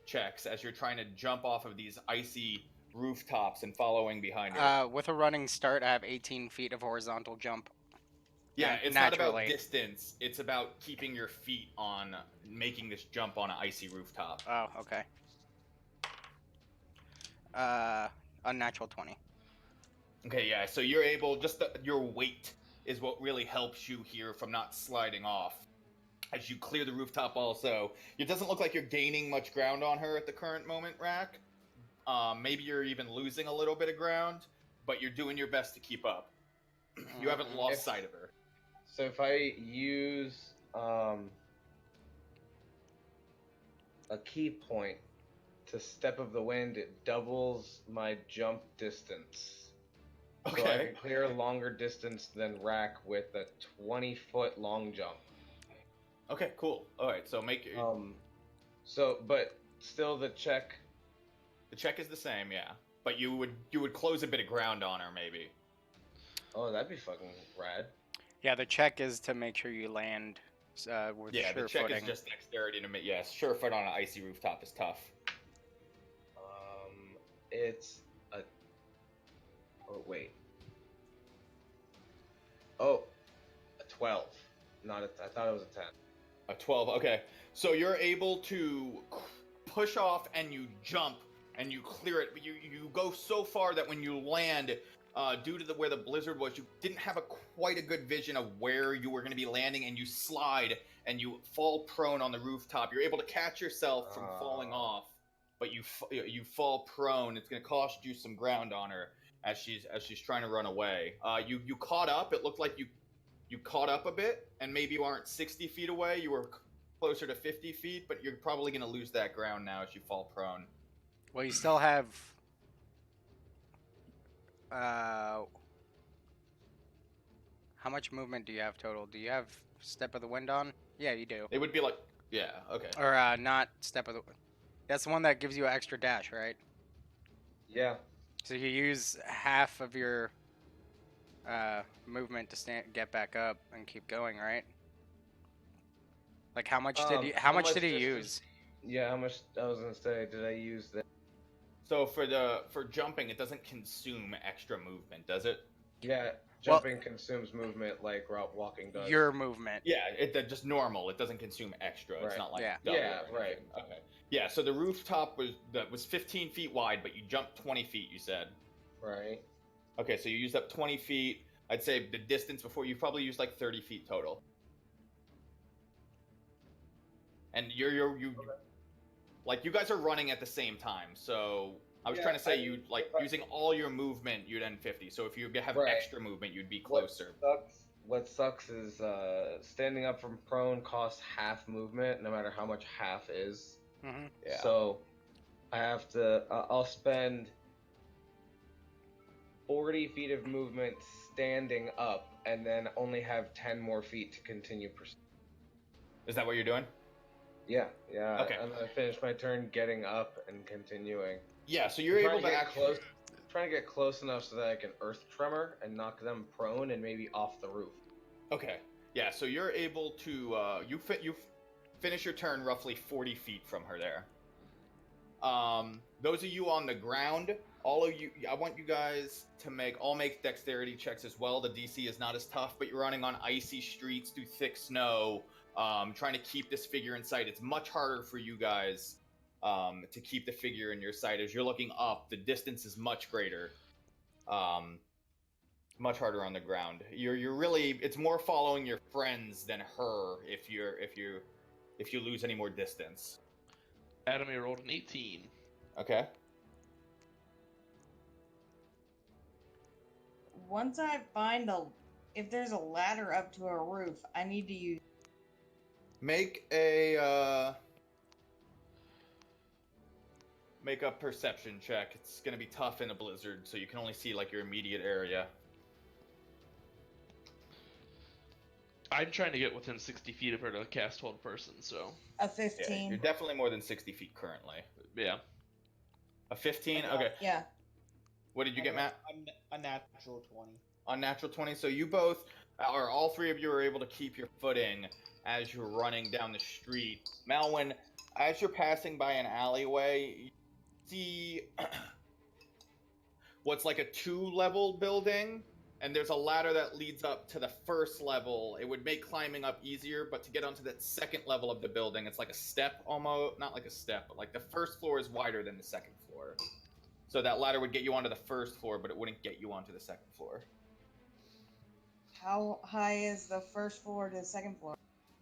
checks as you're trying to jump off of these icy rooftops and following behind her. With a running start, I have 18 feet of horizontal jump. Yeah, it's naturally. not about distance. It's about keeping your feet on making this jump on an icy rooftop. Oh, okay. Unnatural 20. Okay, yeah, so you're able, just your weight is what really helps you here from not sliding off. As you clear the rooftop also, it doesn't look like you're gaining much ground on her at the current moment, Rack. Maybe you're even losing a little bit of ground, but you're doing your best to keep up. You haven't lost sight of her. So if I use a key point to Step of the Wind, it doubles my jump distance. Okay. So I can clear a longer distance than Rack with a 20-foot long jump. Okay, cool. All right, so make your... but still the check. The check is the same, yeah. But you would close a bit of ground on her, maybe. Oh, that'd be fucking rad. Yeah, the check is to make sure you land with Yeah, sure the check footing. is just dexterity to make. Yes, sure foot on an icy rooftop is tough. It's a. Oh wait. Oh, a 12. Not a. I thought it was a 10. A 12. Okay, so you're able to push off and you jump and you clear it. But you go so far that when you land, due to where the blizzard was, you didn't have quite a good vision of where you were going to be landing, and you slide and you fall prone on the rooftop. You're able to catch yourself from falling off, but you fall prone. It's going to cost you some ground on her as she's trying to run away. You caught up. It looked like you caught up a bit, and maybe you aren't 60 feet away. You were closer to 50 feet, but you're probably going to lose that ground now as you fall prone. Well, you still have How much movement do you have total? Do you have Step of the Wind on? Yeah, you do. It would be like, yeah, okay. Or not Step of the. That's the one that gives you an extra dash, right? Yeah. So you use half of your movement to get back up and keep going, right? Like how much did you? How much did he use? Yeah, how much? I was gonna say, did I use that? So for jumping, it doesn't consume extra movement, does it? Yeah, jumping consumes movement like walking does. Your movement. Yeah, just normal. It doesn't consume extra. It's Right. not like Yeah. double Yeah, or right. anything. Okay. Yeah, so the rooftop was 15 feet wide, but you jumped 20 feet. You said. Right. Okay, so you used up 20 feet. I'd say the distance before you probably used like 30 feet total. And you guys are running at the same time. So I was trying to say using all your movement, you'd end 50. So if you have extra movement, you'd be closer. What sucks is standing up from prone costs half movement, no matter how much half is. Mm-hmm. Yeah. So I have to. I'll spend 40 feet of movement standing up, and then only have 10 more feet to continue pursuing. Is that what you're doing? Yeah. Okay. I'm gonna finish my turn getting up and continuing. Yeah, so you're able to actually... Trying to get close enough so that I can earth tremor and knock them prone and maybe off the roof. Okay. Yeah, so you're able to you finish your turn roughly 40 feet from her there. Those of you on the ground, all of you, I want you guys to make dexterity checks as well. The DC is not as tough, but you're running on icy streets through thick snow, trying to keep this figure in sight. It's much harder for you guys to keep the figure in your sight. As you're looking up, the distance is much greater. Much harder on the ground. You're really, it's more following your friends than her if you lose any more distance. Adam, you rolled an 18. Okay. Once I find if there's a ladder up to a roof, I need to use. Make a perception check. It's gonna be tough in a blizzard, so you can only see like your immediate area. I'm trying to get within 60 feet of her to cast hold person, so. A 15. Yeah, you're definitely more than 60 feet currently. Yeah. A 15? Okay. Yeah. What did you get, Matt? A natural 20. Unnatural 20. So you both, or all three of you, are able to keep your footing as you're running down the street. Malwyn, as you're passing by an alleyway, you see what's like a 2-level building, and there's a ladder that leads up to the first level. It would make climbing up easier, but to get onto that second level of the building, it's like a step almost. Not like a step, but like the first floor is wider than the second floor. So that ladder would get you onto the first floor, but it wouldn't get you onto the second floor. How high is the first floor to the second floor?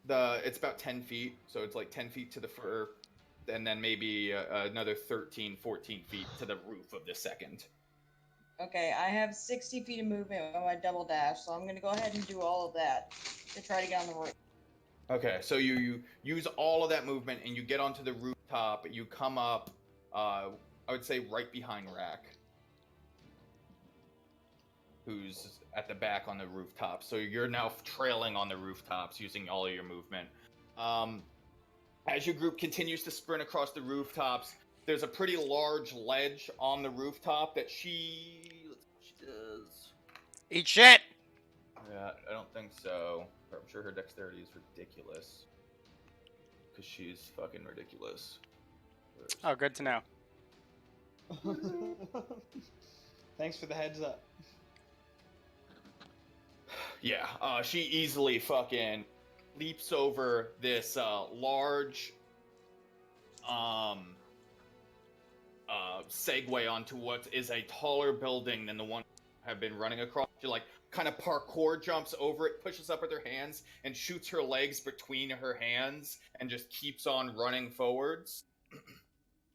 It's about 10 feet, so it's like 10 feet to the first, and then maybe another 13, 14 feet to the roof of the second. Okay, I have 60 feet of movement on my double dash, so I'm going to go ahead and do all of that to try to get on the roof. Okay, so you use all of that movement, and you get onto the rooftop. You come up, I would say right behind Rack, who's at the back on the rooftop. So you're now trailing on the rooftops using all of your movement. As your group continues to sprint across the rooftops, there's a pretty large ledge on the rooftop that she does. Eat shit! Yeah, I don't think so. I'm sure her dexterity is ridiculous. Because she's fucking ridiculous. Oh, good to know. Thanks for the heads up. Yeah, she easily fucking leaps over this large segue onto what is a taller building than the one have been running across. She like kind of parkour jumps over it, pushes up with her hands, and shoots her legs between her hands, and just keeps on running forwards.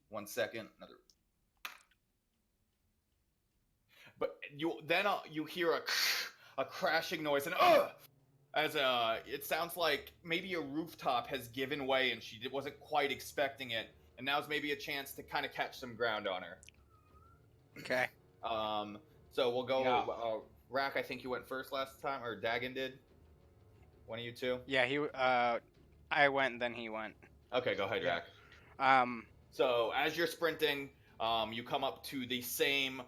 1 second, another. But you hear a crashing noise and as it sounds like maybe a rooftop has given way and she wasn't quite expecting it, and now's maybe a chance to kind of catch some ground on her. Okay. So we'll go. Yeah. Rack, I think you went first last time, or Dagon did. One of you two. Yeah, I went, then he went. Okay, go ahead, Yeah. Rack. So as you're sprinting, you come up to the same,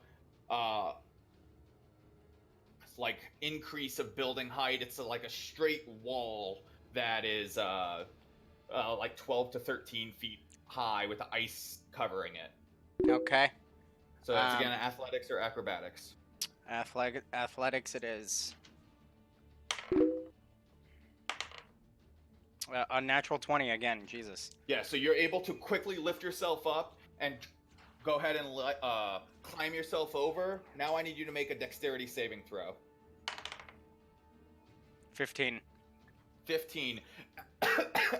like increase of building height. It's like a straight wall that is like 12 to 13 feet high with ice covering it. Okay. So that's again athletics or acrobatics. Athletics it is. A natural 20 again, Jesus. Yeah, so you're able to quickly lift yourself up and go ahead and climb yourself over. Now I need you to make a dexterity saving throw. 15. 15.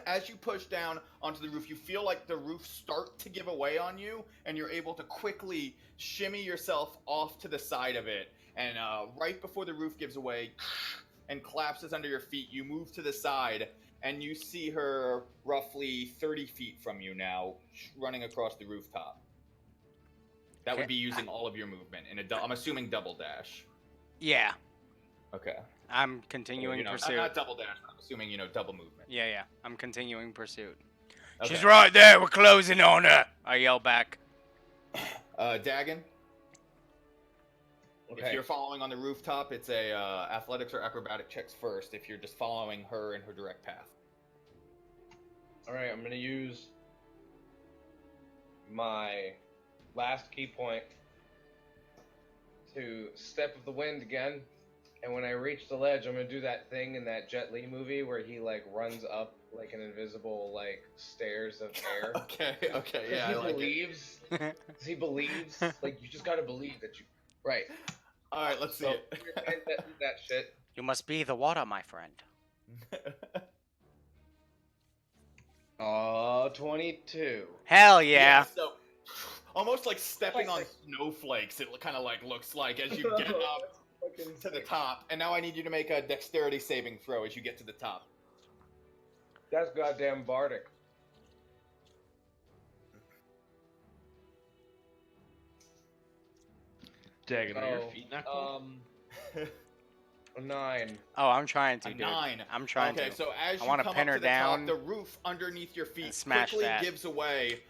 As you push down onto the roof, you feel like the roof start to give away on you, and you're able to quickly shimmy yourself off to the side of it. And right before the roof gives away and collapses under your feet, you move to the side, and you see her roughly 30 feet from you now, running across the rooftop. That would be using all of your movement in I'm assuming double dash. Yeah. Okay. I'm continuing pursuit. Not double dash, but I'm assuming, double movement. Yeah. I'm continuing pursuit. Okay. She's right there. We're closing on her. I yell back. Dagon? Okay. If you're following on the rooftop, it's a athletics or acrobatic checks first if you're just following her in her direct path. Alright, I'm gonna use my last key point to step of the wind again. And when I reach the ledge, I'm gonna do that thing in that Jet Li movie where he like runs up like an invisible like stairs of air. Okay, yeah, I like it. He believes. Like you just gotta believe that you. Right. All right, let's see it. that shit. You must be the water, my friend. 22. Hell yeah. So almost like stepping on snowflakes, it kind of like looks like as you get up to the top. And now I need you to make a dexterity saving throw as you get to the top. That's goddamn bardic. Dagon, are your feet not cold? A 9. Oh, I'm trying to, A dude. 9. I'm trying to. Okay, so as you wanna come pin up her to the down top, the roof underneath your feet and smash quickly that. gives away.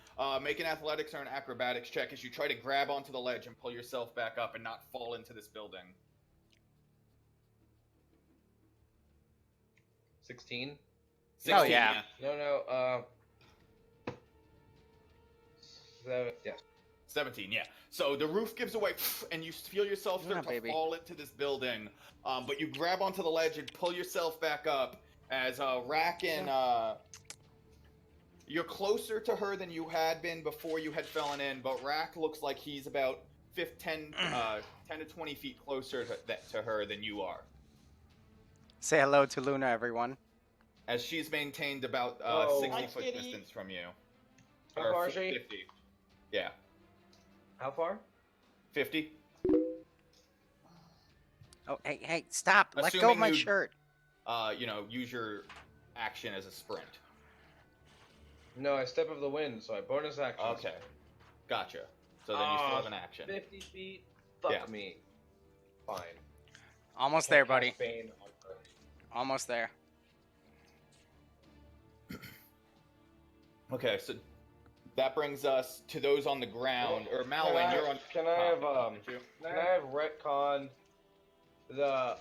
Make an athletics or an acrobatics check as you try to grab onto the ledge and pull yourself back up and not fall into this building. 16? 16, Oh, yeah. No. 7. Yeah. 17, yeah. So the roof gives away, and you feel yourself Yeah, start to baby. fall into this building. But you grab onto the ledge and pull yourself back up as Rack and you're closer to her than you had been before you had fallen in. But Rack looks like he's about 10 to 20 feet closer to her than you are. Say hello to Luna, everyone. As she's maintained about Oh. 60 Hi, foot kitty. distance from you. How Or far is she? 50. Yeah. How far? 50. Oh, hey, stop. Let go of Assuming my you- shirt. Use your action as a sprint. No, I step of the wind, so I bonus action. Okay. Gotcha. So then you still have an action. 50 feet? Fuck Yeah. me. Fine. Almost there, Can't buddy. cast Bane on her. Almost there. Okay, so that brings us to those on the ground. Or Malwyn, you're on. Can I have aren't you? Can I have retcon the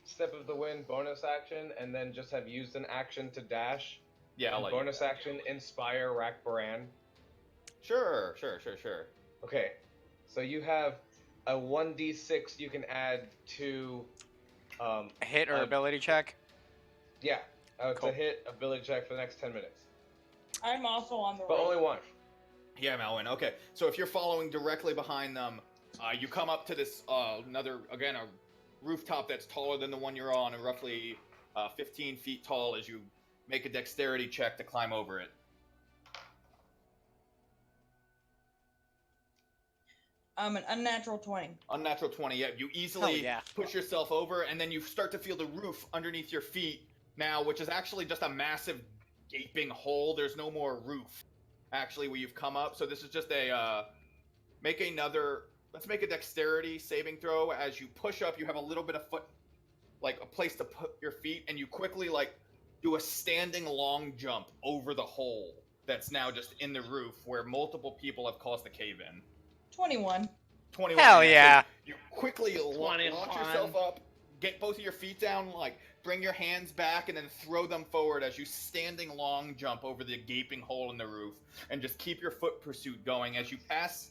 step of the wind bonus action, and then just have used an action to dash? Yeah, I'll And let you. bonus action inspire Rack Baran. Sure. Okay, so you have a 1d6 you can add to A hit or Uh, ability check? yeah, Cool. to hit ability check for the next 10 minutes, I'm also on the but right. only one. Yeah, Malwyn. Okay, so if you're following directly behind them, you come up to this a rooftop that's taller than the one you're on, and roughly 15 feet tall. As you make a dexterity check to climb over it. An unnatural 20. Unnatural 20. Yeah, you easily Hell yeah. push yourself over, and then you start to feel the roof underneath your feet now, which is actually just a massive gaping hole. There's no more roof, actually, where you've come up. So this is just a make another let's make a dexterity saving throw. As you push up, you have a little bit of foot, like a place to put your feet, and you quickly like do a standing long jump over the hole that's now just in the roof where multiple people have caused the cave in. 21. 21. Hell yeah. So you quickly launch 21. yourself up, get both of your feet down, like bring your hands back, and then throw them forward as you standing long jump over the gaping hole in the roof, and just keep your foot pursuit going as you pass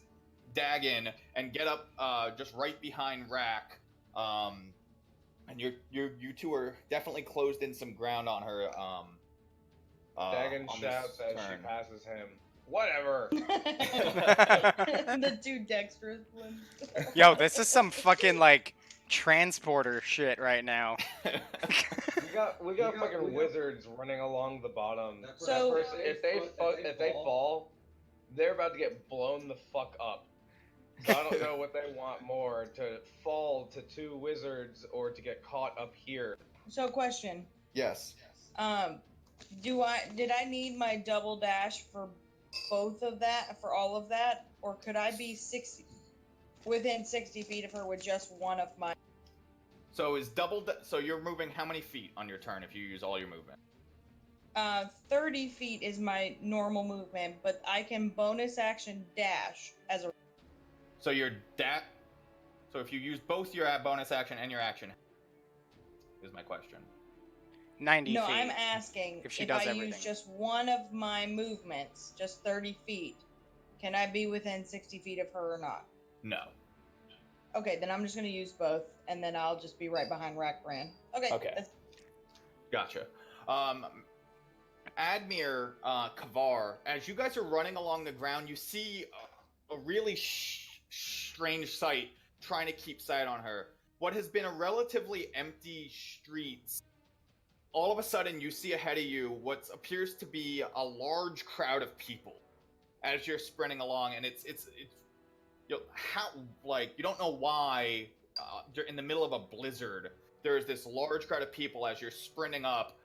Dagon and get up just right behind Rack. And you two are definitely closed in some ground on her. Dagon on this shouts as she turn. passes him. Whatever. The two dexterous ones. Yo, this is some fucking like transporter shit right now. We got fucking wizards running along the bottom. So- That person, if they fall, they're about to get blown the fuck up. So I don't know what they want more, to fall to two wizards or to get caught up here. So, question. Yes. Did I need my double dash for both of that, for all of that, or could I be within 60 feet of her with just one of my? So so you're moving how many feet on your turn if you use all your movement? 30 feet is my normal movement, but I can bonus action dash as a. So So if you use both your bonus action and your action, is my question. 90 No, feet. I'm asking if she does I everything. use just one of my movements, just 30 feet, can I be within 60 feet of her or not? No. Okay, then I'm just going to use both, and then I'll just be right behind Rackbrand. Okay. Okay. Gotcha. Admir, Kavar, as you guys are running along the ground, you see a really strange sight trying to keep sight on her. What has been a relatively empty streets, all of a sudden you see ahead of you what appears to be a large crowd of people as you're sprinting along, and it's you don't know why in the middle of a blizzard there's this large crowd of people as you're sprinting up.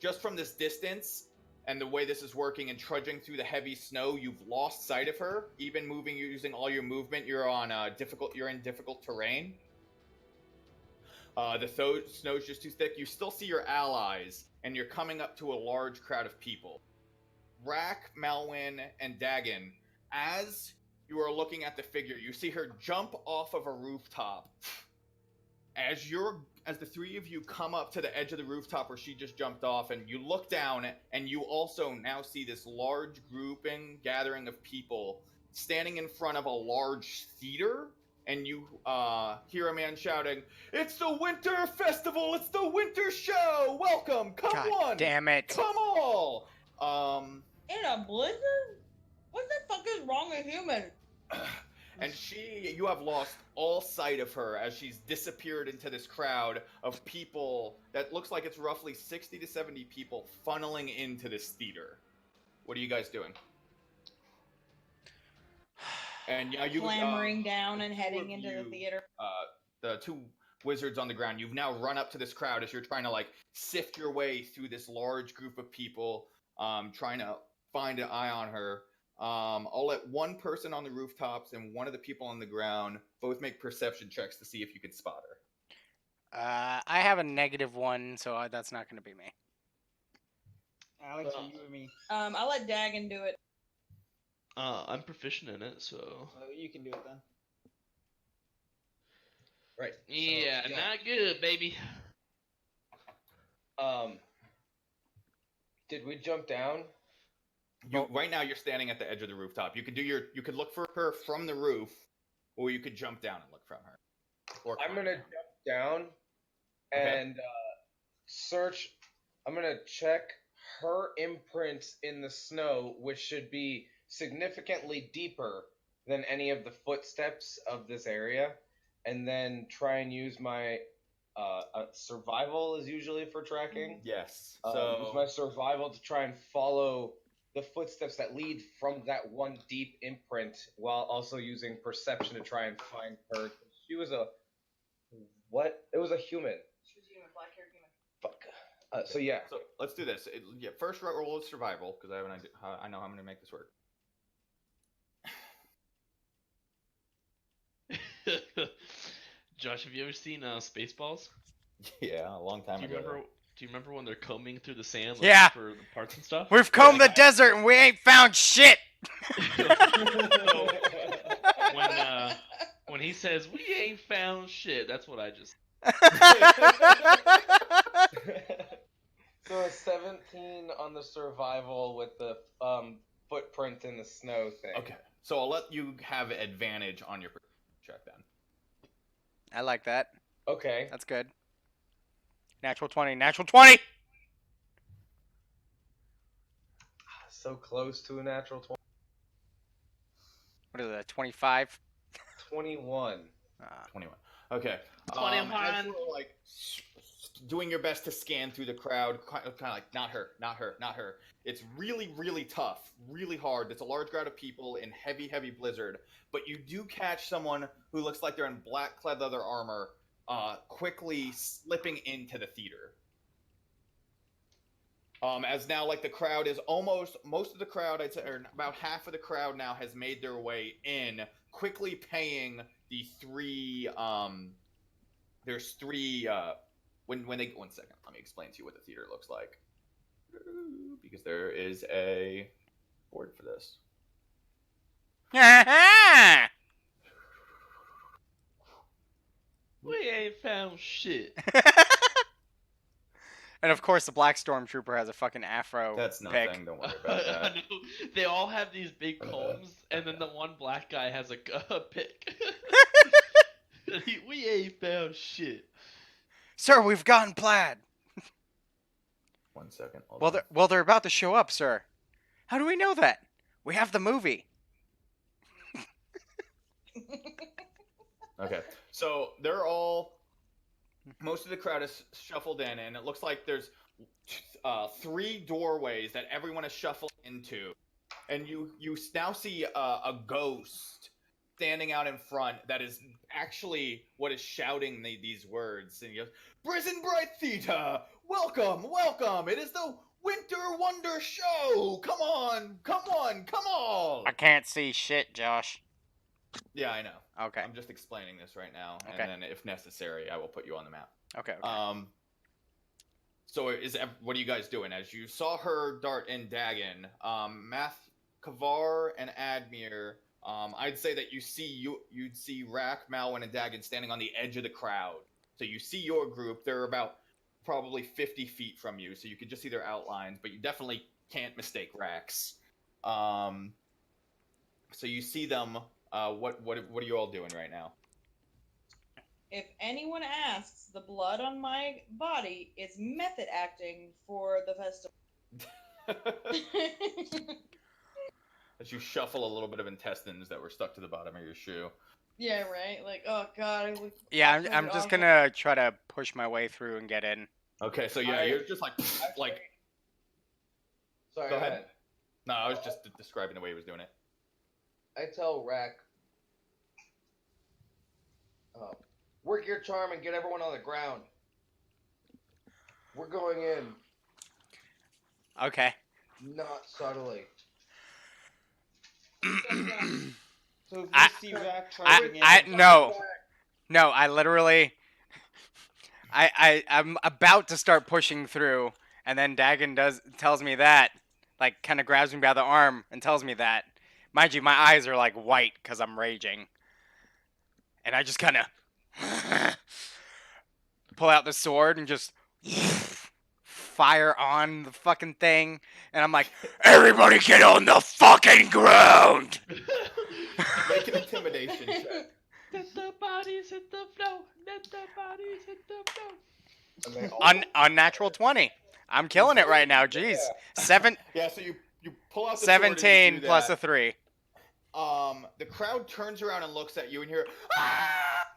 Just from this distance and the way this is working and trudging through the heavy snow, you've lost sight of her. Even moving using all your movement, you're in difficult terrain. The snow's just too thick. You still see your allies, and you're coming up to a large crowd of people. Rack, Malwyn, and Dagon, as you are looking at the figure, you see her jump off of a rooftop. As the three of you come up to the edge of the rooftop where she just jumped off, and you look down, and you also now see this large gathering of people standing in front of a large theater, and you hear a man shouting, "It's the Winter Festival! It's the Winter Show! Welcome! Come God one! damn it. Come all!" In a blizzard? What the fuck is wrong with humans? And you have lost all sight of her as she's disappeared into this crowd of people that looks like it's roughly 60 to 70 people funneling into this theater. What are you guys doing? And you Clambering down and the two heading of into you, the theater. The two wizards on the ground, you've now run up to this crowd as you're trying to like sift your way through this large group of people, trying to find an eye on her. I'll let one person on the rooftops and one of the people on the ground both make perception checks to see if you can spot her. I have a -1, so that's not going to be me. Alex, are you and me? I'll let Dagon do it. I'm proficient in it, so. So you can do it then. Right. Yeah, So, not good, baby. Did we jump down? Right now you're standing at the edge of the rooftop. You could look for her from the roof, or you could jump down and look from her. Or I'm gonna jump down and search. I'm gonna check her imprints in the snow, which should be significantly deeper than any of the footsteps of this area, and then try and use my survival is usually for tracking. Yes. Use my survival to try and follow the footsteps that lead from that one deep imprint, while also using perception to try and find her. She was a what? It was a human. She was a human, black-haired human. Fuck. So yeah. So let's do this. First roll of survival because I have an idea. I know how I'm going to make this work. Josh, have you ever seen Spaceballs? Yeah, a long time Do you ago. remember? Do you remember when they're combing through the sand looking Yeah. for the parts and stuff? We've combed the desert and we ain't found shit. So, when he says we ain't found shit, that's what I just. So a 17 on the survival with the footprint in the snow thing. Okay, so I'll let you have advantage on your check then. I like that. Okay. That's good. Natural 20. Natural 20! So close to a natural 20. What is that, 25? 21. 21. Okay. 21. As you're, like, doing your best to scan through the crowd, kind of like, not her, not her, not her. It's really, really tough, really hard. It's a large crowd of people in heavy, heavy blizzard, but you do catch someone who looks like they're in black clad leather armor, quickly slipping into the theater. As now, like, the crowd is most of the crowd, I'd say, or about half of the crowd now has made their way in, quickly paying the three, there's three, when they, one second, let me explain to you what the theater looks like. Because there is a board for this. We ain't found shit. And of course, the black stormtrooper has a fucking afro. That's pick. nothing, don't worry about that. I know. They all have these big combs, and then the one black guy has a pick. We ain't found shit. Sir, we've gotten plaid. 1 second. Well, they're about to show up, sir. How do we know that? We have the movie. Okay, so most of the crowd is shuffled in, and it looks like there's 3 doorways that everyone is shuffled into, and you now see a ghost standing out in front that is actually what is shouting these words, and he goes, "Prison Bright Theater, welcome, welcome! It is the Winter Wonder Show! Come on, come on, come on!" I can't see shit, Josh. Yeah, I know. Okay. I'm just explaining this right now, Okay. and then if necessary, I will put you on the map. Okay. So what are you guys doing? As you saw her dart in Dagon, Math, Kavar, and Admir, I'd say that you'd see Rack, Malwin, and Dagon standing on the edge of the crowd. So you see your group. They're about probably 50 feet from you, so you can just see their outlines, but you definitely can't mistake Rack's. So you see them. What are you all doing right now? If anyone asks, the blood on my body is method acting for the festival. As you shuffle a little bit of intestines that were stuck to the bottom of your shoe. Yeah, right. Like, oh god. Yeah, I'm just gonna try to push my way through and get in. Okay, so yeah, Alright. you're just like. Sorry, Go ahead. No, I was just describing the way he was doing it. I tell Rack, work your charm and get everyone on the ground. We're going in, Okay. not subtly. So if you I- see Rack charging in, No, I literally, I'm about to start pushing through, and then Dagon tells me that, like, kind of grabs me by the arm and tells me that. Mind you, my eyes are like white because I'm raging, and I just kind of pull out the sword and just fire on the fucking thing, and I'm like, everybody get on the fucking ground! Make an intimidation check. Let the bodies hit the floor. Let the bodies hit the floor. And they all- Unnatural 20. I'm killing it right now. Jeez. Yeah, so you pull out the sword and you 17 do plus that. a 3. The crowd turns around and looks at you, and hear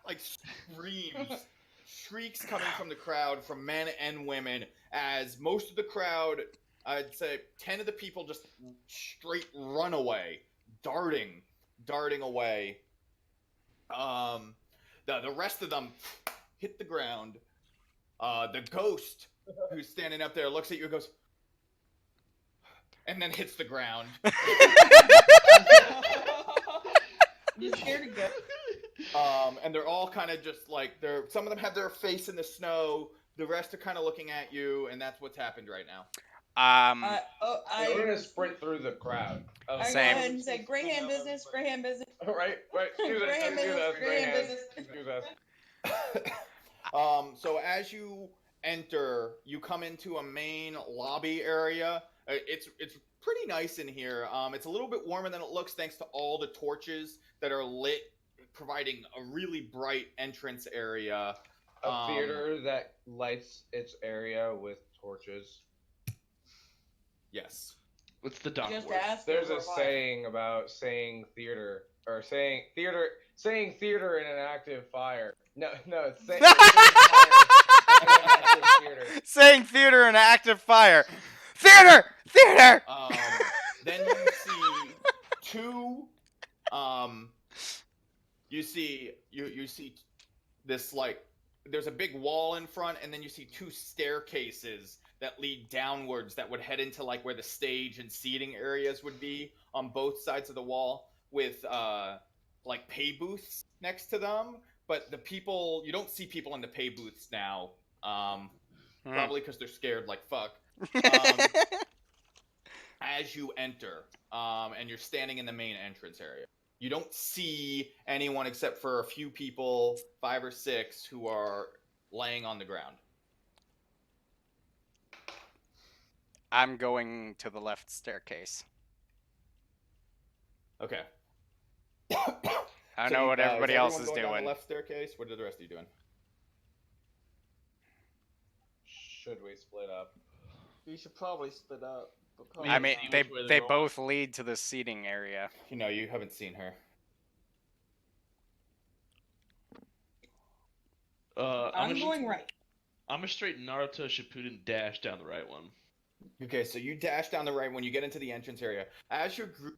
like screams, shrieks coming from the crowd, from men and women, as most of the crowd, I'd say 10 of the people just straight run away, darting away. The rest of them hit the ground. The ghost who's standing up there looks at you and goes, and then hits the ground. You scared to go? And they're all kind of just like some of them have their face in the snow. The rest are kind of looking at you, and that's what's happened right now. We're gonna sprint through the crowd. I go Same. ahead and say, Gray hand business, Gray hand business. Right. Do Gray hand that. Do business, that. Gray hand business. Do that. So as you enter, you come into a main lobby area. It's pretty nice in here. It's a little bit warmer than it looks thanks to all the torches that are lit, providing a really bright entrance area. A theater that lights its area with torches. Yes. What's the dock Just word? ask. There's for a what? saying about saying theater in an active fire. No, it's saying theater. Saying theater in active fire. Theater! Then you see two. You see this like there's a big wall in front, and then you see two staircases that lead downwards that would head into like where the stage and seating areas would be on both sides of the wall, with like pay booths next to them. But the people, you don't see people in the pay booths now, probably because they're scared like fuck. As you enter, and you're standing in the main entrance area, you don't see anyone except for a few people, 5 or 6, who are laying on the ground. I'm going to the left staircase. Okay. I know what everybody else is going down doing. the left staircase? What are the rest of you doing? Should we split up? We should probably split up. But probably I mean, not. they which way they're they going. both lead to the seating area. You haven't seen her. I'm going right. I'm a straight Naruto Shippuden dash down the right one. Okay, so you dash down the right when you get into the entrance area. As your group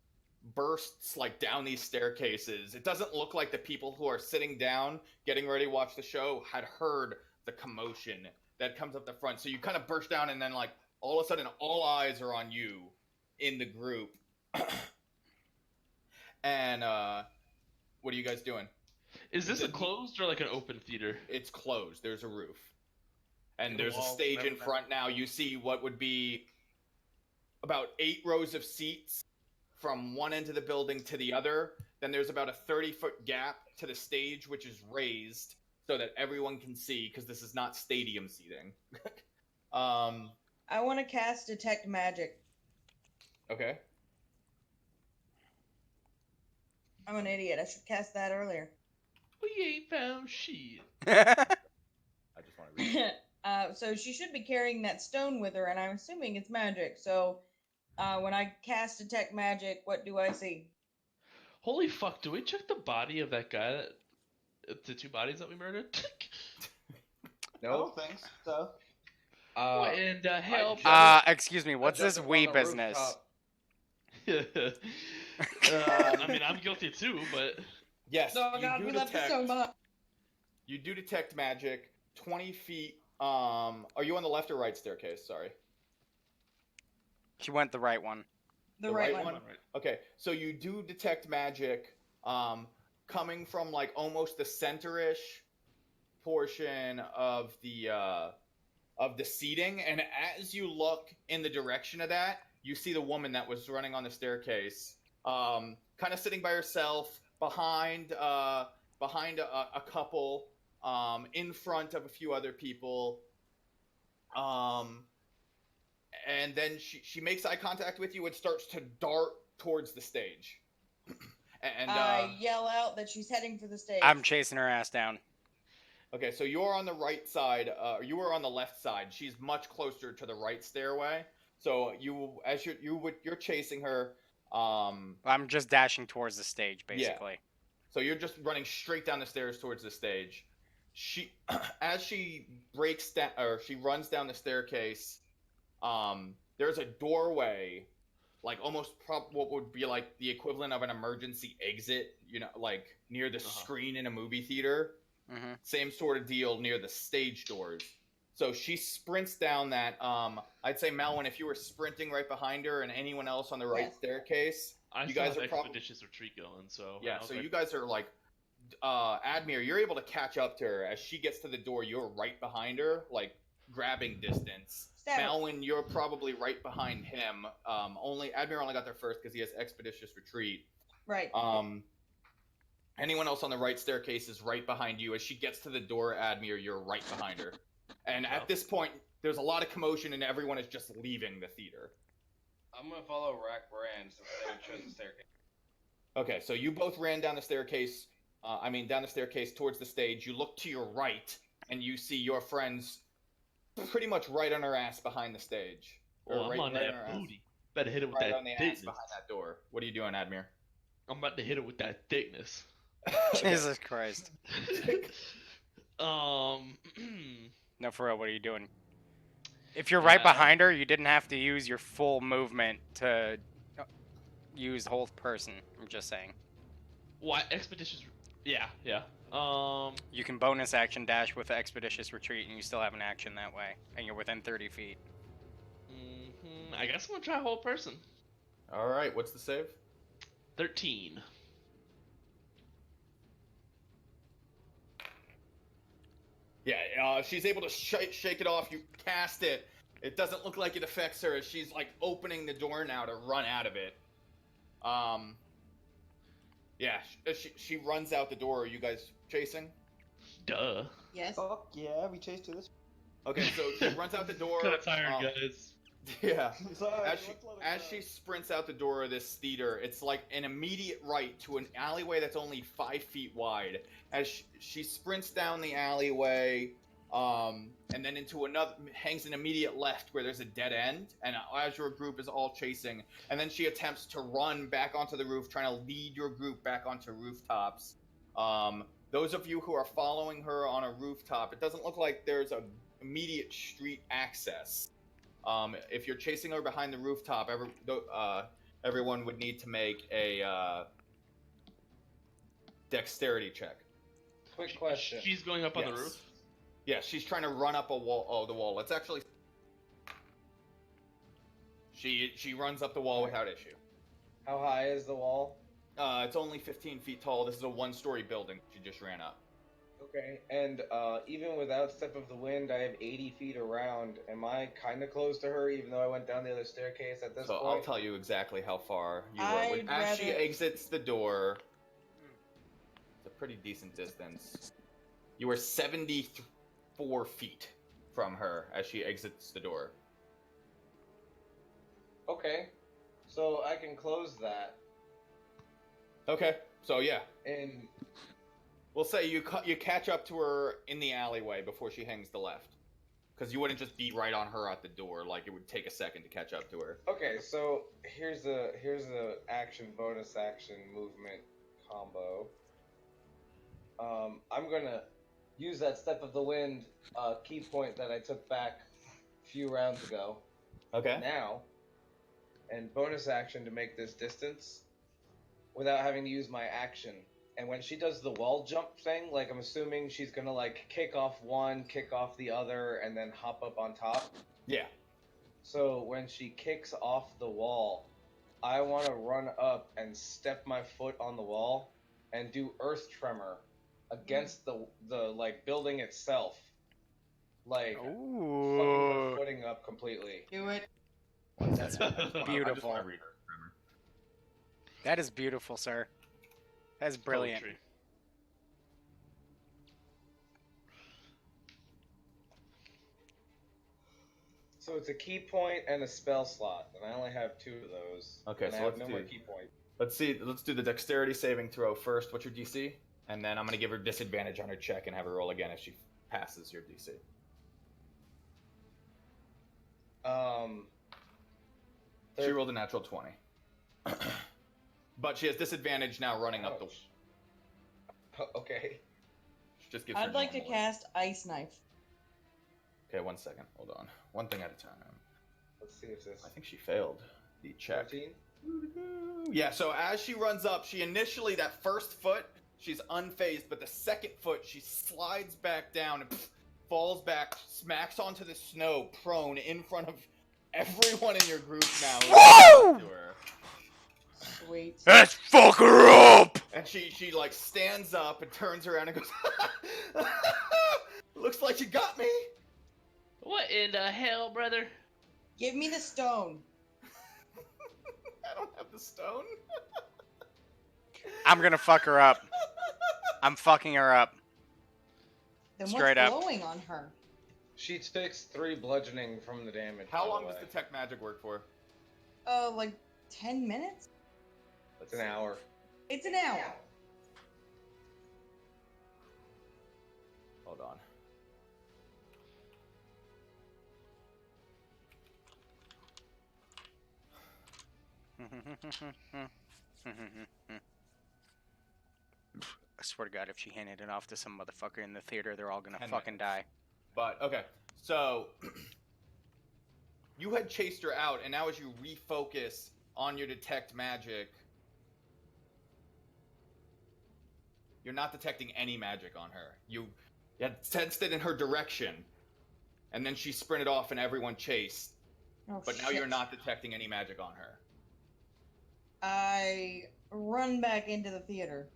bursts like down these staircases, it doesn't look like the people who are sitting down getting ready to watch the show had heard the commotion that comes up the front. So you kind of burst down, and then like all of a sudden all eyes are on you in the group. And what are you guys doing? Is this a closed or like an open theater? It's closed. There's a roof. And The there's a wall, stage in never front now. You see what would be about 8 rows of seats from one end of the building to the other. Then there's about a 30-foot gap to the stage, which is raised so that everyone can see, because this is not stadium seating. I want to cast Detect Magic. Okay. I'm an idiot. I should cast that earlier. We ain't found shit. I just want to read it. So she should be carrying that stone with her, and I'm assuming it's magic. So when I cast Detect Magic, what do I see? Holy fuck, do we check the body of that guy the 2 bodies that we murdered? I don't think so. What in the hell? Excuse me, what's this wee business? I mean, I'm guilty too, but... Yes, Oh you god, do we left the detect. stone behind. You do detect magic. 20 feet. Are you on the left or right staircase? Sorry. She went the right one. The right one. Okay, so you do detect magic coming from like almost the center-ish portion of the seating, and as you look in the direction of that, you see the woman that was running on the staircase, kind of sitting by herself behind a couple, in front of a few other people. And then she makes eye contact with you and starts to dart towards the stage. And I yell out that she's heading for the stage. I'm chasing her ass down. okay, so you're on the right side. You were on the left side. She's much closer to the right stairway. So you're chasing her. I'm just dashing towards the stage, basically. So you're just running straight down the stairs towards the stage. As she runs down the staircase, there's a doorway, like almost what would be like the equivalent of an emergency exit, like near the screen in a movie theater. Mm-hmm. Same sort of deal near the stage doors. So she sprints down that. I'd say, Malwin, if you were sprinting right behind her and anyone else on the right Yes. staircase, I you still guys have are probably expeditious retreat going, so... so you guys are like Admir, you're able to catch up to her as she gets to the door. You're right behind her, like grabbing distance. Stab it. Malwyn, you're probably right behind him. Admir only got there first because he has expeditious retreat. Right. Anyone else on the right staircase is right behind you. As she gets to the door, Admir, you're right behind her. And at this point, there's a lot of commotion and everyone is just leaving the theater. I'm gonna follow Rack Brand since they chose the staircase. Okay, so you both ran down the staircase. Down the staircase towards the stage. You look to your right, and you see your friends pretty much right on her ass behind the stage. Oh, I'm on that booty. Better hit it with Right that on the ass thickness. behind that door. What are you doing, Admir? I'm about to hit it with that thickness. Jesus Christ. No, No, for real, what are you doing? If you're right behind her, you didn't have to use your full movement to use the whole person. I'm just saying. Why expeditious? Yeah. You can bonus action dash with expeditious retreat, and you still have an action that way, and you're within 30 feet. I guess I'm gonna try whole person. All right, what's the save? 13. Yeah, she's able to shake it off. You cast it. It doesn't look like it affects her as she's like opening the door now to run out of it. She runs out the door. Are you guys chasing? Duh. Yes. Fuck yeah, we chased to this. Okay, so she runs out the door. Kinda tired, guys. Yeah. Sorry, As she sprints out the door of this theater, it's like an immediate right to an alleyway that's only 5 feet wide. As she sprints down the alleyway, and then into another, hangs an immediate left where there's a dead end, and as your group is all chasing, and then she attempts to run back onto the roof, trying to lead your group back onto rooftops. Those of you who are following her on a rooftop, it doesn't look like there's a immediate street access. If you're chasing her behind the rooftop, everyone would need to make a dexterity check. Quick question. She's going up on the Yes. roof. Yeah, she's trying to run up a wall. Oh, the wall. It's actually. She runs up the wall without issue. How high is the wall? It's only 15 feet tall. This is a one-story building. She just ran up. Okay, and even without Step of the Wind, I have 80 feet around. Am I kind of close to her, even though I went down the other staircase at this So point? I'll tell you exactly how far you are. I'd As she rather- exits the door, it's a pretty decent distance. You are 74 feet from her as she exits the door. Okay, so I can close that. Okay, so yeah, And we'll say you catch up to her in the alleyway before she hangs the left, because you wouldn't just be right on her at the door. Like it would take a second to catch up to her. okay, so here's the action bonus action movement combo. I'm gonna use that Step of the Wind key point that I took back a few rounds ago Okay. now, and bonus action to make this distance without having to use my action. And when she does the wall jump thing, like I'm assuming she's gonna like kick off one, kick off the other, and then hop up on top. Yeah. So when she kicks off the wall, I want to run up and step my foot on the wall and do earth tremor against the like building itself, like fucking Ooh. her footing up completely. Do it. That's I just beautiful. wanna read her grammar. That is beautiful, sir. That's brilliant. Poetry. So it's a key point and a spell slot, and I only have 2 of those. Okay, and so I have let's no do- more key points. Let's see. Let's do the dexterity saving throw first. What's your DC? And then I'm gonna give her disadvantage on her check and have her roll again if she passes your DC. She Thir- rolled a natural 20. But she has disadvantage now running up the. Ouch. Okay. She just gives her I'd like to normal. cast Ice Knife. Okay, 1 second. Hold on. One thing at a time. Let's see if this. I think she failed the check. 13? Yeah, so as she runs up, she initially, that first foot, she's unfazed, but the second foot, she slides back down and falls back, smacks onto the snow, prone in front of everyone in your group now. Woo! To her. Sweet. Let's fuck her up! And she like stands up and turns around and goes, looks like you got me. What in the hell, brother? Give me the stone. I don't have the stone. I'm gonna fuck her up. I'm fucking her up. Then Straight what's up. glowing on her? She takes 3 bludgeoning from the damage. How by long the does way. detect magic work for? Like 10 minutes? It's an hour. It's an hour. Hold on. I swear to God, if she handed it off to some motherfucker in the theater, they're all gonna 10 fucking minutes. die. But okay, so you had chased her out, and now as you refocus on your detect magic, you're not detecting any magic on her. You had sensed it in her direction, and then she sprinted off, and everyone chased. Oh, But now shit. you're not detecting any magic on her. I run back into the theater.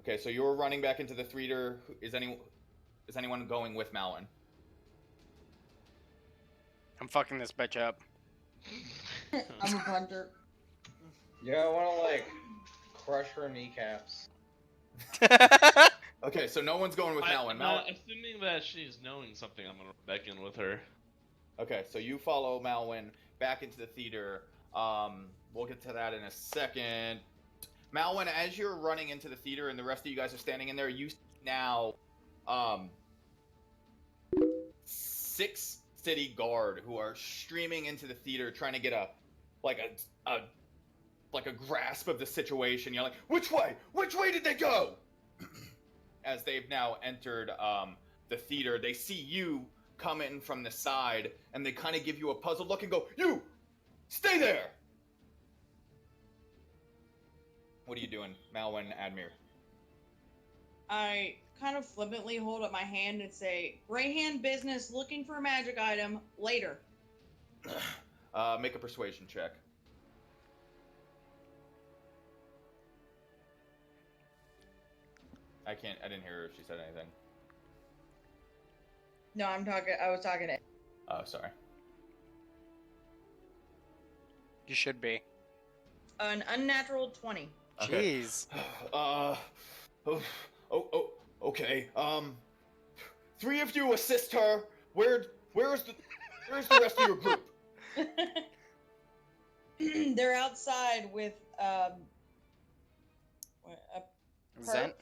Okay, so you're running back into the theater. Is anyone going with Malin? I'm fucking this bitch up. I'm a punter. Yeah, I want to like crush her kneecaps. Okay, so no one's going with Malin. Malin. Assuming that she's knowing something, I'm gonna run back in with her. Okay, so you follow Malwyn back into the theater. We'll get to that in a second. Malwyn, as you're running into the theater and the rest of you guys are standing in there, you see now 6 city guard who are streaming into the theater trying to get a grasp of the situation. You're like, which way? Which way did they go? As they've now entered the theater, they see you come in from the side, and they kind of give you a puzzled look and go, "You, stay there!" What are you doing, Malwyn, Admir? I kind of flippantly hold up my hand and say, "Gray hand business, looking for a magic item, later." Make a persuasion check. I didn't hear her if she said anything. No, I was talking to... Oh, sorry. You should be. An unnatural 20. Okay. Jeez. Okay. 3 of you assist her. Where's the rest of your group? They're outside with, a Zen? perp.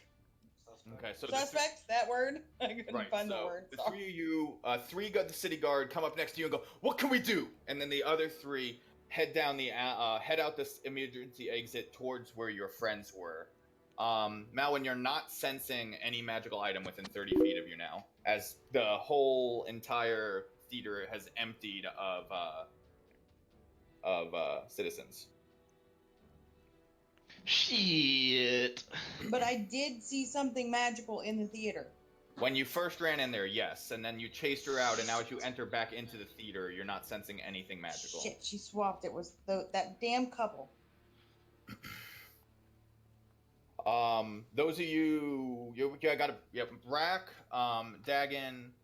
Okay, so Suspect, that word? I couldn't find the word. The Sorry. 3 of you, 3 got the city guard, come up next to you and go, "What can we do?" And then the other 3 head out this emergency exit towards where your friends were. Malwyn, you're not sensing any magical item within 30 feet of you now, as the whole entire theater has emptied of citizens. Shit. But I did see something magical in the theater. When you first ran in there, yes, and then you chased her out, and now as you enter back into the theater, you're not sensing anything magical. Shit, she swapped. It was that damn couple. Those of you got Brack, Dagon,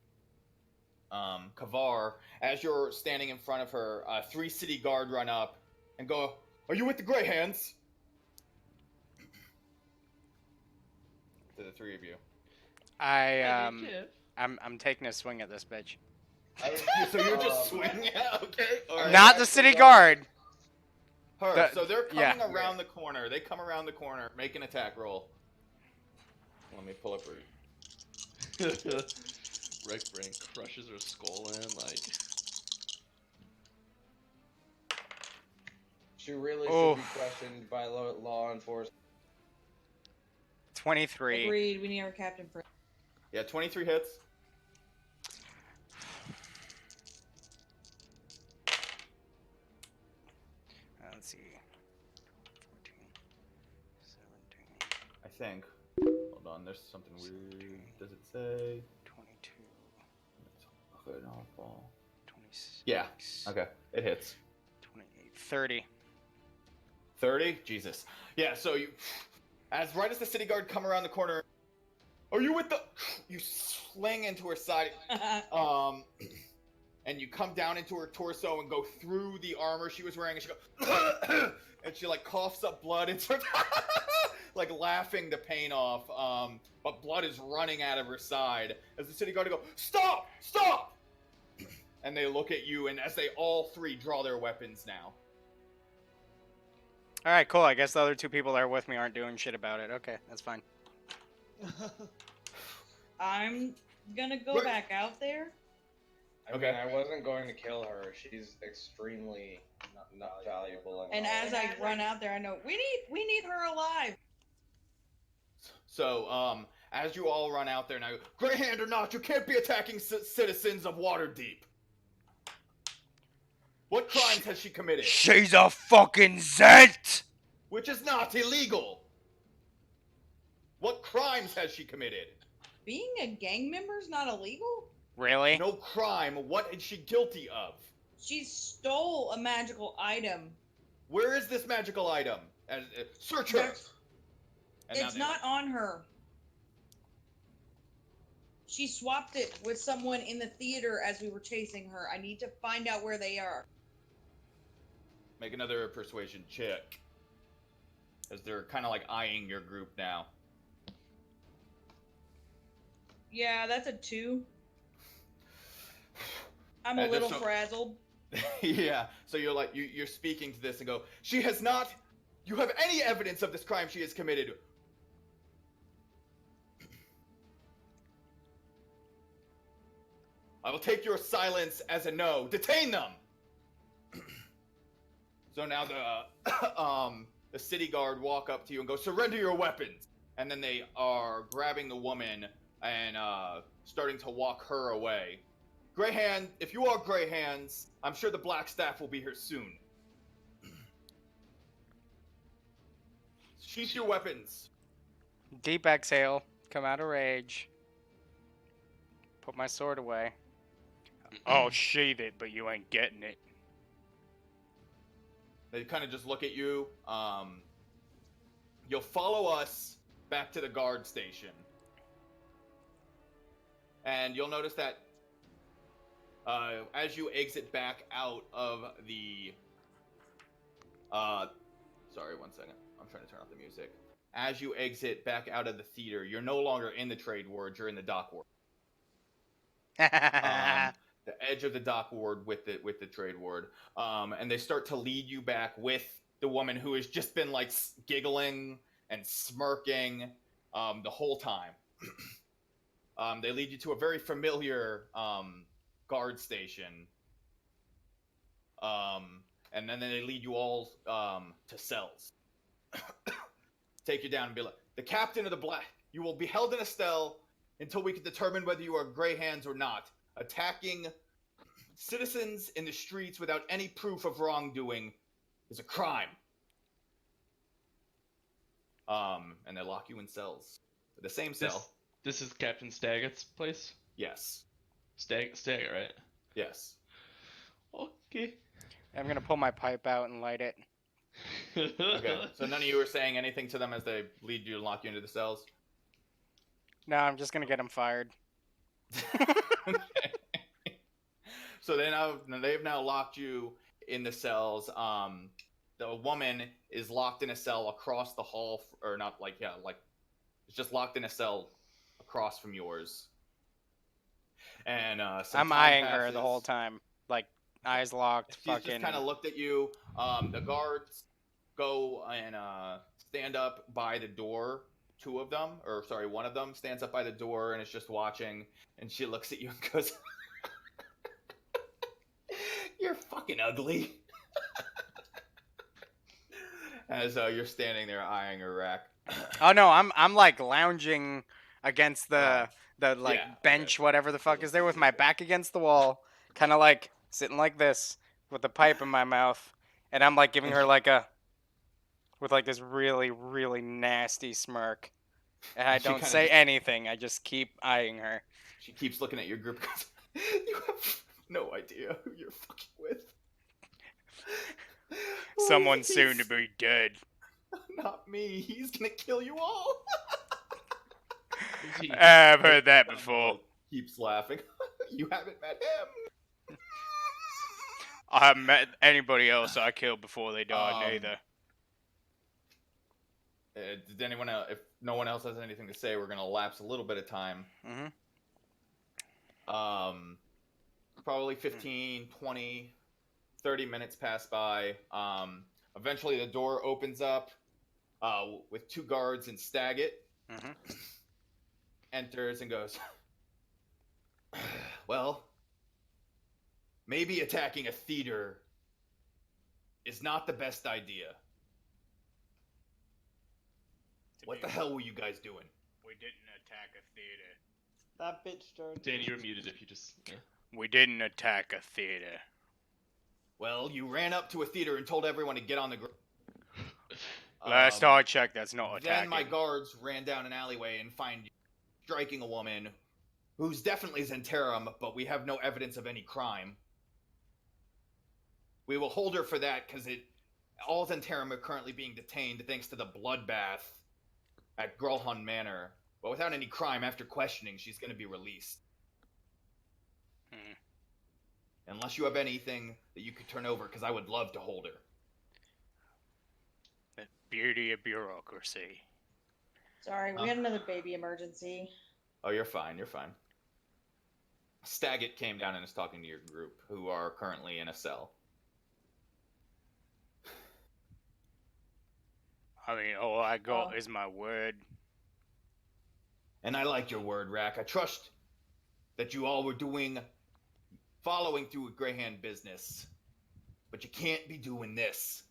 Kavar. As you're standing in front of her, 3 city guard run up and go, "Are you with the Grey Hands?" To the 3 of you. I'm taking a swing at this bitch. So you're just swinging it, okay? All right. Not the city guard. Her. So they're coming around the corner. They come around the corner. Make an attack roll. Let me pull up Wreck Brain crushes her skull in, like... She really should be questioned by law enforcement. 23. Agreed. We need our captain for. Yeah, 23 hits. Let's see. 14, 17, I think. Hold on, there's something weird. Does it say? 22, Okay, no, fall. 26. Yeah. Okay, it hits. 28, 30. 30? Jesus. Yeah, so Right as the city guard come around the corner, are you with the? You sling into her side, and you come down into her torso and go through the armor she was wearing, and she goes, and she like coughs up blood and starts like laughing the pain off. But blood is running out of her side as the city guard go, stop, stop, and they look at you, and as they all three draw their weapons now. All right, cool. I guess the other two people that are with me aren't doing shit about it. Okay, that's fine. I'm gonna go Wait. back out there. I Okay. mean, I wasn't going to kill her. She's extremely not valuable. And as I run out there, I know we need her alive. So, as you all run out there now, Grey Hand or not, you can't be attacking citizens of Waterdeep. What crimes has she committed? She's a fucking Zent! Which is not illegal. What crimes has she committed? Being a gang member is not illegal. Really? No crime. What is she guilty of? She stole a magical item. Where is this magical item? Search her. And now It's they- not on her. She swapped it with someone in the theater as we were chasing her. I need to find out where they are. Make another persuasion check. As they're kind of like eyeing your group now. Yeah, that's a 2. I'm a And little there's frazzled. Yeah. So you're like you're speaking to this and go, she has not. You have any evidence of this crime she has committed? I will take your silence as a no. Detain them. So now the city guard walk up to you and go, surrender your weapons. And then they are grabbing the woman and starting to walk her away. Greyhand, if you are Greyhands, I'm sure the Black Staff will be here soon. Sheath your weapons. Deep exhale. Come out of rage. Put my sword away. I'll sheath it, but you ain't getting it. They kind of just look at you. You'll follow us back to the guard station. And you'll notice that as you exit back out of the... sorry, one second. I'm trying to turn off the music. As you exit back out of the theater, you're no longer in the trade ward, you're in the dock ward. The edge of the dock ward with the trade ward. And they start to lead you back with the woman who has just been like giggling and smirking the whole time. They lead you to a very familiar guard station. And then they lead you all to cells. Take you down and be like, the captain of the Black, you will be held in a cell until we can determine whether you are Greyhands or not. Attacking citizens in the streets without any proof of wrongdoing is a crime. And they lock you in cells. The same cell. This is Captain Staggett's place? Yes. Staggett, right? Yes. Okay. I'm gonna pull my pipe out and light it. Okay. So none of you are saying anything to them as they lead you and lock you into the cells? No, I'm just gonna get him fired. Okay. So they've now locked you in the cells. The woman is locked in a cell across the hall, or not like, yeah, like, it's just locked in a cell across from yours. And I'm eyeing her the whole time, like eyes locked. She's fucking. just kind of looked at you. The guards go and stand up by the door. Two of them, or sorry, one of them stands up by the door and is just watching. And she looks at you and goes, "You're fucking ugly." As you're standing there eyeing her rack. Oh no, I'm like lounging against the like yeah, bench, okay. whatever the fuck is there, with my back against the wall, kind of like sitting like this with the pipe in my mouth, and I'm like giving her like with like this really really nasty smirk, and I She don't kinda say just- anything. I just keep eyeing her. She keeps looking at your group and goes, "You have no idea who you're fucking with." Someone soon to be dead. Not me. He's gonna kill you all. Who's he? I've heard that before. Like, keeps laughing. You haven't met him. I haven't met anybody else I killed before they died, neither. Did anyone else? If no one else has anything to say, we're gonna lapse a little bit of time. Mm-hmm. Probably 15, 20, 30 minutes pass by. Eventually the door opens up with 2 guards and Staggett Mm-hmm. enters and goes, well, maybe attacking a theater is not the best idea. What the hell were you guys doing? We didn't attack a theater. That bitch turned. Danny, you're muted if you just. Yeah. We didn't attack a theater. Well, you ran up to a theater and told everyone to get on the ground. Last I checked, that's not attacking. Then my guards ran down an alleyway and find you striking a woman who's definitely Zentarum, but we have no evidence of any crime. We will hold her for that because all Zentarum are currently being detained thanks to the bloodbath at Grolhun Manor. But without any crime, after questioning, she's going to be released. Unless you have anything that you could turn over, because I would love to hold her. The beauty of bureaucracy. Sorry, we had another baby emergency. Oh, you're fine, you're fine. Staggett came down and is talking to your group, who are currently in a cell. I mean, all I got is my word. And I like your word, Rack. I trust that you all were following through with Greyhand business. But you can't be doing this.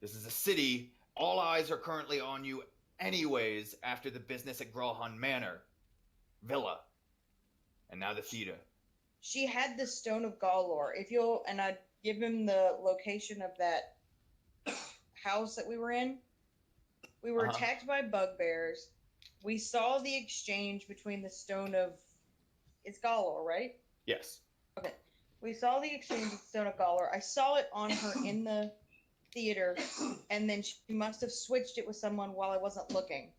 This is a city. All eyes are currently on you anyways after the business at Grolhun Manor. Villa. And now the theater. She had the Stone of Galor. And I'd give him the location of that house that we were in. We were attacked by bugbears. We saw the exchange between the Stone of... It's Galor, right? Yes. Okay. We saw the exchange with Stone of Galor. I saw it on her in the theater, and then she must have switched it with someone while I wasn't looking.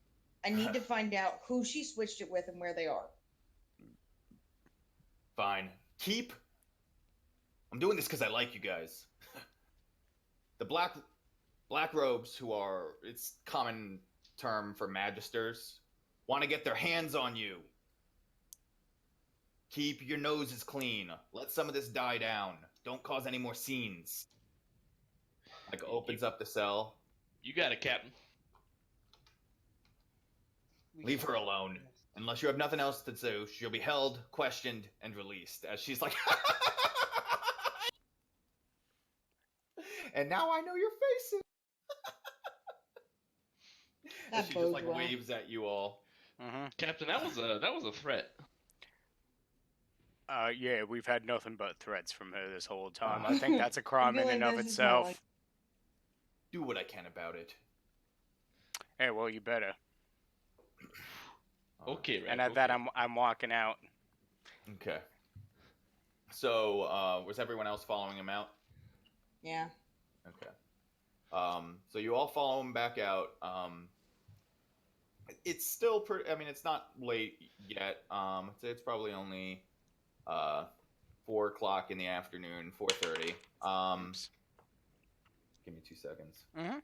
I need to find out who she switched it with and where they are. Fine. I'm doing this because I like you guys. The black robes, who are, it's common term for magisters, want to get their hands on you. Keep your noses clean. Let some of this die down. Don't cause any more scenes. Like, opens up the cell. You got it, Captain. Leave her alone. Unless you have nothing else to do, she'll be held, questioned, and released. As she's like... And now I know your faces. She just like waves at you all. Captain, that was a threat. Yeah, we've had nothing but threats from her this whole time. I think that's a crime in and of itself. Do what I can about it. Hey, well, you better. Okay, right. And at that, I'm walking out. Okay. So, was everyone else following him out? Yeah. Okay. So you all follow him back out. It's still pretty. I mean, it's not late yet. It's probably only 4 o'clock in the afternoon, 4:30. Give me 2 seconds. Mm-hmm.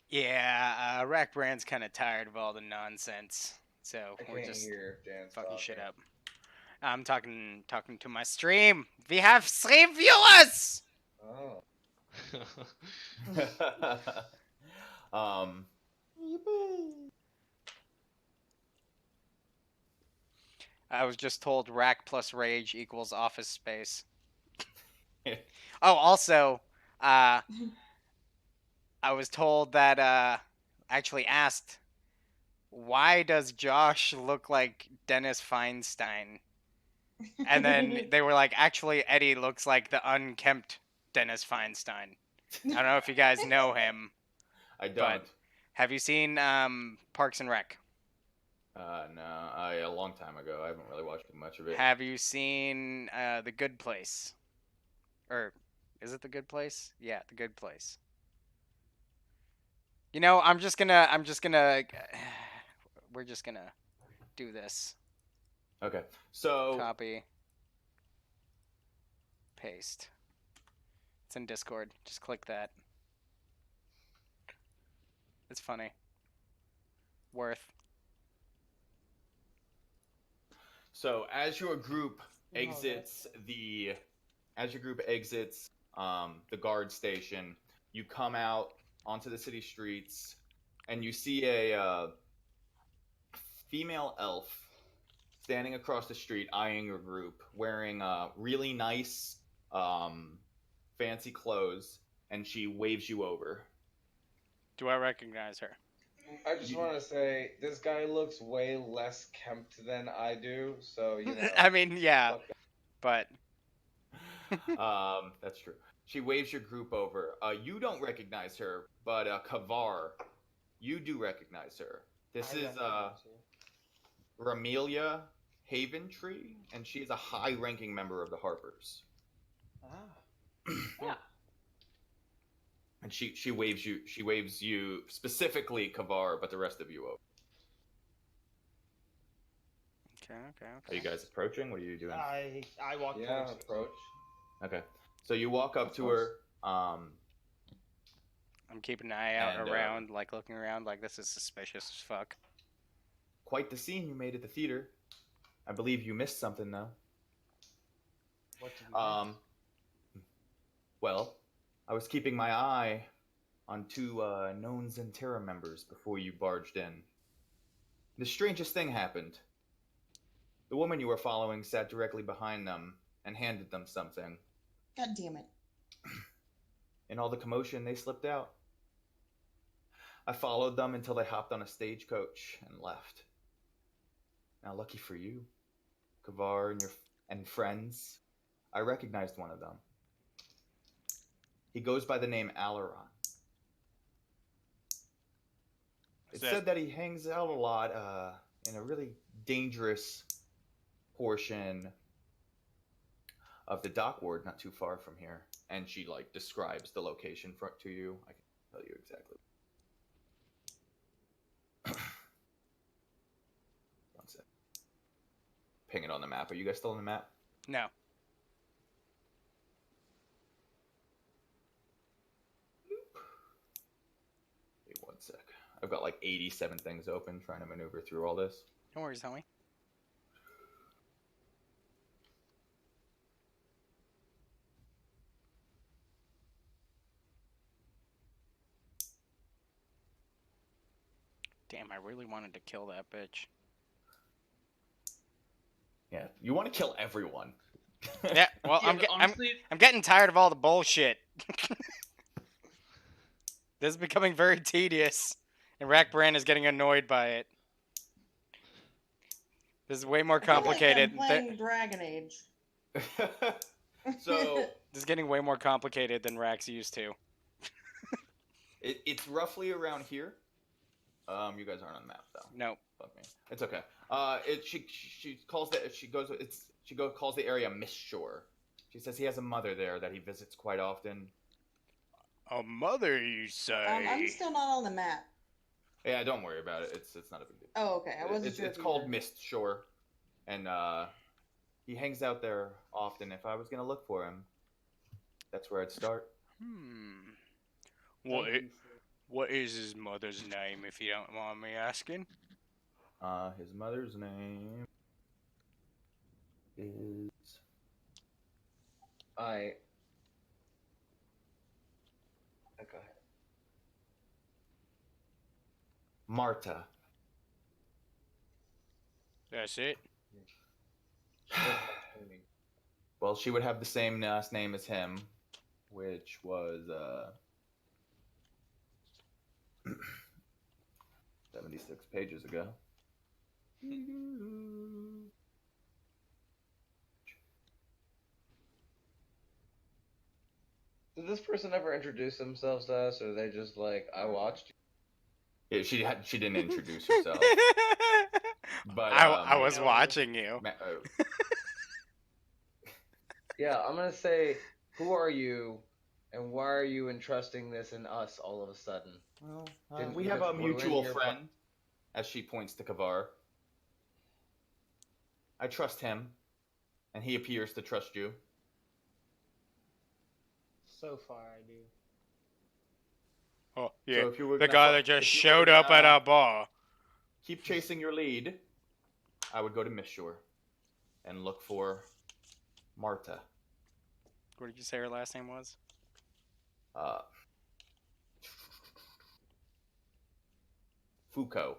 Yeah, Rack Brand's kind of tired of all the nonsense, so we're just fucking shit up. I'm talking to my stream. We have stream viewers. Oh. I was just told Rack plus Rage equals office space. Oh, also, I was told that, actually asked, why does Josh look like Dennis Feinstein? And then they were like, actually, Eddie looks like the unkempt Dennis Feinstein. I don't know if you guys know him. I don't. Have you seen Parks and Rec? No, a long time ago. I haven't really watched much of it. Have you seen The Good Place? Or is it The Good Place? Yeah, The Good Place. You know, we're just gonna do this. Okay, so Copy, paste. It's in Discord. Just click that. It's funny. Worth. as your group Okay. exits the guard station, you come out onto the city streets, and you see a female elf standing across the street, eyeing your group, wearing really nice, fancy clothes, and she waves you over. Do I recognize her? I just want to say this guy looks way less kempt than I do, so you know. I mean, yeah, fuck but That's true. She waves your group over. You don't recognize her, but Kavar, you do recognize her. This I is recognize her. Ramelia Haventree, and she is a high-ranking member of the Harpers. Ah. Yeah. And she waves you specifically Kavar, but the rest of you over. okay. Are you guys approaching? What are you doing? I walk Yeah, towards her. approach. Okay, so you walk up Of to course. her. I'm keeping an eye out And, around, like looking around, like this is suspicious as fuck. Quite the scene you made at the theater. I believe you missed something though. What did you miss? Well, I was keeping my eye on two known Zentera members before you barged in. The strangest thing happened. The woman you were following sat directly behind them and handed them something. God damn it. In all the commotion, they slipped out. I followed them until they hopped on a stagecoach and left. Now, lucky for you, Kavar and friends, I recognized one of them. He goes by the name Alaron. It's said that he hangs out a lot in a really dangerous portion of the dock ward, not too far from here. And she describes the location to you. I can tell you exactly. One sec. Ping it on the map. Are you guys still on the map? No. Wait one sec. I've got 87 things open trying to maneuver through all this. No worries, homie. Damn, I really wanted to kill that bitch. Yeah, you want to kill everyone. Yeah, well, Yeah, but honestly, I'm getting tired of all the bullshit. This is becoming very tedious, and Rackbrand is getting annoyed by it. This is way more I feel like complicated. I'm playing Dragon Age. So This is getting way more complicated than Rack's used to. it's roughly around here. You guys aren't on the map though. No. Fuck me. It's okay. She calls calls the area Mist Shore. She says he has a mother there that he visits quite often. A mother, you say? I'm still not on the map. Yeah, don't worry about it. It's not a big deal. Oh, okay. I wasn't sure. It's if you called were- Mist Shore, and he hangs out there often. If I was gonna look for him, that's where I'd start. What is his mother's name, if you don't mind me asking? His mother's name is Okay. Go Marta. That's it? ahead. Well, she would have the same last name as him, which was 76 pages ago. Did this person ever introduce themselves to us, or are they just like, I watched you? Yeah, she didn't introduce herself, but I was watching you. Yeah, I'm gonna say, who are you, and why are you entrusting this in us all of a sudden? Well, Didn't we you have just a ruin mutual your friend, as she points to Kavar. I trust him, and he appears to trust you. So far, I do. Oh, yeah. So if you were The gonna guy that just if you showed were up at gonna our bar. keep chasing your lead, I would go to Mishore and look for Marta. What did you say her last name was? Uh, Foucault.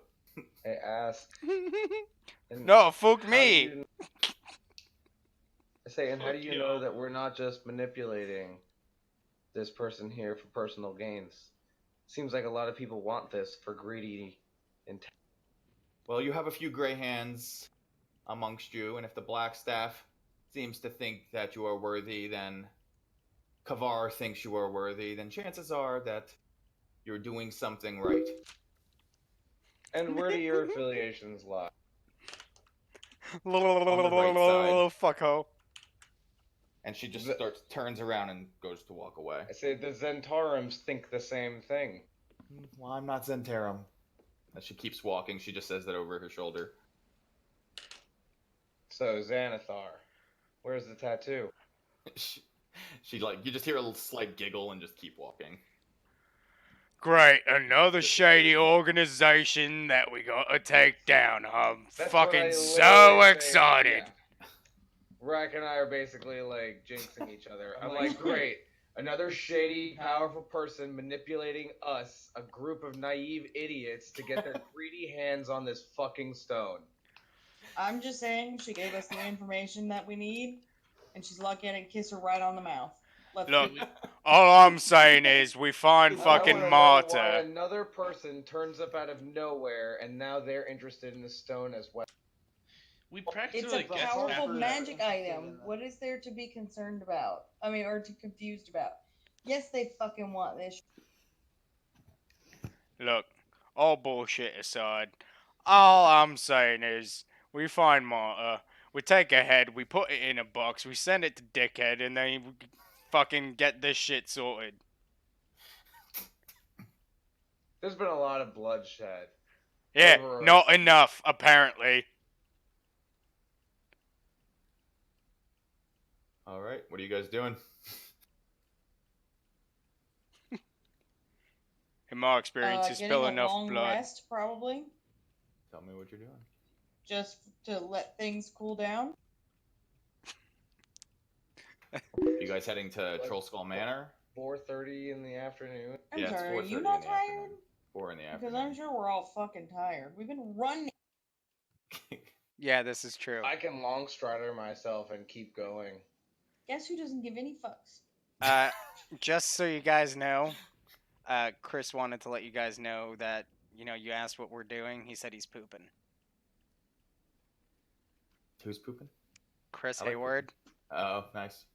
I ask. And No, fuck how do me. you- I say, and how do Fuck you know y'all. that we're not just manipulating this person here for personal gains? Seems like a lot of people want this for greedy intent. Well, you have a few gray hands amongst you, and if the Black Staff seems to think that you are worthy, then Kavar thinks you are worthy, then chances are that you're doing something right. And where do your affiliations lie? On the right side. Fucko. And she just The- turns around and goes to walk away. I say the Zentarims think the same thing. Well, I'm not Zentarum. As she keeps walking, she just says that over her shoulder. So Xanathar, where's the tattoo? she like, you just hear a little slight giggle and just keep walking. Great, another Just- shady organization that we gotta take down. I'm That's what I fucking so literally say, excited. yeah. Rack and I are basically like jinxing each other. I'm like, great. Another shady, powerful person manipulating us, a group of naive idiots, to get their greedy hands on this fucking stone. I'm just saying she gave us the information that we need, and she's lucky I didn't kiss her right on the mouth. Let's Look, do it. all I'm saying is we find I fucking wanna know why Marta. another person turns up out of nowhere, and now they're interested in the stone as well. We practically It's a guessed powerful after magic that. item. What is there to be concerned about? I mean, or to confused about? Yes, they fucking want this. Look, all bullshit aside, all I'm saying is we find Marta, we take her head, we put it in a box, we send it to Dickhead, and then we fucking get this shit sorted. There's been a lot of bloodshed. Yeah, Over- not enough, apparently. Alright, what are you guys doing? In my experience, you Getting spill a enough long blood. rest, probably, Tell me what you're doing. just to let things cool down. You guys heading to Troll Skull Manor? 4:30 in the afternoon. I'm Yeah, it's sorry, are 4:30 you in not the tired? afternoon. 4 in the Because afternoon. I'm sure we're all fucking tired. We've been running. Yeah, this is true. I can long strider myself and keep going. Guess who doesn't give any fucks? Just so you guys know, Chris wanted to let you guys know that, you asked what we're doing. He said he's pooping. Who's pooping? Chris I like Hayward. Oh, nice.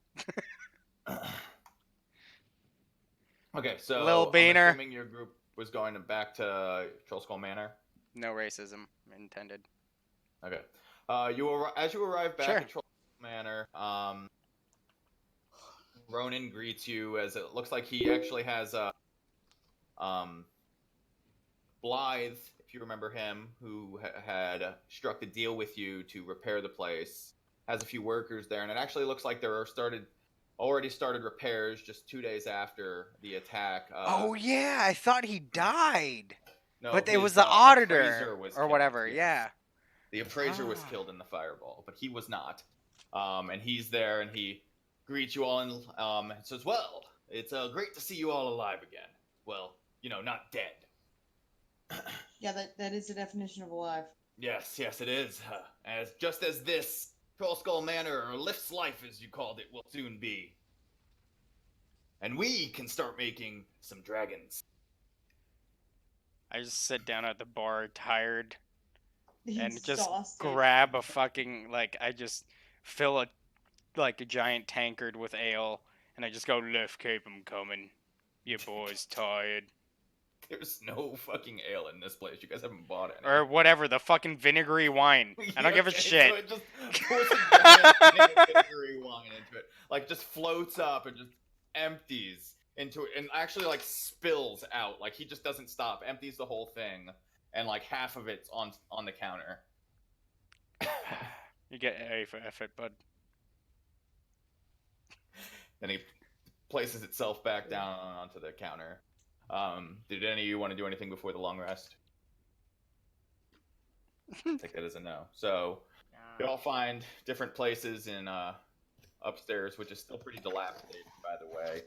Okay, so Lil I'm Beaner. assuming your group was going back to Troll Skull Manor. No racism intended. Okay. As you arrive back Sure. at Troll Skull Manor, Ronan greets you as it looks like he actually has Blythe, if you remember him, who had struck a deal with you to repair the place, has a few workers there, and it actually looks like there are already started repairs just 2 days after the attack. Oh yeah, I thought he died. No, But it his, was the appraiser auditor was or killed, whatever. yes. Yeah. The appraiser was Ah. killed in the fireball, but he was not. And he's there, and he greets you all and says, "Well, it's great to see you all alive again. Well, not dead." Yeah, that is the definition of alive. Yes, it is. Just as this Troll Skull Manor, or Lift's Life as you called it, will soon be. And we can start making some dragons. I just sit down at the bar tired and just Exhausted. grab a fucking I just fill a giant tankard with ale and I just go, "Let's keep 'em coming. Your boy's tired." There's no fucking ale in this place. You guys haven't bought any. Or whatever, the fucking vinegary wine. I don't give a Okay, shit. So it just pours a giant thing of vinegary wine into it. Like, just floats up and just empties into it. And actually, like, spills out. Like, he just doesn't stop. Empties the whole thing. And, like, half of it's on the counter. You get A for effort, bud. Then he places itself back down onto the counter. Did any of you want to do anything before the long rest? Take that as a no. So you all find different places in upstairs, which is still pretty dilapidated, by the way.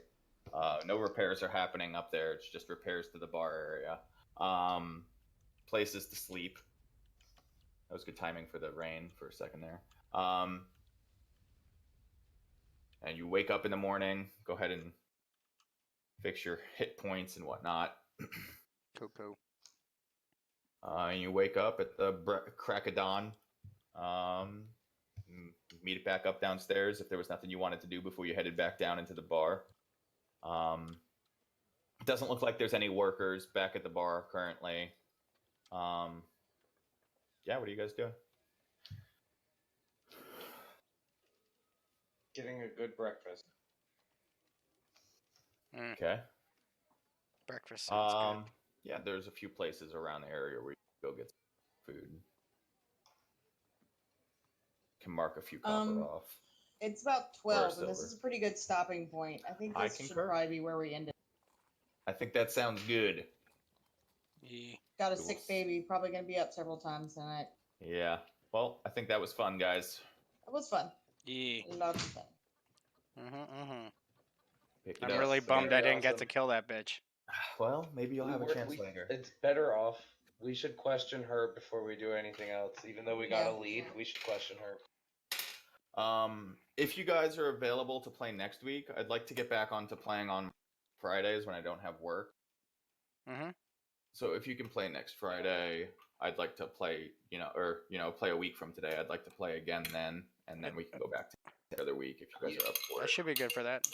No repairs are happening up there. It's just repairs to the bar area. Places to sleep. That was good timing for the rain for a second there. And you wake up in the morning. Go ahead and fix your hit points and whatnot. Poo-poo. And you wake up at the crack of dawn. Meet it back up downstairs if there was nothing you wanted to do before you headed back down into the bar. It doesn't look like there's any workers back at the bar currently. Yeah, what are you guys doing? Getting a good breakfast. Okay. Breakfast sounds good. Yeah, there's a few places around the area where you can go get some food. Can mark a few copper off. It's about Or 12, and this silver. is a pretty good stopping point. I think I this should concur. probably be where we ended. I think that sounds good. Yeah. Got a Cool. sick baby, probably gonna be up several times tonight. Yeah. Well, I think that was fun, guys. It was fun. Yeah. Lots of fun. Pick it I'm up. really bummed I Very didn't get to awesome. kill that bitch. Well, maybe you'll have a chance later. It's better off. We should question her before we do anything else. Even though we got Yeah. a lead, we should question her. If you guys are available to play next week, I'd like to get back onto playing on Fridays when I don't have work. So if you can play next Friday, I'd like to play, play a week from today. I'd like to play again then, and then we can go back to the other week if you guys are up for I it. should be good for that.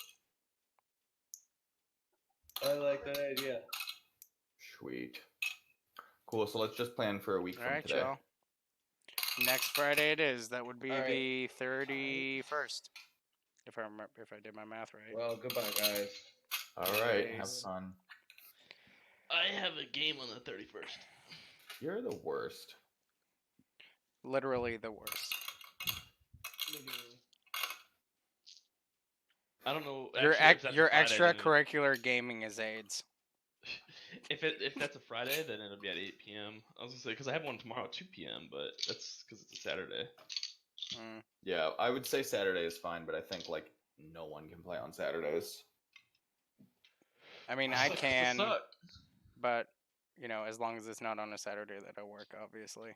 I like that idea. Sweet. Cool, so let's just plan for a week from Alright, today. y'all. Next Friday it is. That would be All right. the 31st. If I did my math right. Well, goodbye, guys. Alright, have Nice. fun. I have a game on the 31st. You're the worst. Literally the worst. I don't know. Your actually, if that's a your Friday, then extracurricular gaming is AIDS. if that's a Friday, then it'll be at 8 p.m. I was gonna say because I have one tomorrow at 2 p.m., but that's because it's a Saturday. Yeah, I would say Saturday is fine, but I think like no one can play on Saturdays. I mean, I Sucks to can, suck. but as long as it's not on a Saturday that I work, obviously.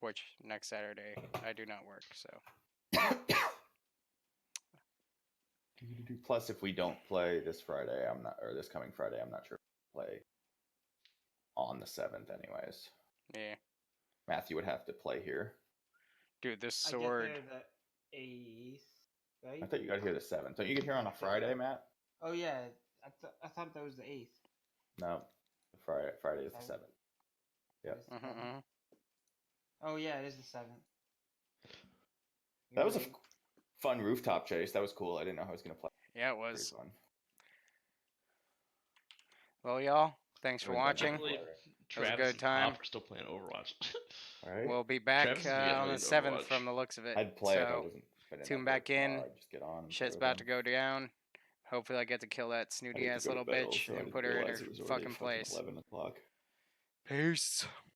Which next Saturday I do not work, so. Plus, if we don't play this Friday, this coming Friday, I'm not sure if we'll play on the 7th anyways. Yeah. Matthew would have to play here. Dude, this I sword. get there the 8th, right? I thought you got here the 7th. Don't you get here on a Friday, Matt? Oh yeah, I thought that was the 8th. No. Friday is the 7th. Yep. It is the 7th? Oh yeah, it is the 7th. That was a fun rooftop chase. That was cool. I didn't know how I was going to play. Yeah, it Pretty was. fun. Well, y'all, thanks for Really watching. good. Travis good and time. Pop are still playing Overwatch. All right. We'll be back Travis is getting on really the into 7th Overwatch. from the looks of it. I'd play if I So, wasn't spending tune that back work in. tomorrow. I'd just get on. shit's about to go down. Hopefully I get to kill that snooty ass little bitch and put her in her fucking place. 11 o'clock. Peace.